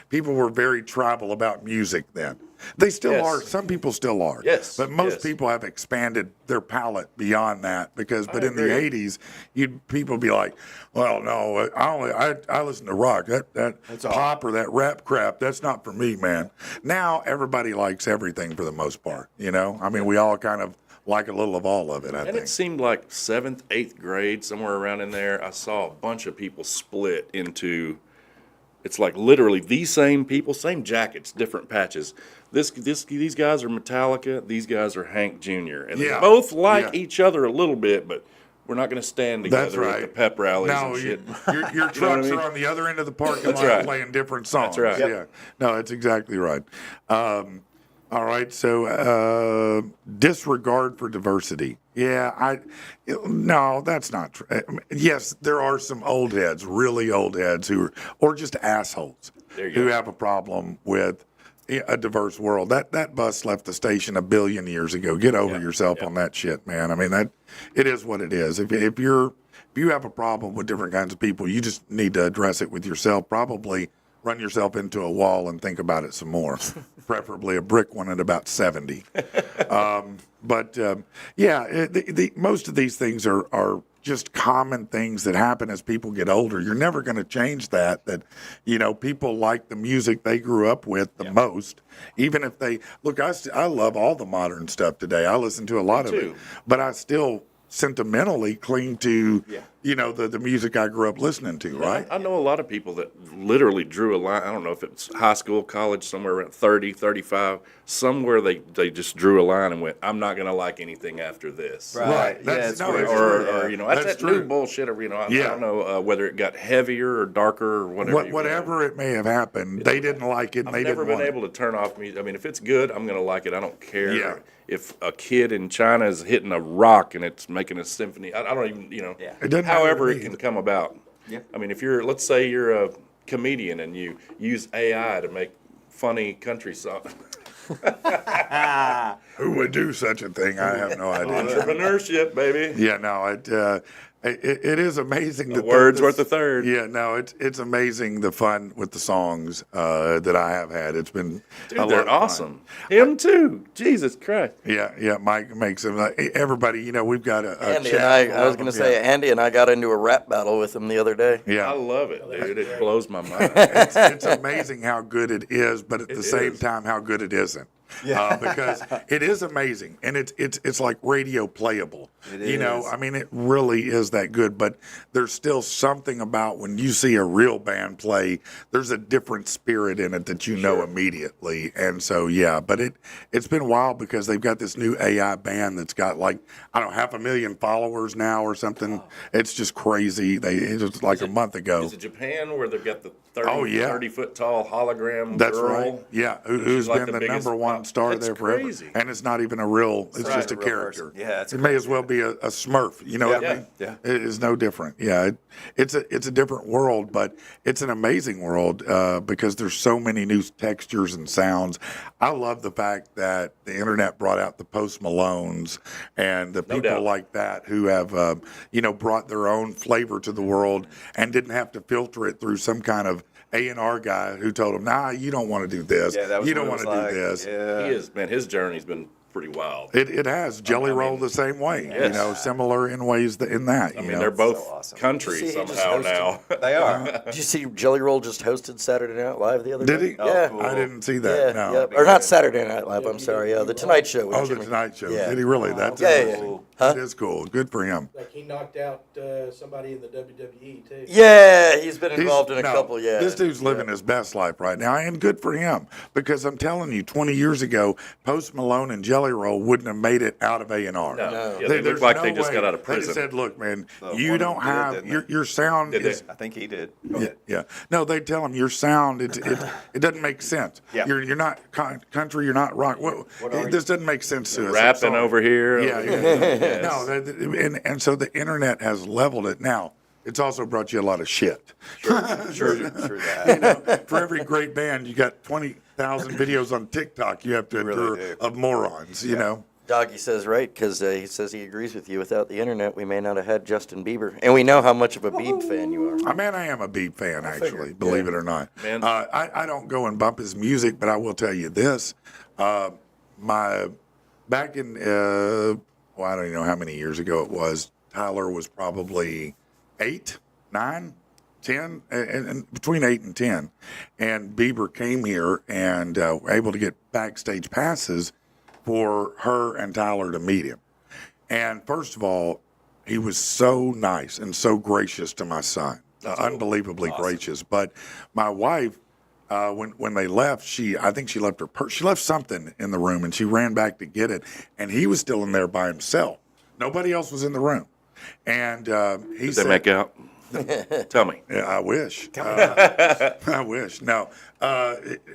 [SPEAKER 2] people were very tribal about music then. They still
[SPEAKER 7] Yes.
[SPEAKER 2] are. Some people still are.
[SPEAKER 7] Yes,
[SPEAKER 2] But most
[SPEAKER 7] yes.
[SPEAKER 2] people have expanded their palette beyond that but in the
[SPEAKER 7] agree.
[SPEAKER 2] 80s, people be like, well, no, I listen to rock. That pop or that rap crap, that's not for me, man. Now everybody likes everything for the most part, I mean, we all kind of like a little of all of it, I
[SPEAKER 7] And
[SPEAKER 2] think.
[SPEAKER 7] it seemed like 7th, 8th grade, somewhere around in there, I saw a bunch of people split into, it's like literally the same people, same jackets, different patches. These guys are Metallica, these guys are Hank Jr. And
[SPEAKER 2] Yeah.
[SPEAKER 7] they both like
[SPEAKER 2] Yeah.
[SPEAKER 7] each other a little bit, but we're not going to stand
[SPEAKER 2] That's
[SPEAKER 7] together
[SPEAKER 2] right.
[SPEAKER 7] at the pep rallies
[SPEAKER 2] No,
[SPEAKER 7] and shit.
[SPEAKER 2] your trucks
[SPEAKER 7] what I mean?
[SPEAKER 2] are on the other end of the parking
[SPEAKER 7] That's
[SPEAKER 2] lot
[SPEAKER 7] right.
[SPEAKER 2] playing different songs.
[SPEAKER 7] That's right.
[SPEAKER 2] Yeah. No, that's exactly right. All right. So disregard for diversity. Yeah. No, that's not true. Yes, there are some old heads, really old heads or just assholes
[SPEAKER 7] There you
[SPEAKER 2] who
[SPEAKER 7] go.
[SPEAKER 2] have a problem with a diverse world. That bus left the station 1 billion years ago. Get over yourself on that shit, man. I mean, it is what it is. If you have a problem with different kinds of people, you just need to address it with yourself. Probably run yourself into a wall and think about it some more. Preferably a brick one at about 70. Most of these things are just common things that happen as people get older. You're never going to change that people like the music they grew up with the most. Even if they look, I love all the modern stuff today. I listen to a lot of it,
[SPEAKER 7] too.
[SPEAKER 2] but I still sentimentally cling to the music I grew up listening to, right?
[SPEAKER 7] I know a lot of people that literally drew a line. I don't know if it's high school, college, somewhere around 30, 35, somewhere they just drew a line and went, I'm not going to like anything after this.
[SPEAKER 2] Right.
[SPEAKER 8] Yeah,
[SPEAKER 2] That's-
[SPEAKER 8] it's
[SPEAKER 2] no,
[SPEAKER 8] weird.
[SPEAKER 2] it's
[SPEAKER 7] Or that's
[SPEAKER 2] That's
[SPEAKER 7] that new
[SPEAKER 2] true.
[SPEAKER 7] bullshit. Or, I
[SPEAKER 2] Yeah.
[SPEAKER 7] don't know whether it got heavier or darker or whatever.
[SPEAKER 2] Whatever it may have happened, they didn't like it and
[SPEAKER 7] I've
[SPEAKER 2] they
[SPEAKER 7] never
[SPEAKER 2] didn't
[SPEAKER 7] been
[SPEAKER 2] want
[SPEAKER 7] able to turn off music. I mean, if it's good, I'm going to like it. I don't care
[SPEAKER 2] Yeah.
[SPEAKER 7] if a kid in China is hitting a rock and it's making a symphony. I don't even,
[SPEAKER 2] It doesn't matter
[SPEAKER 7] however
[SPEAKER 2] to
[SPEAKER 7] it
[SPEAKER 2] me.
[SPEAKER 7] can come about.
[SPEAKER 8] Yeah.
[SPEAKER 7] I mean, let's say you're a comedian and you use AI to make funny country songs.
[SPEAKER 2] Who would do such a thing? I have no idea.
[SPEAKER 7] Entrepreneurship, baby.
[SPEAKER 2] Yeah, no, it is amazing.
[SPEAKER 7] A word's worth a third.
[SPEAKER 2] Yeah, no, it's amazing the fun with the songs that I have had. It's been
[SPEAKER 7] Dude,
[SPEAKER 2] a lot
[SPEAKER 7] they're
[SPEAKER 2] of fun.
[SPEAKER 7] awesome. Him too. Jesus Christ.
[SPEAKER 2] Yeah, Mike makes them. Everybody, we've got a
[SPEAKER 5] Andy
[SPEAKER 2] chat.
[SPEAKER 5] and I was going to say, Andy and I got into a rap battle with him the other day.
[SPEAKER 2] Yeah,
[SPEAKER 7] I love it, dude. It blows my mind.
[SPEAKER 2] it's amazing how good it is, but at the same time, how good it isn't. Because it is amazing, and it's like radio playable. I mean, it really is that good. But there's still something about when you see a real band play. There's a different spirit in it that you know immediately. And so but it's been a while because they've got this new AI band that's got like 500,000 followers now or something. It's just crazy. It was like a month ago.
[SPEAKER 7] Is it Japan where they've got the 30,
[SPEAKER 2] Oh, yeah.
[SPEAKER 7] 30-foot tall hologram
[SPEAKER 2] That's
[SPEAKER 7] girl?
[SPEAKER 2] right. Yeah, who's
[SPEAKER 7] like
[SPEAKER 2] been
[SPEAKER 7] the
[SPEAKER 2] the
[SPEAKER 7] biggest
[SPEAKER 2] number one
[SPEAKER 7] pop-
[SPEAKER 2] star
[SPEAKER 7] That's
[SPEAKER 2] there forever.
[SPEAKER 7] crazy.
[SPEAKER 2] And it's not even a real, it's
[SPEAKER 8] Right.
[SPEAKER 2] just a
[SPEAKER 8] A real
[SPEAKER 2] character.
[SPEAKER 8] person. Yeah, it's
[SPEAKER 2] it may as well be a Smurf. You know what I mean?
[SPEAKER 8] Yeah.
[SPEAKER 2] It is no different. Yeah, it's a different world, but it's an amazing world because there's so many new textures and sounds. I love the fact that the internet brought out the Post Malones and the people
[SPEAKER 7] doubt.
[SPEAKER 2] like that who have, brought their own flavor to the world and didn't have to filter it through some kind of A&R guy who told him, nah, you don't want to do this.
[SPEAKER 8] Yeah, that was
[SPEAKER 2] you
[SPEAKER 8] what
[SPEAKER 2] don't
[SPEAKER 8] it
[SPEAKER 2] want
[SPEAKER 8] was
[SPEAKER 2] to do
[SPEAKER 8] like.
[SPEAKER 2] this.
[SPEAKER 8] Yeah.
[SPEAKER 7] He is, man, his journey's been pretty wild.
[SPEAKER 2] It has. Jelly Roll the same way.
[SPEAKER 7] Yes.
[SPEAKER 2] Similar in ways in that.
[SPEAKER 7] I mean, they're both
[SPEAKER 8] awesome.
[SPEAKER 7] country
[SPEAKER 5] See, he just
[SPEAKER 7] somehow
[SPEAKER 5] hosted-
[SPEAKER 7] now.
[SPEAKER 8] They are.
[SPEAKER 5] Did you see Jelly Roll just hosted Saturday Night Live the other
[SPEAKER 2] Did
[SPEAKER 5] day?
[SPEAKER 2] he?
[SPEAKER 5] Yeah.
[SPEAKER 8] cool.
[SPEAKER 2] I didn't see that.
[SPEAKER 5] Yeah,
[SPEAKER 2] No.
[SPEAKER 5] yeah. Or not Saturday Night Live, I'm sorry. The Tonight Show. with
[SPEAKER 2] Oh, the
[SPEAKER 5] Jimmy.
[SPEAKER 2] Tonight Show.
[SPEAKER 5] Yeah.
[SPEAKER 2] Did he really? That's
[SPEAKER 5] Yeah, yeah,
[SPEAKER 2] amazing.
[SPEAKER 5] yeah. Huh?
[SPEAKER 2] That is cool. Good for him.
[SPEAKER 3] Like he knocked out somebody in the WWE too.
[SPEAKER 5] Yeah, he's been
[SPEAKER 2] He's-
[SPEAKER 5] involved in a
[SPEAKER 2] no,
[SPEAKER 5] couple, yeah.
[SPEAKER 2] This dude's living his best life right now, and good for him. Because I'm telling you, 20 years ago, Post Malone and Jelly Roll wouldn't have made it out of A&R.
[SPEAKER 7] No.
[SPEAKER 5] No.
[SPEAKER 7] Yeah, they
[SPEAKER 2] There's
[SPEAKER 7] look like
[SPEAKER 2] no
[SPEAKER 7] they just
[SPEAKER 2] way.
[SPEAKER 7] got out of
[SPEAKER 2] They
[SPEAKER 7] prison.
[SPEAKER 2] said, "Look, man,
[SPEAKER 8] The
[SPEAKER 2] you
[SPEAKER 8] one
[SPEAKER 2] don't
[SPEAKER 8] who did,
[SPEAKER 2] have
[SPEAKER 8] didn't
[SPEAKER 2] your sound
[SPEAKER 7] Did
[SPEAKER 2] is."
[SPEAKER 7] they?
[SPEAKER 8] I think he did.
[SPEAKER 2] Yeah. No, they tell him your sound. It doesn't make sense.
[SPEAKER 8] Yeah.
[SPEAKER 2] You're not country. You're not rock. This doesn't make sense to us. I'm
[SPEAKER 7] Rapping
[SPEAKER 2] sorry.
[SPEAKER 7] over here.
[SPEAKER 2] Yeah. No, and so the internet has leveled it. Now it's also brought you a lot of shit.
[SPEAKER 8] True that.
[SPEAKER 2] For every great band, you got 20,000 videos on TikTok you have to endure
[SPEAKER 8] do.
[SPEAKER 2] of morons. You know.
[SPEAKER 5] Doggy says right, because he says he agrees with you. Without the internet, we may not have had Justin Bieber. And we know how much of a Bieb fan you are.
[SPEAKER 2] I am a Beat fan, actually, believe it or not.
[SPEAKER 7] Man.
[SPEAKER 2] I don't go and bump his music, but I will tell you this. Back in, I don't even know how many years ago it was, Tyler was probably 8, 9, 10, and between 8 and 10. And Bieber came here and were able to get backstage passes for her and Tyler to meet him. And first of all, he was so nice and so gracious to my son, unbelievably gracious. But my wife, when they left, I think she left her purse. She left something in the room, and she ran back to get it. And he was still in there by himself. Nobody else was in the room. And he
[SPEAKER 7] Did
[SPEAKER 2] said,
[SPEAKER 7] they make out? Tell me.
[SPEAKER 2] yeah, I wish. I wish. No.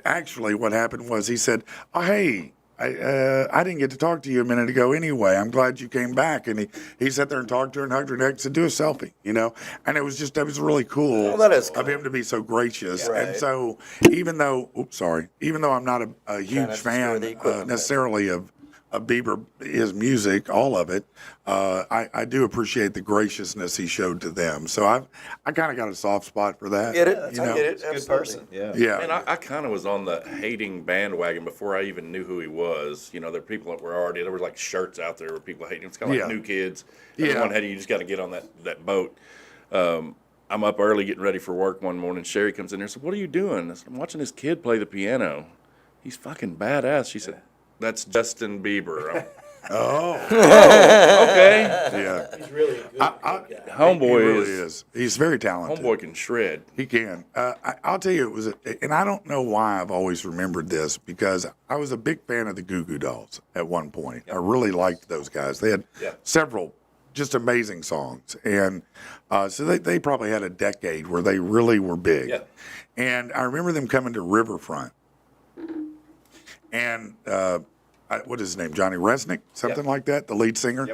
[SPEAKER 2] Actually, what happened was he said, "Oh, hey, I didn't get to talk to you a minute ago anyway. I'm glad you came back." And he sat there and talked to her and hugged her neck and said, "Do a selfie," And it was really cool,
[SPEAKER 5] that is
[SPEAKER 2] of him to be so gracious.
[SPEAKER 5] Yeah.
[SPEAKER 2] And
[SPEAKER 5] Right.
[SPEAKER 2] so even though I'm not a huge
[SPEAKER 5] to
[SPEAKER 2] fan
[SPEAKER 5] destroy the equipment.
[SPEAKER 2] necessarily of Bieber, his music, all of it, I do appreciate the graciousness he showed to them. So I kind of got a soft spot for that.
[SPEAKER 5] Get it?
[SPEAKER 2] you
[SPEAKER 5] I
[SPEAKER 2] know?
[SPEAKER 5] get it.
[SPEAKER 8] Good
[SPEAKER 5] Absolutely.
[SPEAKER 8] person. Yeah.
[SPEAKER 2] Yeah.
[SPEAKER 7] Man, I kind of was on the hating bandwagon before I even knew who he was. There were people that were already, there were like shirts out there where people hating him. It's kind of like
[SPEAKER 2] Yeah.
[SPEAKER 7] New Kids.
[SPEAKER 2] Yeah.
[SPEAKER 7] Everyone had you just got to get on that boat. I'm up early getting ready for work one morning. Sherry comes in there and said, "What are you doing?" I said, "I'm watching this kid play the piano. He's fucking badass." She said, "That's Justin Bieber."
[SPEAKER 2] Oh,
[SPEAKER 7] Okay.
[SPEAKER 2] yeah.
[SPEAKER 3] He's really a good guy.
[SPEAKER 7] Homeboy
[SPEAKER 2] He really
[SPEAKER 7] is.
[SPEAKER 2] is. He's very talented.
[SPEAKER 7] Homeboy can shred.
[SPEAKER 2] He can. I'll tell you, and I don't know why I've always remembered this, because I was a big fan of the Goo Goo Dolls at one point. I really liked those guys. They had several just amazing songs. And so they probably had a decade where they really were big.
[SPEAKER 7] Yeah.
[SPEAKER 2] And I remember them coming to Riverfront. And what is his name? Johnny Resnick, something like that, the lead singer,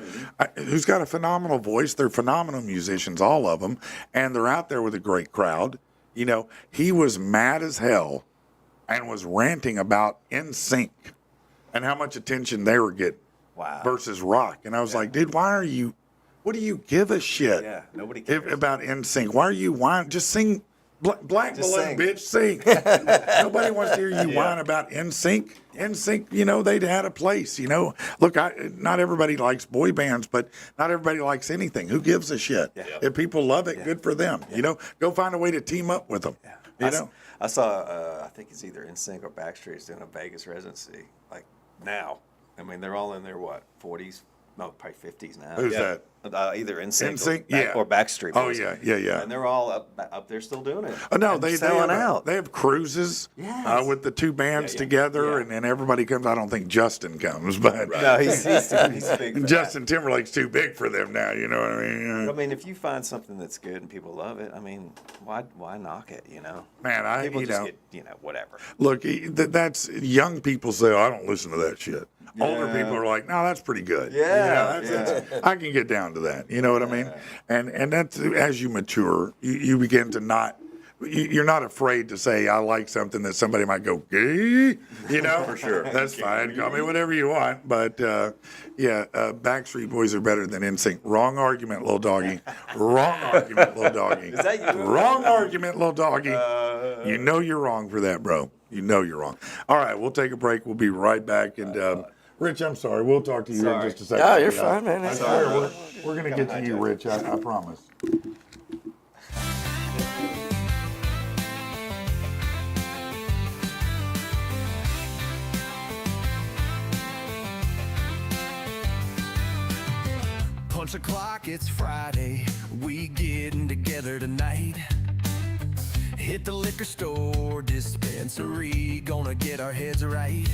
[SPEAKER 2] who's got a phenomenal voice. They're phenomenal musicians, all of them, and they're out there with a great crowd. he was mad as hell and was ranting about NSYNC and how much attention they were getting
[SPEAKER 8] Wow.
[SPEAKER 2] versus rock. And I was like, dude, what do you give a shit
[SPEAKER 8] Yeah, nobody cares.
[SPEAKER 2] about NSYNC? Why are you whining? Just sing Black
[SPEAKER 8] Just
[SPEAKER 2] Balloon,
[SPEAKER 8] sing.
[SPEAKER 2] bitch, sing. Nobody wants to hear you whine about NSYNC. NSYNC, they'd had a place, Look, not everybody likes boy bands, but not everybody likes anything. Who gives a shit?
[SPEAKER 8] Yeah.
[SPEAKER 2] If people love it, good for them. Go find a way to team up with them.
[SPEAKER 8] I saw, I think it's either NSYNC or Backstreet's doing a Vegas residency, like now. I mean, they're all in their, 40s? No, probably 50s now.
[SPEAKER 2] Who's that?
[SPEAKER 8] Either NSYNC
[SPEAKER 2] NSYNC?
[SPEAKER 8] or Backstreet
[SPEAKER 2] Oh,
[SPEAKER 8] Boys.
[SPEAKER 2] yeah.
[SPEAKER 8] And they're all up there still doing it.
[SPEAKER 2] Oh, no,
[SPEAKER 8] And
[SPEAKER 2] they
[SPEAKER 8] selling
[SPEAKER 2] have
[SPEAKER 8] out.
[SPEAKER 2] They have cruises with the two bands together,
[SPEAKER 8] Yeah.
[SPEAKER 2] and everybody comes. I don't think Justin comes, but
[SPEAKER 8] No, he's big for
[SPEAKER 2] Justin Timberlake's too big for them now. You know what I mean?
[SPEAKER 8] that. I mean, if you find something that's good and people love it, I mean, why knock it?
[SPEAKER 2] Man,
[SPEAKER 8] People just get whatever.
[SPEAKER 2] look, that's young people say, oh, I don't listen to that shit. Older people are like, no, that's pretty good. That's, I can get down to that. You know what I mean? And that's as you mature, you begin to not. You're not afraid to say I like something that somebody might go, gay, For sure. That's fine. Call me whatever you want. But Backstreet Boys are better than NSYNC. Wrong argument, little doggy. Wrong argument, little doggy.
[SPEAKER 8] Is that you?
[SPEAKER 2] Wrong argument, little doggy. You know you're wrong for that, bro. You know you're wrong. All right, we'll take a break. We'll be right back. And Rich, I'm sorry. We'll talk to you in just a second.
[SPEAKER 5] Yeah, you're fine, man.
[SPEAKER 2] I swear, we're going to get to you, Rich. I promise.
[SPEAKER 1] Punch the clock, it's Friday. We getting together tonight. Hit the liquor store, dispensary, gonna get our heads right.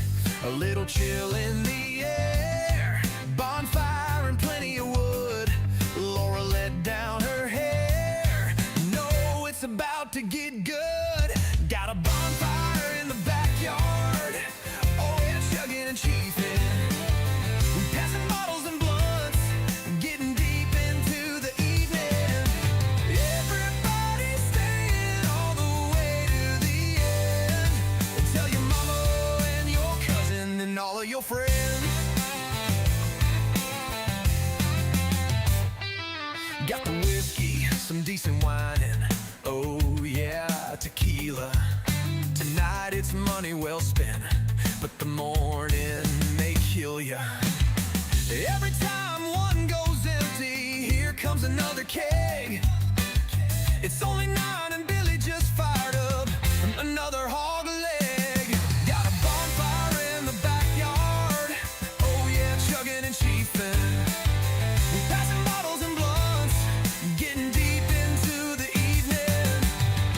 [SPEAKER 1] A little chill in the air, bonfire and plenty of wood. Laura let down her hair. No, it's about to get good. Got a bonfire in the backyard. Oh yeah, chugging and chiefing. Passing bottles and blunts, getting deep into the evening. Everybody staying all the way to the end. Tell your mama and your cousin and all of your friends. Got the whiskey, some decent wine, and oh yeah, tequila. Tonight it's money well spent, but the morning may kill ya. Every time one goes empty, here comes another keg. It's only 9 and Billy just fired up another hog leg. Got a bonfire in the backyard. Oh yeah, chugging and chiefing. We passing bottles and blunts, getting deep into the evening.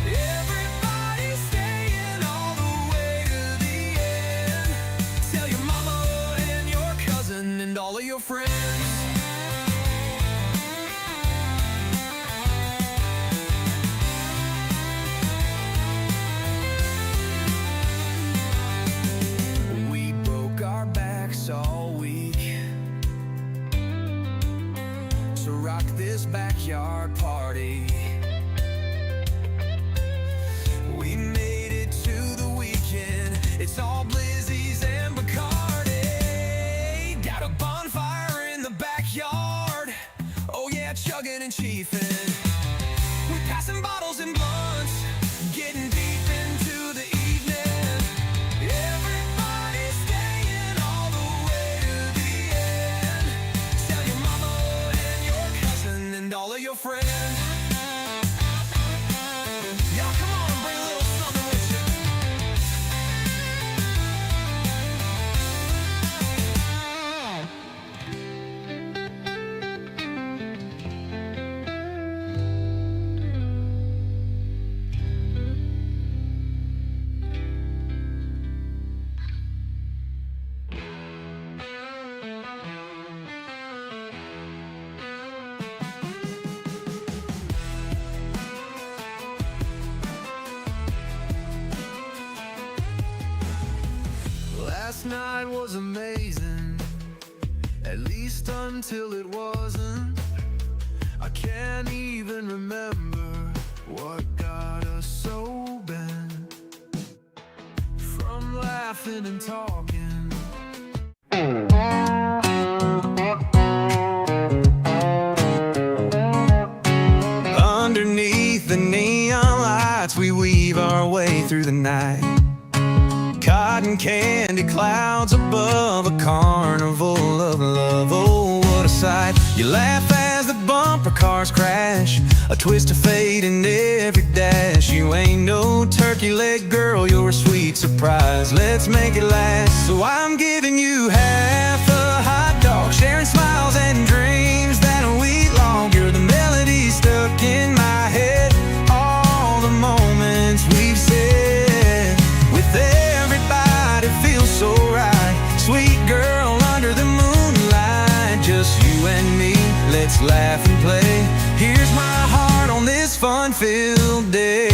[SPEAKER 1] Everybody staying all the way to the end. Tell your mama and your cousin and all of your friends. We broke our backs all week, so rock this backyard party. We made it to the weekend. It's all Blizzies and Bacardi. Got a bonfire in the backyard. Oh yeah, chugging and chiefing. We passing bottles and blunts, getting deep into the evening. Everybody staying all the way to the end. Tell your mama and your cousin and all of your friends. Y'all come on and bring a little something with you. Last night was amazing, at least until it wasn't. I can't even remember what got us so
[SPEAKER 9] laughing and talking. Underneath the neon lights, we weave our way through the night. Cotton candy clouds above a carnival of love. Oh, what a sight. You laugh as the bumper cars crash, a twist of fate in every dash. You ain't no turkey leg girl, you're a sweet surprise. Let's make it last. So I'm giving you half a hot dog, sharing smiles and dreams that we long. You're the melody stuck in my head, all the moments we've said with everybody feels so right. Sweet girl under the moonlight, just you and me, let's laugh and play. Here's my heart on this fun-filled day.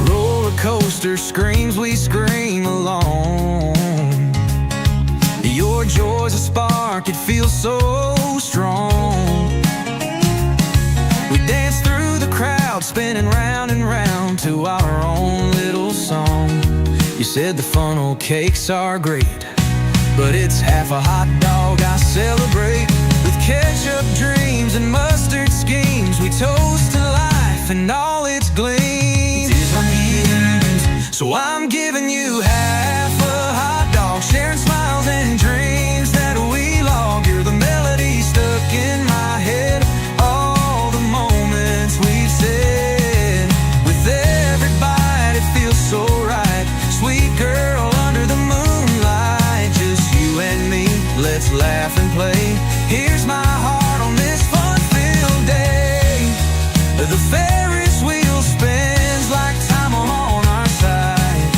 [SPEAKER 9] Roller coaster screams, we scream along. Your joy's a spark, it feels so strong. We dance through the crowd, spinning round and round to our own little song. You said the funnel cakes are great, but it's half a hot dog I celebrate. With ketchup dreams and mustard schemes, we toast to life and all its gleams. So I'm giving you half a hot dog, sharing smiles and dreams that we log. You're the melody stuck in my head, all the moments we've said with everybody feels so right. Sweet girl under the moonlight, just you and me, let's laugh and play. Here's my heart on this fun-filled day. The Ferris wheel spins like time on our side.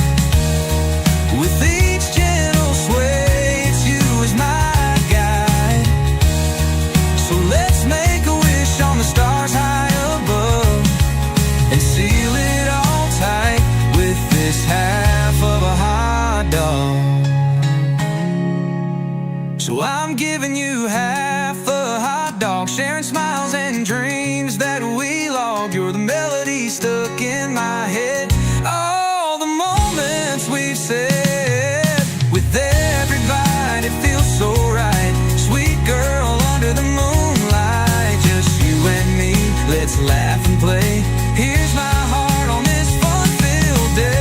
[SPEAKER 9] With each gentle sway, it's you as my guide. So let's make a wish on the stars high above and seal it all tight with this half of a hot dog. So I'm giving you half a hot dog, sharing smiles and dreams that we log. You're the melody stuck in my head, all the moments we've said with everybody feels so right. Sweet girl under the moonlight, just you and me, let's laugh and play. Here's my heart on this fun-filled day.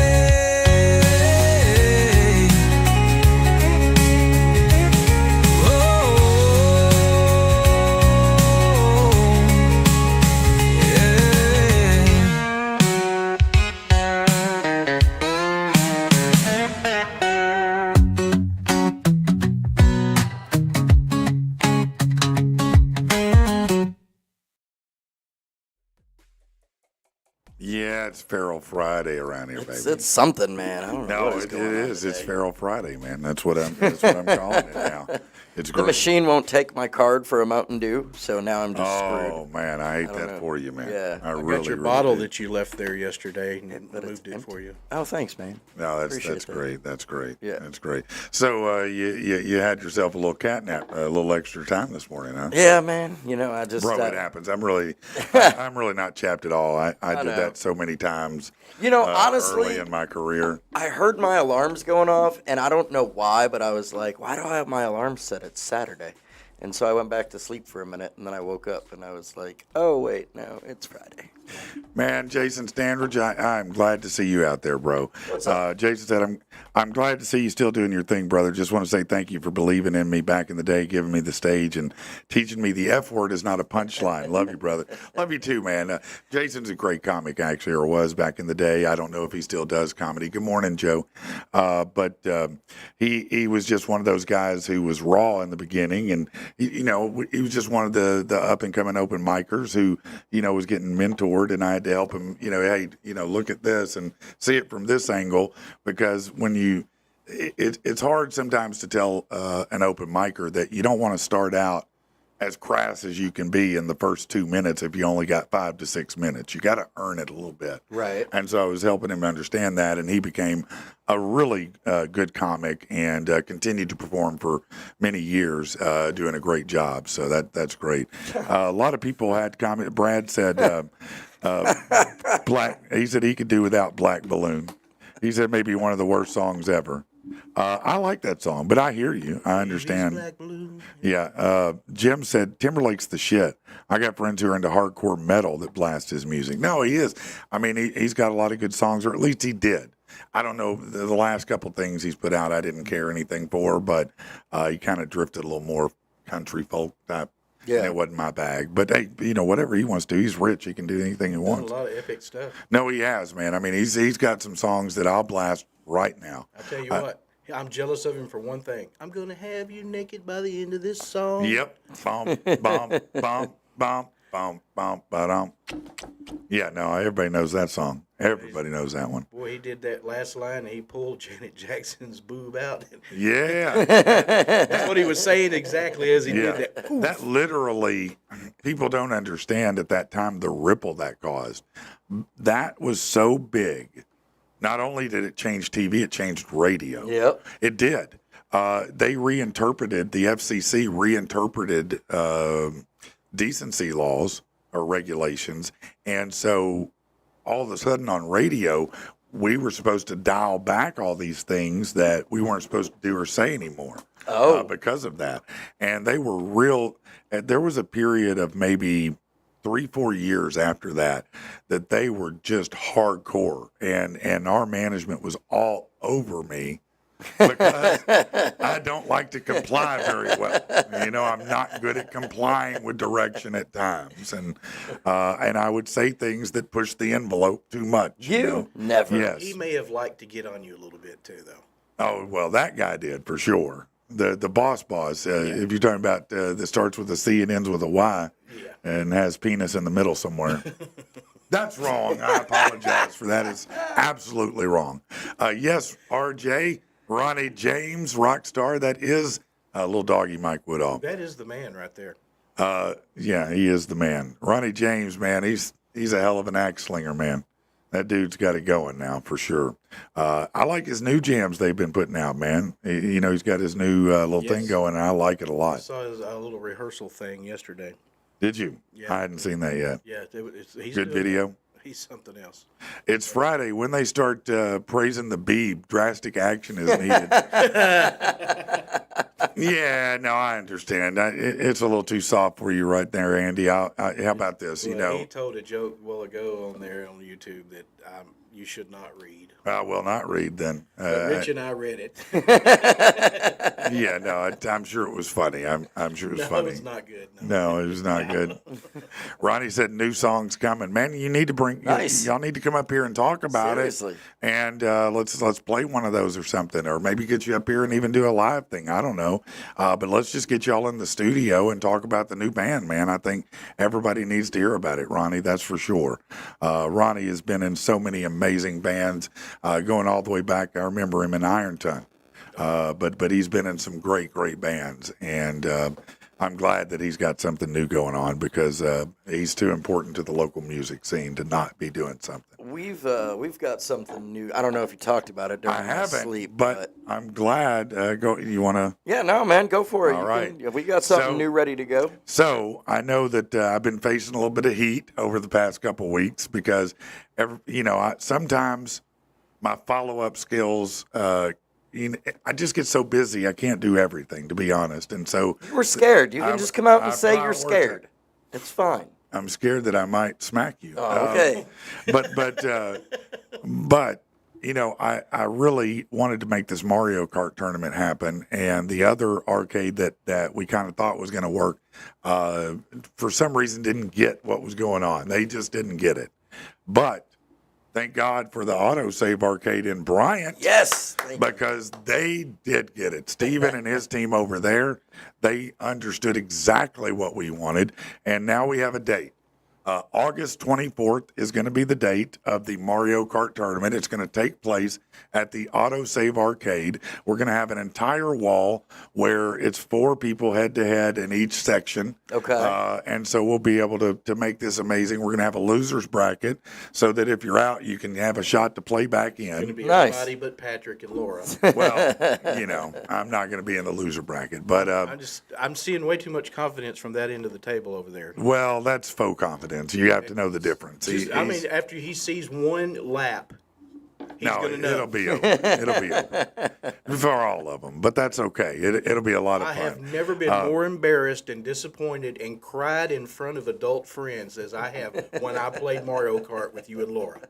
[SPEAKER 2] Yeah, it's Feral Friday around here, baby.
[SPEAKER 5] It's something, man. I don't know
[SPEAKER 2] No,
[SPEAKER 5] what is
[SPEAKER 2] it
[SPEAKER 5] going on
[SPEAKER 2] is. It's
[SPEAKER 5] today.
[SPEAKER 2] Feral Friday, man. That's what I'm calling it now. It's
[SPEAKER 5] The
[SPEAKER 2] great.
[SPEAKER 5] machine won't take my card for a Mountain Dew, so now I'm just
[SPEAKER 2] Oh
[SPEAKER 5] screwed.
[SPEAKER 2] man, I hate
[SPEAKER 5] don't
[SPEAKER 2] that
[SPEAKER 5] know.
[SPEAKER 2] for you, man.
[SPEAKER 5] Yeah.
[SPEAKER 2] I
[SPEAKER 3] I
[SPEAKER 2] really,
[SPEAKER 3] got your
[SPEAKER 2] really
[SPEAKER 3] bottle
[SPEAKER 2] do.
[SPEAKER 3] that you left there yesterday and
[SPEAKER 5] but it's
[SPEAKER 3] moved it
[SPEAKER 5] empty.
[SPEAKER 3] for you.
[SPEAKER 5] Oh, thanks, man.
[SPEAKER 2] No, that's
[SPEAKER 5] Appreciate
[SPEAKER 2] that's
[SPEAKER 5] that.
[SPEAKER 2] great. That's great.
[SPEAKER 5] Yeah.
[SPEAKER 2] That's great. So you had yourself a little catnap, a little extra time this morning, huh?
[SPEAKER 5] Yeah, man. You know, I just
[SPEAKER 2] Bro,
[SPEAKER 5] uh,
[SPEAKER 2] it happens. I'm really not chapped at all. I did
[SPEAKER 5] know.
[SPEAKER 2] that so many times.
[SPEAKER 5] You know,
[SPEAKER 2] early
[SPEAKER 5] honestly,
[SPEAKER 2] in my career.
[SPEAKER 5] I heard my alarms going off, and I don't know why, but I was like, why do I have my alarm set? It's Saturday. And so I went back to sleep for a minute, and then I woke up, and I was like, oh, wait, no, it's Friday.
[SPEAKER 2] Man, Jason Standridge, I'm glad to see you out there, bro. Jason said, I'm glad to see you still doing your thing, brother. Just want to say thank you for believing in me back in the day, giving me the stage, and teaching me the F word is not a punchline. Love you, brother. Love you too, man. Jason's a great comic, actually, or was back in the day. I don't know if he still does comedy. Good morning, Joe. But he was just one of those guys who was raw in the beginning, and he was just one of the up and coming open micers who was getting mentored, and I had to help him. Hey, look at this and see it from this angle, because when it's hard sometimes to tell an open micer that you don't want to start out as crass as you can be in the first 2 minutes if you only got 5 to 6 minutes. You got to earn it a little bit.
[SPEAKER 5] Right.
[SPEAKER 2] And so I was helping him understand that, and he became a really good comic and continued to perform for many years, doing a great job. So that's great. A lot of people had comment. Brad said Black. He said he could do without Black Balloon. He said maybe one of the worst songs ever. I like that song, but I hear you. I understand.
[SPEAKER 3] Black Balloon.
[SPEAKER 2] Yeah. Jim said Timberlake's the shit. I got friends who are into hardcore metal that blast his music. No, he is. I mean, he's got a lot of good songs, or at least he did. I don't know, the last couple things he's put out I didn't care anything for, but he kind of drifted a little more country folk type.
[SPEAKER 5] Yeah.
[SPEAKER 2] And it wasn't my bag. But, hey, whatever he wants to do, he's rich. He can do anything he
[SPEAKER 3] Done
[SPEAKER 2] wants.
[SPEAKER 3] a lot of epic stuff.
[SPEAKER 2] No, he has, man. I mean, he's got some songs that I'll blast right now.
[SPEAKER 3] I tell you what, I'm jealous of him for one thing. I'm going to have you naked by the end of this song.
[SPEAKER 2] Yep. Bum, bum, bum, bum, bum, bum, ba-dum. Yeah, no, everybody knows that song. Everybody knows that one.
[SPEAKER 3] Boy, he did that last line, and he pulled Janet Jackson's boob out.
[SPEAKER 2] Yeah.
[SPEAKER 3] That's what he was saying exactly as he
[SPEAKER 2] Yeah.
[SPEAKER 3] did that.
[SPEAKER 2] That literally, people don't understand at that time the ripple that caused. That was so big. Not only did it change TV, it changed radio.
[SPEAKER 5] Yep.
[SPEAKER 2] It did. They reinterpreted, the FCC reinterpreted decency laws or regulations. And so all of a sudden on radio, we were supposed to dial back all these things that we weren't supposed to do or say anymore. Because of that. And they were real. There was a period of maybe 3-4 years after that they were just hardcore. And our management was all over me because I don't like to comply very well. I'm not good at complying with direction at times. And I would say things that push the envelope too much.
[SPEAKER 5] Never.
[SPEAKER 2] Yes.
[SPEAKER 3] He may have liked to get on you a little bit, too, though.
[SPEAKER 2] Oh, well, that guy did for sure. The boss, if you're talking about that starts with a C and ends with a Y and has penis in the middle somewhere. That's wrong. I apologize for that. It's absolutely wrong. Yes, RJ, Ronnie James, rock star. That is little doggy Mike Woodall.
[SPEAKER 3] That is the man right there.
[SPEAKER 2] Yeah, he is the man. Ronnie James, man, he's a hell of an axe slinger, man. That dude's got it going now for sure. I like his new jams they've been putting out, man. He's got his new little thing going, and I like it a
[SPEAKER 3] I
[SPEAKER 2] lot.
[SPEAKER 3] saw his little rehearsal thing yesterday.
[SPEAKER 2] Did you?
[SPEAKER 3] Yeah.
[SPEAKER 2] I hadn't seen that yet.
[SPEAKER 3] Yeah, he's
[SPEAKER 2] Good
[SPEAKER 3] doing
[SPEAKER 2] video.
[SPEAKER 3] it. He's something else.
[SPEAKER 2] It's Friday. When they start praising the Beeb, drastic action is needed. Yeah, no, I understand. It's a little too soft for you right there, Andy. How about this?
[SPEAKER 3] Well, he told a joke a while ago on there on YouTube that you should not read.
[SPEAKER 2] I will not read then.
[SPEAKER 3] But Rich and I read it.
[SPEAKER 2] Yeah, no, I'm sure it was funny. I'm sure it was funny.
[SPEAKER 3] No, it's not good.
[SPEAKER 2] No, it was not good. Ronnie said new songs coming. Man, you need to bring.
[SPEAKER 5] Nice.
[SPEAKER 2] Y'all need to come up here and talk about
[SPEAKER 5] Seriously.
[SPEAKER 2] it. And let's play one of those or something, or maybe get you up here and even do a live thing. I don't know, but let's just get y'all in the studio and talk about the new band, man. I think everybody needs to hear about it, Ronnie. That's for sure. Ronnie has been in so many amazing bands, going all the way back. I remember him in Iron Tongue. But he's been in some great bands, and I'm glad that he's got something new going on because he's too important to the local music scene to not be doing something.
[SPEAKER 5] We've got something new. I don't know if you talked about it during
[SPEAKER 2] I
[SPEAKER 5] my
[SPEAKER 2] haven't,
[SPEAKER 5] sleep,
[SPEAKER 2] but I'm glad. Go. You want to?
[SPEAKER 5] yeah, no, man, go for it.
[SPEAKER 2] All right.
[SPEAKER 5] We got something
[SPEAKER 2] So-
[SPEAKER 5] new ready to go.
[SPEAKER 2] So I know that I've been facing a little bit of heat over the past couple weeks because, sometimes my follow-up skills. I just get so busy, I can't do everything, to be honest. And so
[SPEAKER 5] We're scared. You can just come out and
[SPEAKER 2] I
[SPEAKER 5] say you're
[SPEAKER 2] prioritize-
[SPEAKER 5] scared. It's fine.
[SPEAKER 2] I'm scared that I might smack you.
[SPEAKER 5] Oh, okay.
[SPEAKER 2] But I really wanted to make this Mario Kart tournament happen, and the other arcade that we kind of thought was going to work, for some reason didn't get what was going on. They just didn't get it. But thank God for the autosave arcade in Bryant.
[SPEAKER 5] Yes. Thank you.
[SPEAKER 2] Because they did get it. Steven and his team over there, they understood exactly what we wanted. And now we have a date. August 24th is going to be the date of the Mario Kart tournament. It's going to take place at the Autosave Arcade. We're going to have an entire wall where it's 4 people head-to-head in each section.
[SPEAKER 5] Okay.
[SPEAKER 2] And so we'll be able to make this amazing. We're going to have a loser's bracket so that if you're out, you can have a shot to play back
[SPEAKER 3] It's going to
[SPEAKER 2] in.
[SPEAKER 3] be
[SPEAKER 5] Nice.
[SPEAKER 3] everybody but Patrick and Laura.
[SPEAKER 2] Well, I'm not going to be in the loser bracket. But,
[SPEAKER 3] I'm seeing way too much confidence from that end of the table over there.
[SPEAKER 2] well, that's faux confidence. confidence. You have to know the difference.
[SPEAKER 3] I mean, after he sees one lap, he's
[SPEAKER 2] no,
[SPEAKER 3] going to know.
[SPEAKER 2] it'll be over. It'll be over for all of them. But that's okay. It'll be a lot of
[SPEAKER 3] I
[SPEAKER 2] fun.
[SPEAKER 3] have never been more embarrassed and disappointed and cried in front of adult friends as I have when I played Mario Kart with you and Laura.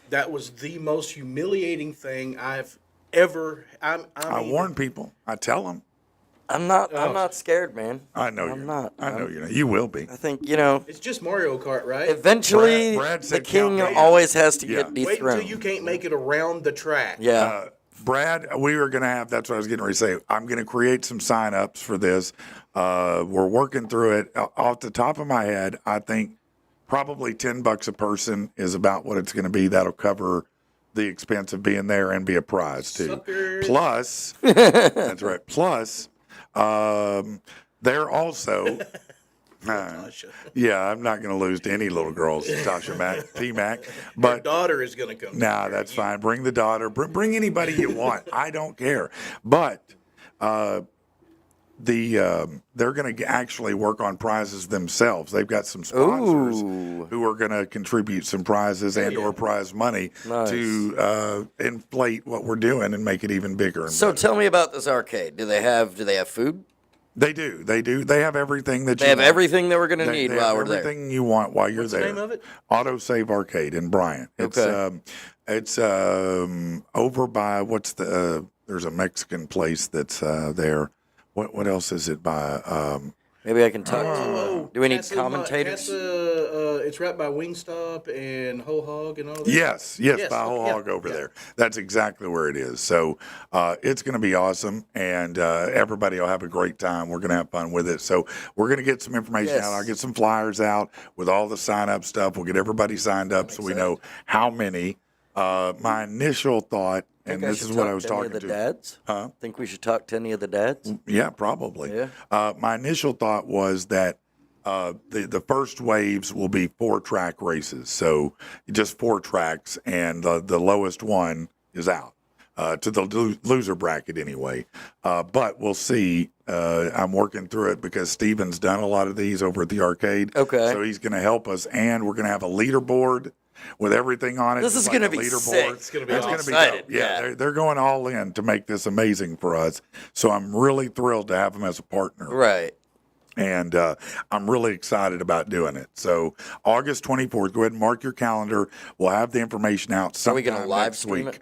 [SPEAKER 3] That was the most humiliating thing I've ever. I
[SPEAKER 2] warn people. I tell them.
[SPEAKER 5] I'm not scared, man.
[SPEAKER 2] I know
[SPEAKER 5] I'm
[SPEAKER 2] you're
[SPEAKER 5] not.
[SPEAKER 2] I know you're not. You will be.
[SPEAKER 5] I think,
[SPEAKER 3] It's just Mario Kart, right?
[SPEAKER 5] eventually
[SPEAKER 2] Brad
[SPEAKER 5] the
[SPEAKER 2] said
[SPEAKER 5] king
[SPEAKER 2] count me.
[SPEAKER 5] always has to
[SPEAKER 2] Yeah.
[SPEAKER 5] get
[SPEAKER 3] Wait
[SPEAKER 5] dethroned.
[SPEAKER 3] until you can't make it around the track.
[SPEAKER 5] Yeah.
[SPEAKER 2] Brad, we were going to have, that's what I was getting ready to say. I'm going to create some sign-ups for this. We're working through it. Off the top of my head, I think probably $10 a person is about what it's going to be. That'll cover the expense of being there and be a prize, too.
[SPEAKER 3] Suckers.
[SPEAKER 2] Plus, that's right. Plus, they're also... yeah, I'm not going to lose to any little girls, Tasha Mac, T-Mac.
[SPEAKER 3] Your
[SPEAKER 2] But
[SPEAKER 3] daughter is going to come.
[SPEAKER 2] nah, that's fine. Bring the daughter. Bring anybody you want. I don't care. But they're going to actually work on prizes themselves. They've got some sponsors who are going to contribute some prizes or prize money to inflate what we're doing and make it even bigger. And
[SPEAKER 5] So
[SPEAKER 2] better.
[SPEAKER 5] tell me about this arcade. Do they have food?
[SPEAKER 2] They do. They have everything that
[SPEAKER 5] They
[SPEAKER 2] you
[SPEAKER 5] have
[SPEAKER 2] want.
[SPEAKER 5] everything that we're going to
[SPEAKER 2] They
[SPEAKER 5] need
[SPEAKER 2] have
[SPEAKER 5] while we're there.
[SPEAKER 2] everything you want while you're
[SPEAKER 3] What's the
[SPEAKER 2] there.
[SPEAKER 3] name of it?
[SPEAKER 2] Auto Save Arcade in Bryant. It's over by there's a Mexican place that's there. What else is it by?
[SPEAKER 5] Maybe I can talk to. Do we need commentators?
[SPEAKER 3] It's right by Wingstop and Whole Hog and all that.
[SPEAKER 2] Yes, by Whole
[SPEAKER 3] yeah,
[SPEAKER 2] Hog over
[SPEAKER 3] yeah.
[SPEAKER 2] there. That's exactly where it is. So it's going to be awesome, and everybody will have a great time. We're going to have fun with it. So we're going to get some information out. I'll get some flyers out with all the sign-up stuff. We'll get everybody signed up so we know how many. My initial thought, and this is what I was talking
[SPEAKER 5] to.
[SPEAKER 2] to.
[SPEAKER 5] Dads?
[SPEAKER 2] Huh?
[SPEAKER 5] Think we should talk to any of the dads?
[SPEAKER 2] Yeah, probably.
[SPEAKER 5] Yeah.
[SPEAKER 2] My initial thought was that the first waves will be 4-track races, so just 4 tracks, and the lowest one is out to the loser bracket anyway. But we'll see. I'm working through it because Steven's done a lot of these over at the arcade.
[SPEAKER 5] Okay.
[SPEAKER 2] So he's going to help us, and we're going to have a leaderboard with everything on it.
[SPEAKER 5] This
[SPEAKER 2] just
[SPEAKER 5] is
[SPEAKER 2] like
[SPEAKER 5] going to
[SPEAKER 2] a
[SPEAKER 5] be
[SPEAKER 2] leaderboard.
[SPEAKER 5] sick.
[SPEAKER 3] It's going to be
[SPEAKER 2] It's
[SPEAKER 3] awesome.
[SPEAKER 2] going to be
[SPEAKER 5] Excited,
[SPEAKER 2] dope. Yeah,
[SPEAKER 5] yeah.
[SPEAKER 2] they're going all in to make this amazing for us. So I'm really thrilled to have them as a partner.
[SPEAKER 5] Right.
[SPEAKER 2] And I'm really excited about doing it. So August 24th, go ahead and mark your calendar. We'll have the information out
[SPEAKER 5] Are we
[SPEAKER 2] sometime
[SPEAKER 5] going to live
[SPEAKER 2] next
[SPEAKER 5] stream
[SPEAKER 2] week.
[SPEAKER 5] it?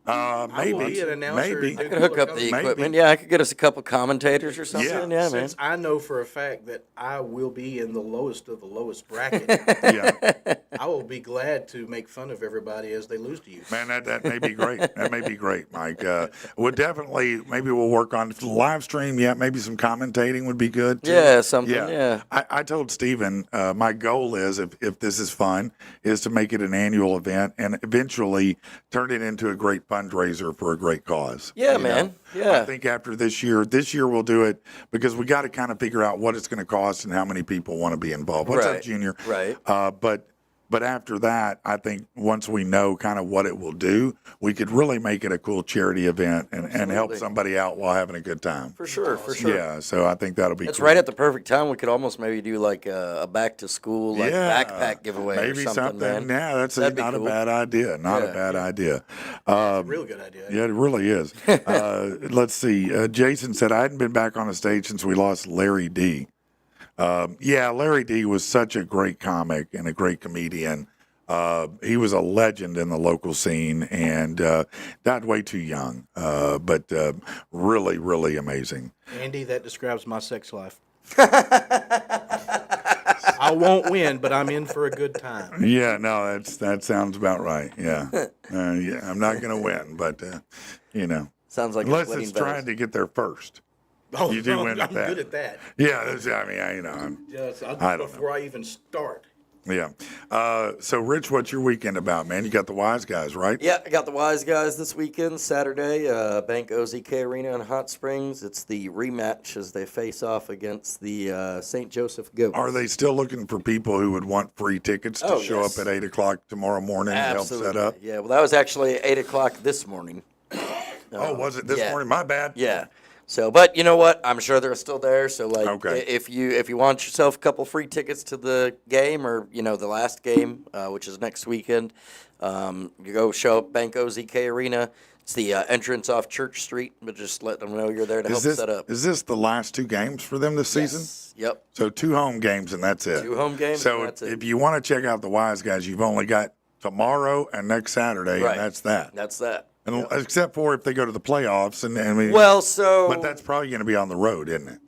[SPEAKER 3] I will be an announcer.
[SPEAKER 2] Maybe.
[SPEAKER 5] I could hook up the
[SPEAKER 2] Maybe.
[SPEAKER 5] equipment. Yeah, I could get us a couple commentators or something.
[SPEAKER 2] Yeah.
[SPEAKER 5] Yeah, man.
[SPEAKER 3] Since I know for a fact that I will be in the lowest of the lowest bracket,
[SPEAKER 2] Yeah,
[SPEAKER 3] I will be glad to make fun of everybody as they lose to you.
[SPEAKER 2] man, that may be great. That may be great, Mike. We'll definitely, maybe we'll work on the live stream. Yeah, maybe some commentating would be good, too.
[SPEAKER 5] Yeah, something. Yeah.
[SPEAKER 2] I told Steven, my goal is, if this is fun, is to make it an annual event and eventually turn it into a great fundraiser for a great cause.
[SPEAKER 5] Yeah,
[SPEAKER 2] You
[SPEAKER 5] man.
[SPEAKER 2] know?
[SPEAKER 5] Yeah.
[SPEAKER 2] I think after this year we'll do it because we got to kind of figure out what it's going to cost and how many people want to be involved. What's up,
[SPEAKER 5] Right,
[SPEAKER 2] Junior?
[SPEAKER 5] right.
[SPEAKER 2] But after that, I think once we know kind of what it will do, we could really make it a cool charity event and help
[SPEAKER 5] Absolutely.
[SPEAKER 2] somebody out while having a good time.
[SPEAKER 5] For sure, for sure.
[SPEAKER 2] Yeah, so I think that'll be
[SPEAKER 5] It's
[SPEAKER 2] cool.
[SPEAKER 5] right at the perfect time. We could almost maybe do like a back to school backpack giveaway
[SPEAKER 2] Maybe
[SPEAKER 5] or something, man.
[SPEAKER 2] Yeah, that's
[SPEAKER 5] That'd be
[SPEAKER 2] not
[SPEAKER 5] cool.
[SPEAKER 2] a bad idea. Not a
[SPEAKER 5] Yeah.
[SPEAKER 2] bad idea.
[SPEAKER 3] Real good idea.
[SPEAKER 2] Yeah, it really is. Let's see. Jason said, I hadn't been back on a stage since we lost Larry D. Yeah, Larry D was such a great comic and a great comedian. He was a legend in the local scene and died way too young, but really, really amazing.
[SPEAKER 3] Andy, that describes my sex life. I won't win, but I'm in for a good time.
[SPEAKER 2] Yeah, no, that sounds about right. Yeah, yeah, I'm not going to win, but
[SPEAKER 5] Sounds like
[SPEAKER 2] unless
[SPEAKER 5] splitting
[SPEAKER 2] it's trying
[SPEAKER 5] bells.
[SPEAKER 2] to get there first.
[SPEAKER 3] Oh,
[SPEAKER 2] You do
[SPEAKER 3] no,
[SPEAKER 2] win at
[SPEAKER 3] I'm
[SPEAKER 2] that.
[SPEAKER 3] good at that.
[SPEAKER 2] Yeah, I'm
[SPEAKER 3] Yes, I'll do
[SPEAKER 2] I
[SPEAKER 3] it
[SPEAKER 2] don't know.
[SPEAKER 3] before I even start.
[SPEAKER 2] Yeah. So, Rich, what's your weekend about, man? You got the Wise Guys, right?
[SPEAKER 5] Yeah, I got the Wise Guys this weekend, Saturday, Bank OZK Arena in Hot Springs. It's the rematch as they face off against the St. Joseph Goats.
[SPEAKER 2] Are they still looking for people who would want free tickets to
[SPEAKER 5] Oh,
[SPEAKER 2] show
[SPEAKER 5] yes.
[SPEAKER 2] up at 8 o'clock tomorrow morning and help set up?
[SPEAKER 5] Yeah, well, that was actually 8 o'clock this morning.
[SPEAKER 2] Oh, was it this
[SPEAKER 5] yeah.
[SPEAKER 2] morning? My bad.
[SPEAKER 5] Yeah. So, but you know what? I'm sure they're still there. So, like,
[SPEAKER 2] Okay.
[SPEAKER 5] if you want yourself a couple free tickets to the game, or the last game, which is next weekend, you go show up Banco ZK Arena. It's the entrance off Church Street, but just let them know you're there to help set up.
[SPEAKER 2] Is this the last 2 games for them this season?
[SPEAKER 5] Yes. Yep.
[SPEAKER 2] So 2 home games and that's it.
[SPEAKER 5] 2 home games.
[SPEAKER 2] So
[SPEAKER 5] and that's it.
[SPEAKER 2] if you want to check out the Wise Guys, you've only got tomorrow and next Saturday,
[SPEAKER 5] Right.
[SPEAKER 2] and that's that.
[SPEAKER 5] That's that.
[SPEAKER 2] And except for if they go to the playoffs, and I mean,
[SPEAKER 5] Well, so
[SPEAKER 2] but that's probably going to be on the road, isn't it?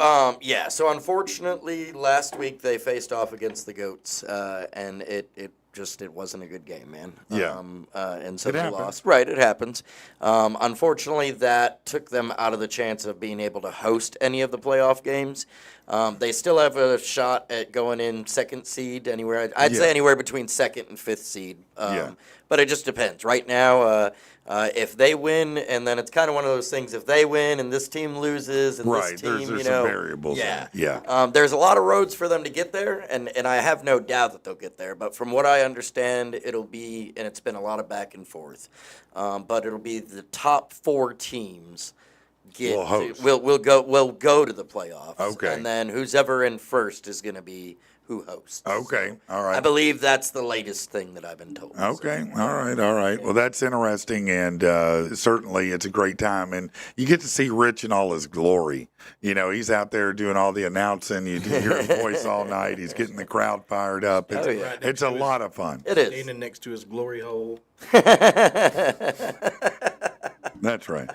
[SPEAKER 5] yeah. So unfortunately, last week they faced off against the Goats, and it wasn't a good game, man.
[SPEAKER 2] Yeah.
[SPEAKER 5] And so
[SPEAKER 2] It
[SPEAKER 5] they
[SPEAKER 2] happens.
[SPEAKER 5] lost. Right, it happens. Unfortunately, that took them out of the chance of being able to host any of the playoff games. They still have a shot at going in second seed anywhere. I'd say
[SPEAKER 2] Yeah.
[SPEAKER 5] anywhere between second and fifth seed.
[SPEAKER 2] Yeah.
[SPEAKER 5] But it just depends. Right now, if they win, and then it's kind of one of those things. If they win and this team loses, and
[SPEAKER 2] Right,
[SPEAKER 5] this team,
[SPEAKER 2] there's some variables
[SPEAKER 5] yeah,
[SPEAKER 2] there. Yeah.
[SPEAKER 5] There's a lot of roads for them to get there, and I have no doubt that they'll get there. But from what I understand, it'll be, and it's been a lot of back and forth, but it'll be the top 4 teams
[SPEAKER 2] Will host.
[SPEAKER 5] will go to the playoffs.
[SPEAKER 2] Okay.
[SPEAKER 5] And then who's ever in first is going to be who hosts.
[SPEAKER 2] Okay. All right.
[SPEAKER 5] I believe that's the latest thing that I've been told.
[SPEAKER 2] Okay. All right. All right. Well, that's interesting, and certainly it's a great time, and you get to see Rich in all his glory. He's out there doing all the announcing. You hear his voice all night. He's getting the crowd fired up. It's,
[SPEAKER 5] Oh, yeah.
[SPEAKER 3] Right next
[SPEAKER 2] it's
[SPEAKER 3] to
[SPEAKER 2] a
[SPEAKER 3] his-
[SPEAKER 2] lot of fun.
[SPEAKER 5] It is.
[SPEAKER 3] Standing next to his glory hole.
[SPEAKER 2] That's right.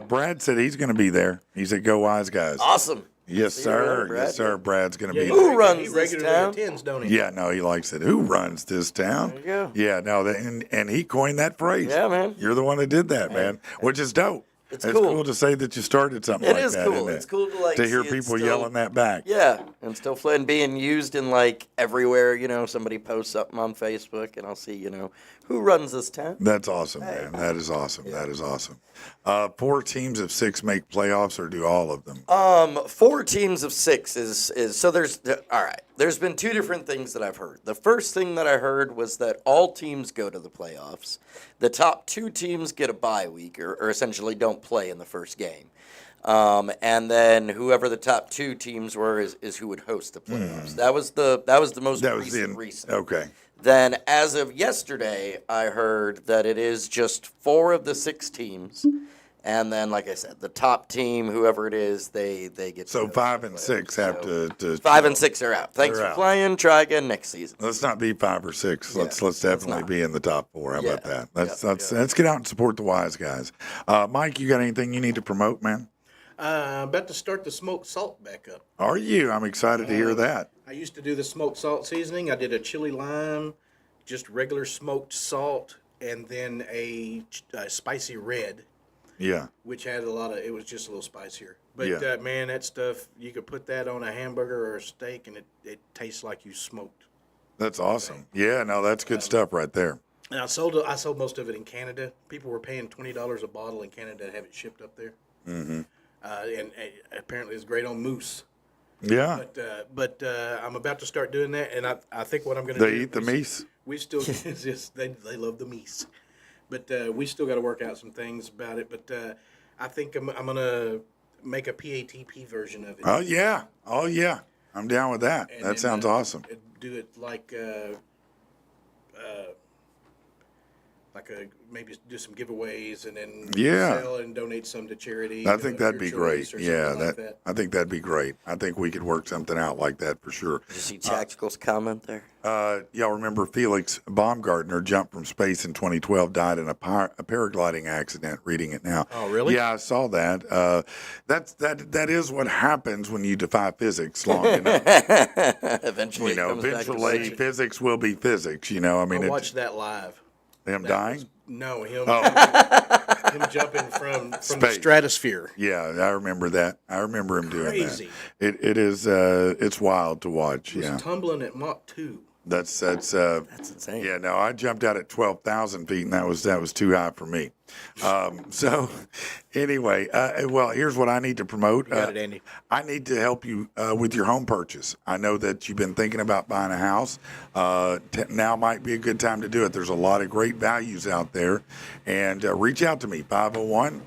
[SPEAKER 2] Brad said he's going to be there. He's at Go Wise Guys.
[SPEAKER 5] Awesome.
[SPEAKER 2] Yes,
[SPEAKER 5] See you around,
[SPEAKER 2] sir.
[SPEAKER 5] Brad.
[SPEAKER 2] Yes, sir. Brad's going to
[SPEAKER 3] Yeah,
[SPEAKER 2] be
[SPEAKER 3] he
[SPEAKER 2] there.
[SPEAKER 5] Who runs
[SPEAKER 3] he
[SPEAKER 5] this
[SPEAKER 3] regularly
[SPEAKER 5] town?
[SPEAKER 3] attends, don't he?
[SPEAKER 2] Yeah, no, he likes it. Who runs this town?
[SPEAKER 5] There you go.
[SPEAKER 2] Yeah, no, and he coined that phrase.
[SPEAKER 5] Yeah, man.
[SPEAKER 2] You're the one that did that, man, which is dope.
[SPEAKER 5] It's
[SPEAKER 2] It's
[SPEAKER 5] cool.
[SPEAKER 2] cool to say that you started something
[SPEAKER 5] It
[SPEAKER 2] like
[SPEAKER 5] is
[SPEAKER 2] that.
[SPEAKER 5] cool.
[SPEAKER 2] isn't it?
[SPEAKER 5] It's cool to, like,
[SPEAKER 2] to hear
[SPEAKER 5] see it
[SPEAKER 2] people
[SPEAKER 5] still-
[SPEAKER 2] yelling that back.
[SPEAKER 5] Yeah, and still and being used in like everywhere. Somebody posts something on Facebook, and I'll see, who runs this town.
[SPEAKER 2] That's awesome, man. That is awesome. That is awesome. 4 teams of 6 make playoffs, or do all of them?
[SPEAKER 5] 4 teams of 6 is so all right. There's been 2 different things that I've heard. The first thing that I heard was that all teams go to the playoffs. The top 2 teams get a bye week, or essentially don't play in the first game. And then whoever the top 2 teams were is who would host the playoffs. That was the most
[SPEAKER 2] That was
[SPEAKER 5] recent.
[SPEAKER 2] okay.
[SPEAKER 5] Then, as of yesterday, I heard that it is just 4 of the 6 teams, and then, like I said, the top team, whoever it is, they get.
[SPEAKER 2] So
[SPEAKER 5] to
[SPEAKER 2] 5 and 6 have
[SPEAKER 5] So
[SPEAKER 2] to
[SPEAKER 5] 5 and 6 are out. Thanks
[SPEAKER 2] They're
[SPEAKER 5] for
[SPEAKER 2] out.
[SPEAKER 5] playing. Try again next season.
[SPEAKER 2] Let's not be 5 or 6. Let's
[SPEAKER 5] let's
[SPEAKER 2] definitely
[SPEAKER 5] not.
[SPEAKER 2] be in the top 4. How about
[SPEAKER 5] Yeah.
[SPEAKER 2] that?
[SPEAKER 5] Yep.
[SPEAKER 2] Let's get out and support the Wise Guys. Mike, you got anything you need to promote, man?
[SPEAKER 3] About to start the smoked salt back up.
[SPEAKER 2] Are you? I'm excited to hear that.
[SPEAKER 3] I used to do the smoked salt seasoning. I did a chili lime, just regular smoked salt, and then a spicy red,
[SPEAKER 2] Yeah.
[SPEAKER 3] which had it was just a little spicier. But
[SPEAKER 2] Yeah.
[SPEAKER 3] man, that stuff, you could put that on a hamburger or a steak, and it tastes like you smoked.
[SPEAKER 2] That's awesome. Yeah, no, that's good stuff right there.
[SPEAKER 3] And I sold most of it in Canada. People were paying $20 a bottle in Canada to have it shipped up there. Mm-hmm. And apparently it's great on moose.
[SPEAKER 2] Yeah.
[SPEAKER 3] But I'm about to start doing that, and I think what I'm going to do.
[SPEAKER 2] They eat the meat.
[SPEAKER 3] We still it's just they love the meat, but we still got to work out some things about it. But I think I'm going to make a PATP version of it.
[SPEAKER 2] Oh yeah. Oh yeah. I'm down with that.
[SPEAKER 3] And
[SPEAKER 2] That
[SPEAKER 3] then,
[SPEAKER 2] sounds awesome.
[SPEAKER 3] Do it like maybe do some giveaways and then
[SPEAKER 2] Yeah.
[SPEAKER 3] sell and donate some to charity.
[SPEAKER 2] I think that'd be
[SPEAKER 3] your
[SPEAKER 2] great.
[SPEAKER 3] choice or
[SPEAKER 2] Yeah,
[SPEAKER 3] something like that.
[SPEAKER 2] I think that'd be great. I think we could work something out like that for sure.
[SPEAKER 5] Did you see Tactical's comment there?
[SPEAKER 2] Y'all remember Felix Baumgartner jumped from space in 2012, died in a paragliding accident. Reading it now.
[SPEAKER 3] Oh, really?
[SPEAKER 2] Yeah, I saw that. That is what happens when you defy physics long enough.
[SPEAKER 5] Eventually, it comes back to
[SPEAKER 2] Eventually
[SPEAKER 5] physics.
[SPEAKER 2] physics will be physics. I mean,
[SPEAKER 3] I watched that live.
[SPEAKER 2] him dying.
[SPEAKER 3] No, him
[SPEAKER 2] Oh.
[SPEAKER 3] him jumping from the
[SPEAKER 2] Space.
[SPEAKER 3] stratosphere.
[SPEAKER 2] Yeah, I remember that. I remember him doing
[SPEAKER 3] Crazy.
[SPEAKER 2] that. It is. It's wild to watch.
[SPEAKER 3] He was
[SPEAKER 2] Yeah,
[SPEAKER 3] tumbling at Mach 2.
[SPEAKER 2] that's.
[SPEAKER 5] That's insane.
[SPEAKER 2] Yeah, no, I jumped out at 12,000 feet, and that was too high for me. So, anyway, well, here's what I need to promote.
[SPEAKER 3] got it, Andy.
[SPEAKER 2] I need to help you with your home purchase. I know that you've been thinking about buying a house. Now might be a good time to do it. There's a lot of great values out there, and reach out to me 501.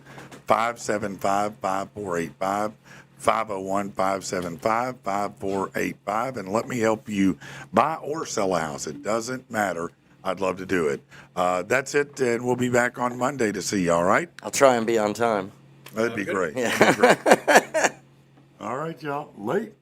[SPEAKER 2] 575-5485, 501-575-5485, and let me help you buy or sell a house. It doesn't matter. I'd love to do it. That's it, and we'll be back on Monday to see you, all right?
[SPEAKER 5] I'll try and be on time.
[SPEAKER 2] That'd be great.
[SPEAKER 5] Yeah.
[SPEAKER 2] That'd be great. All right, y'all. Late.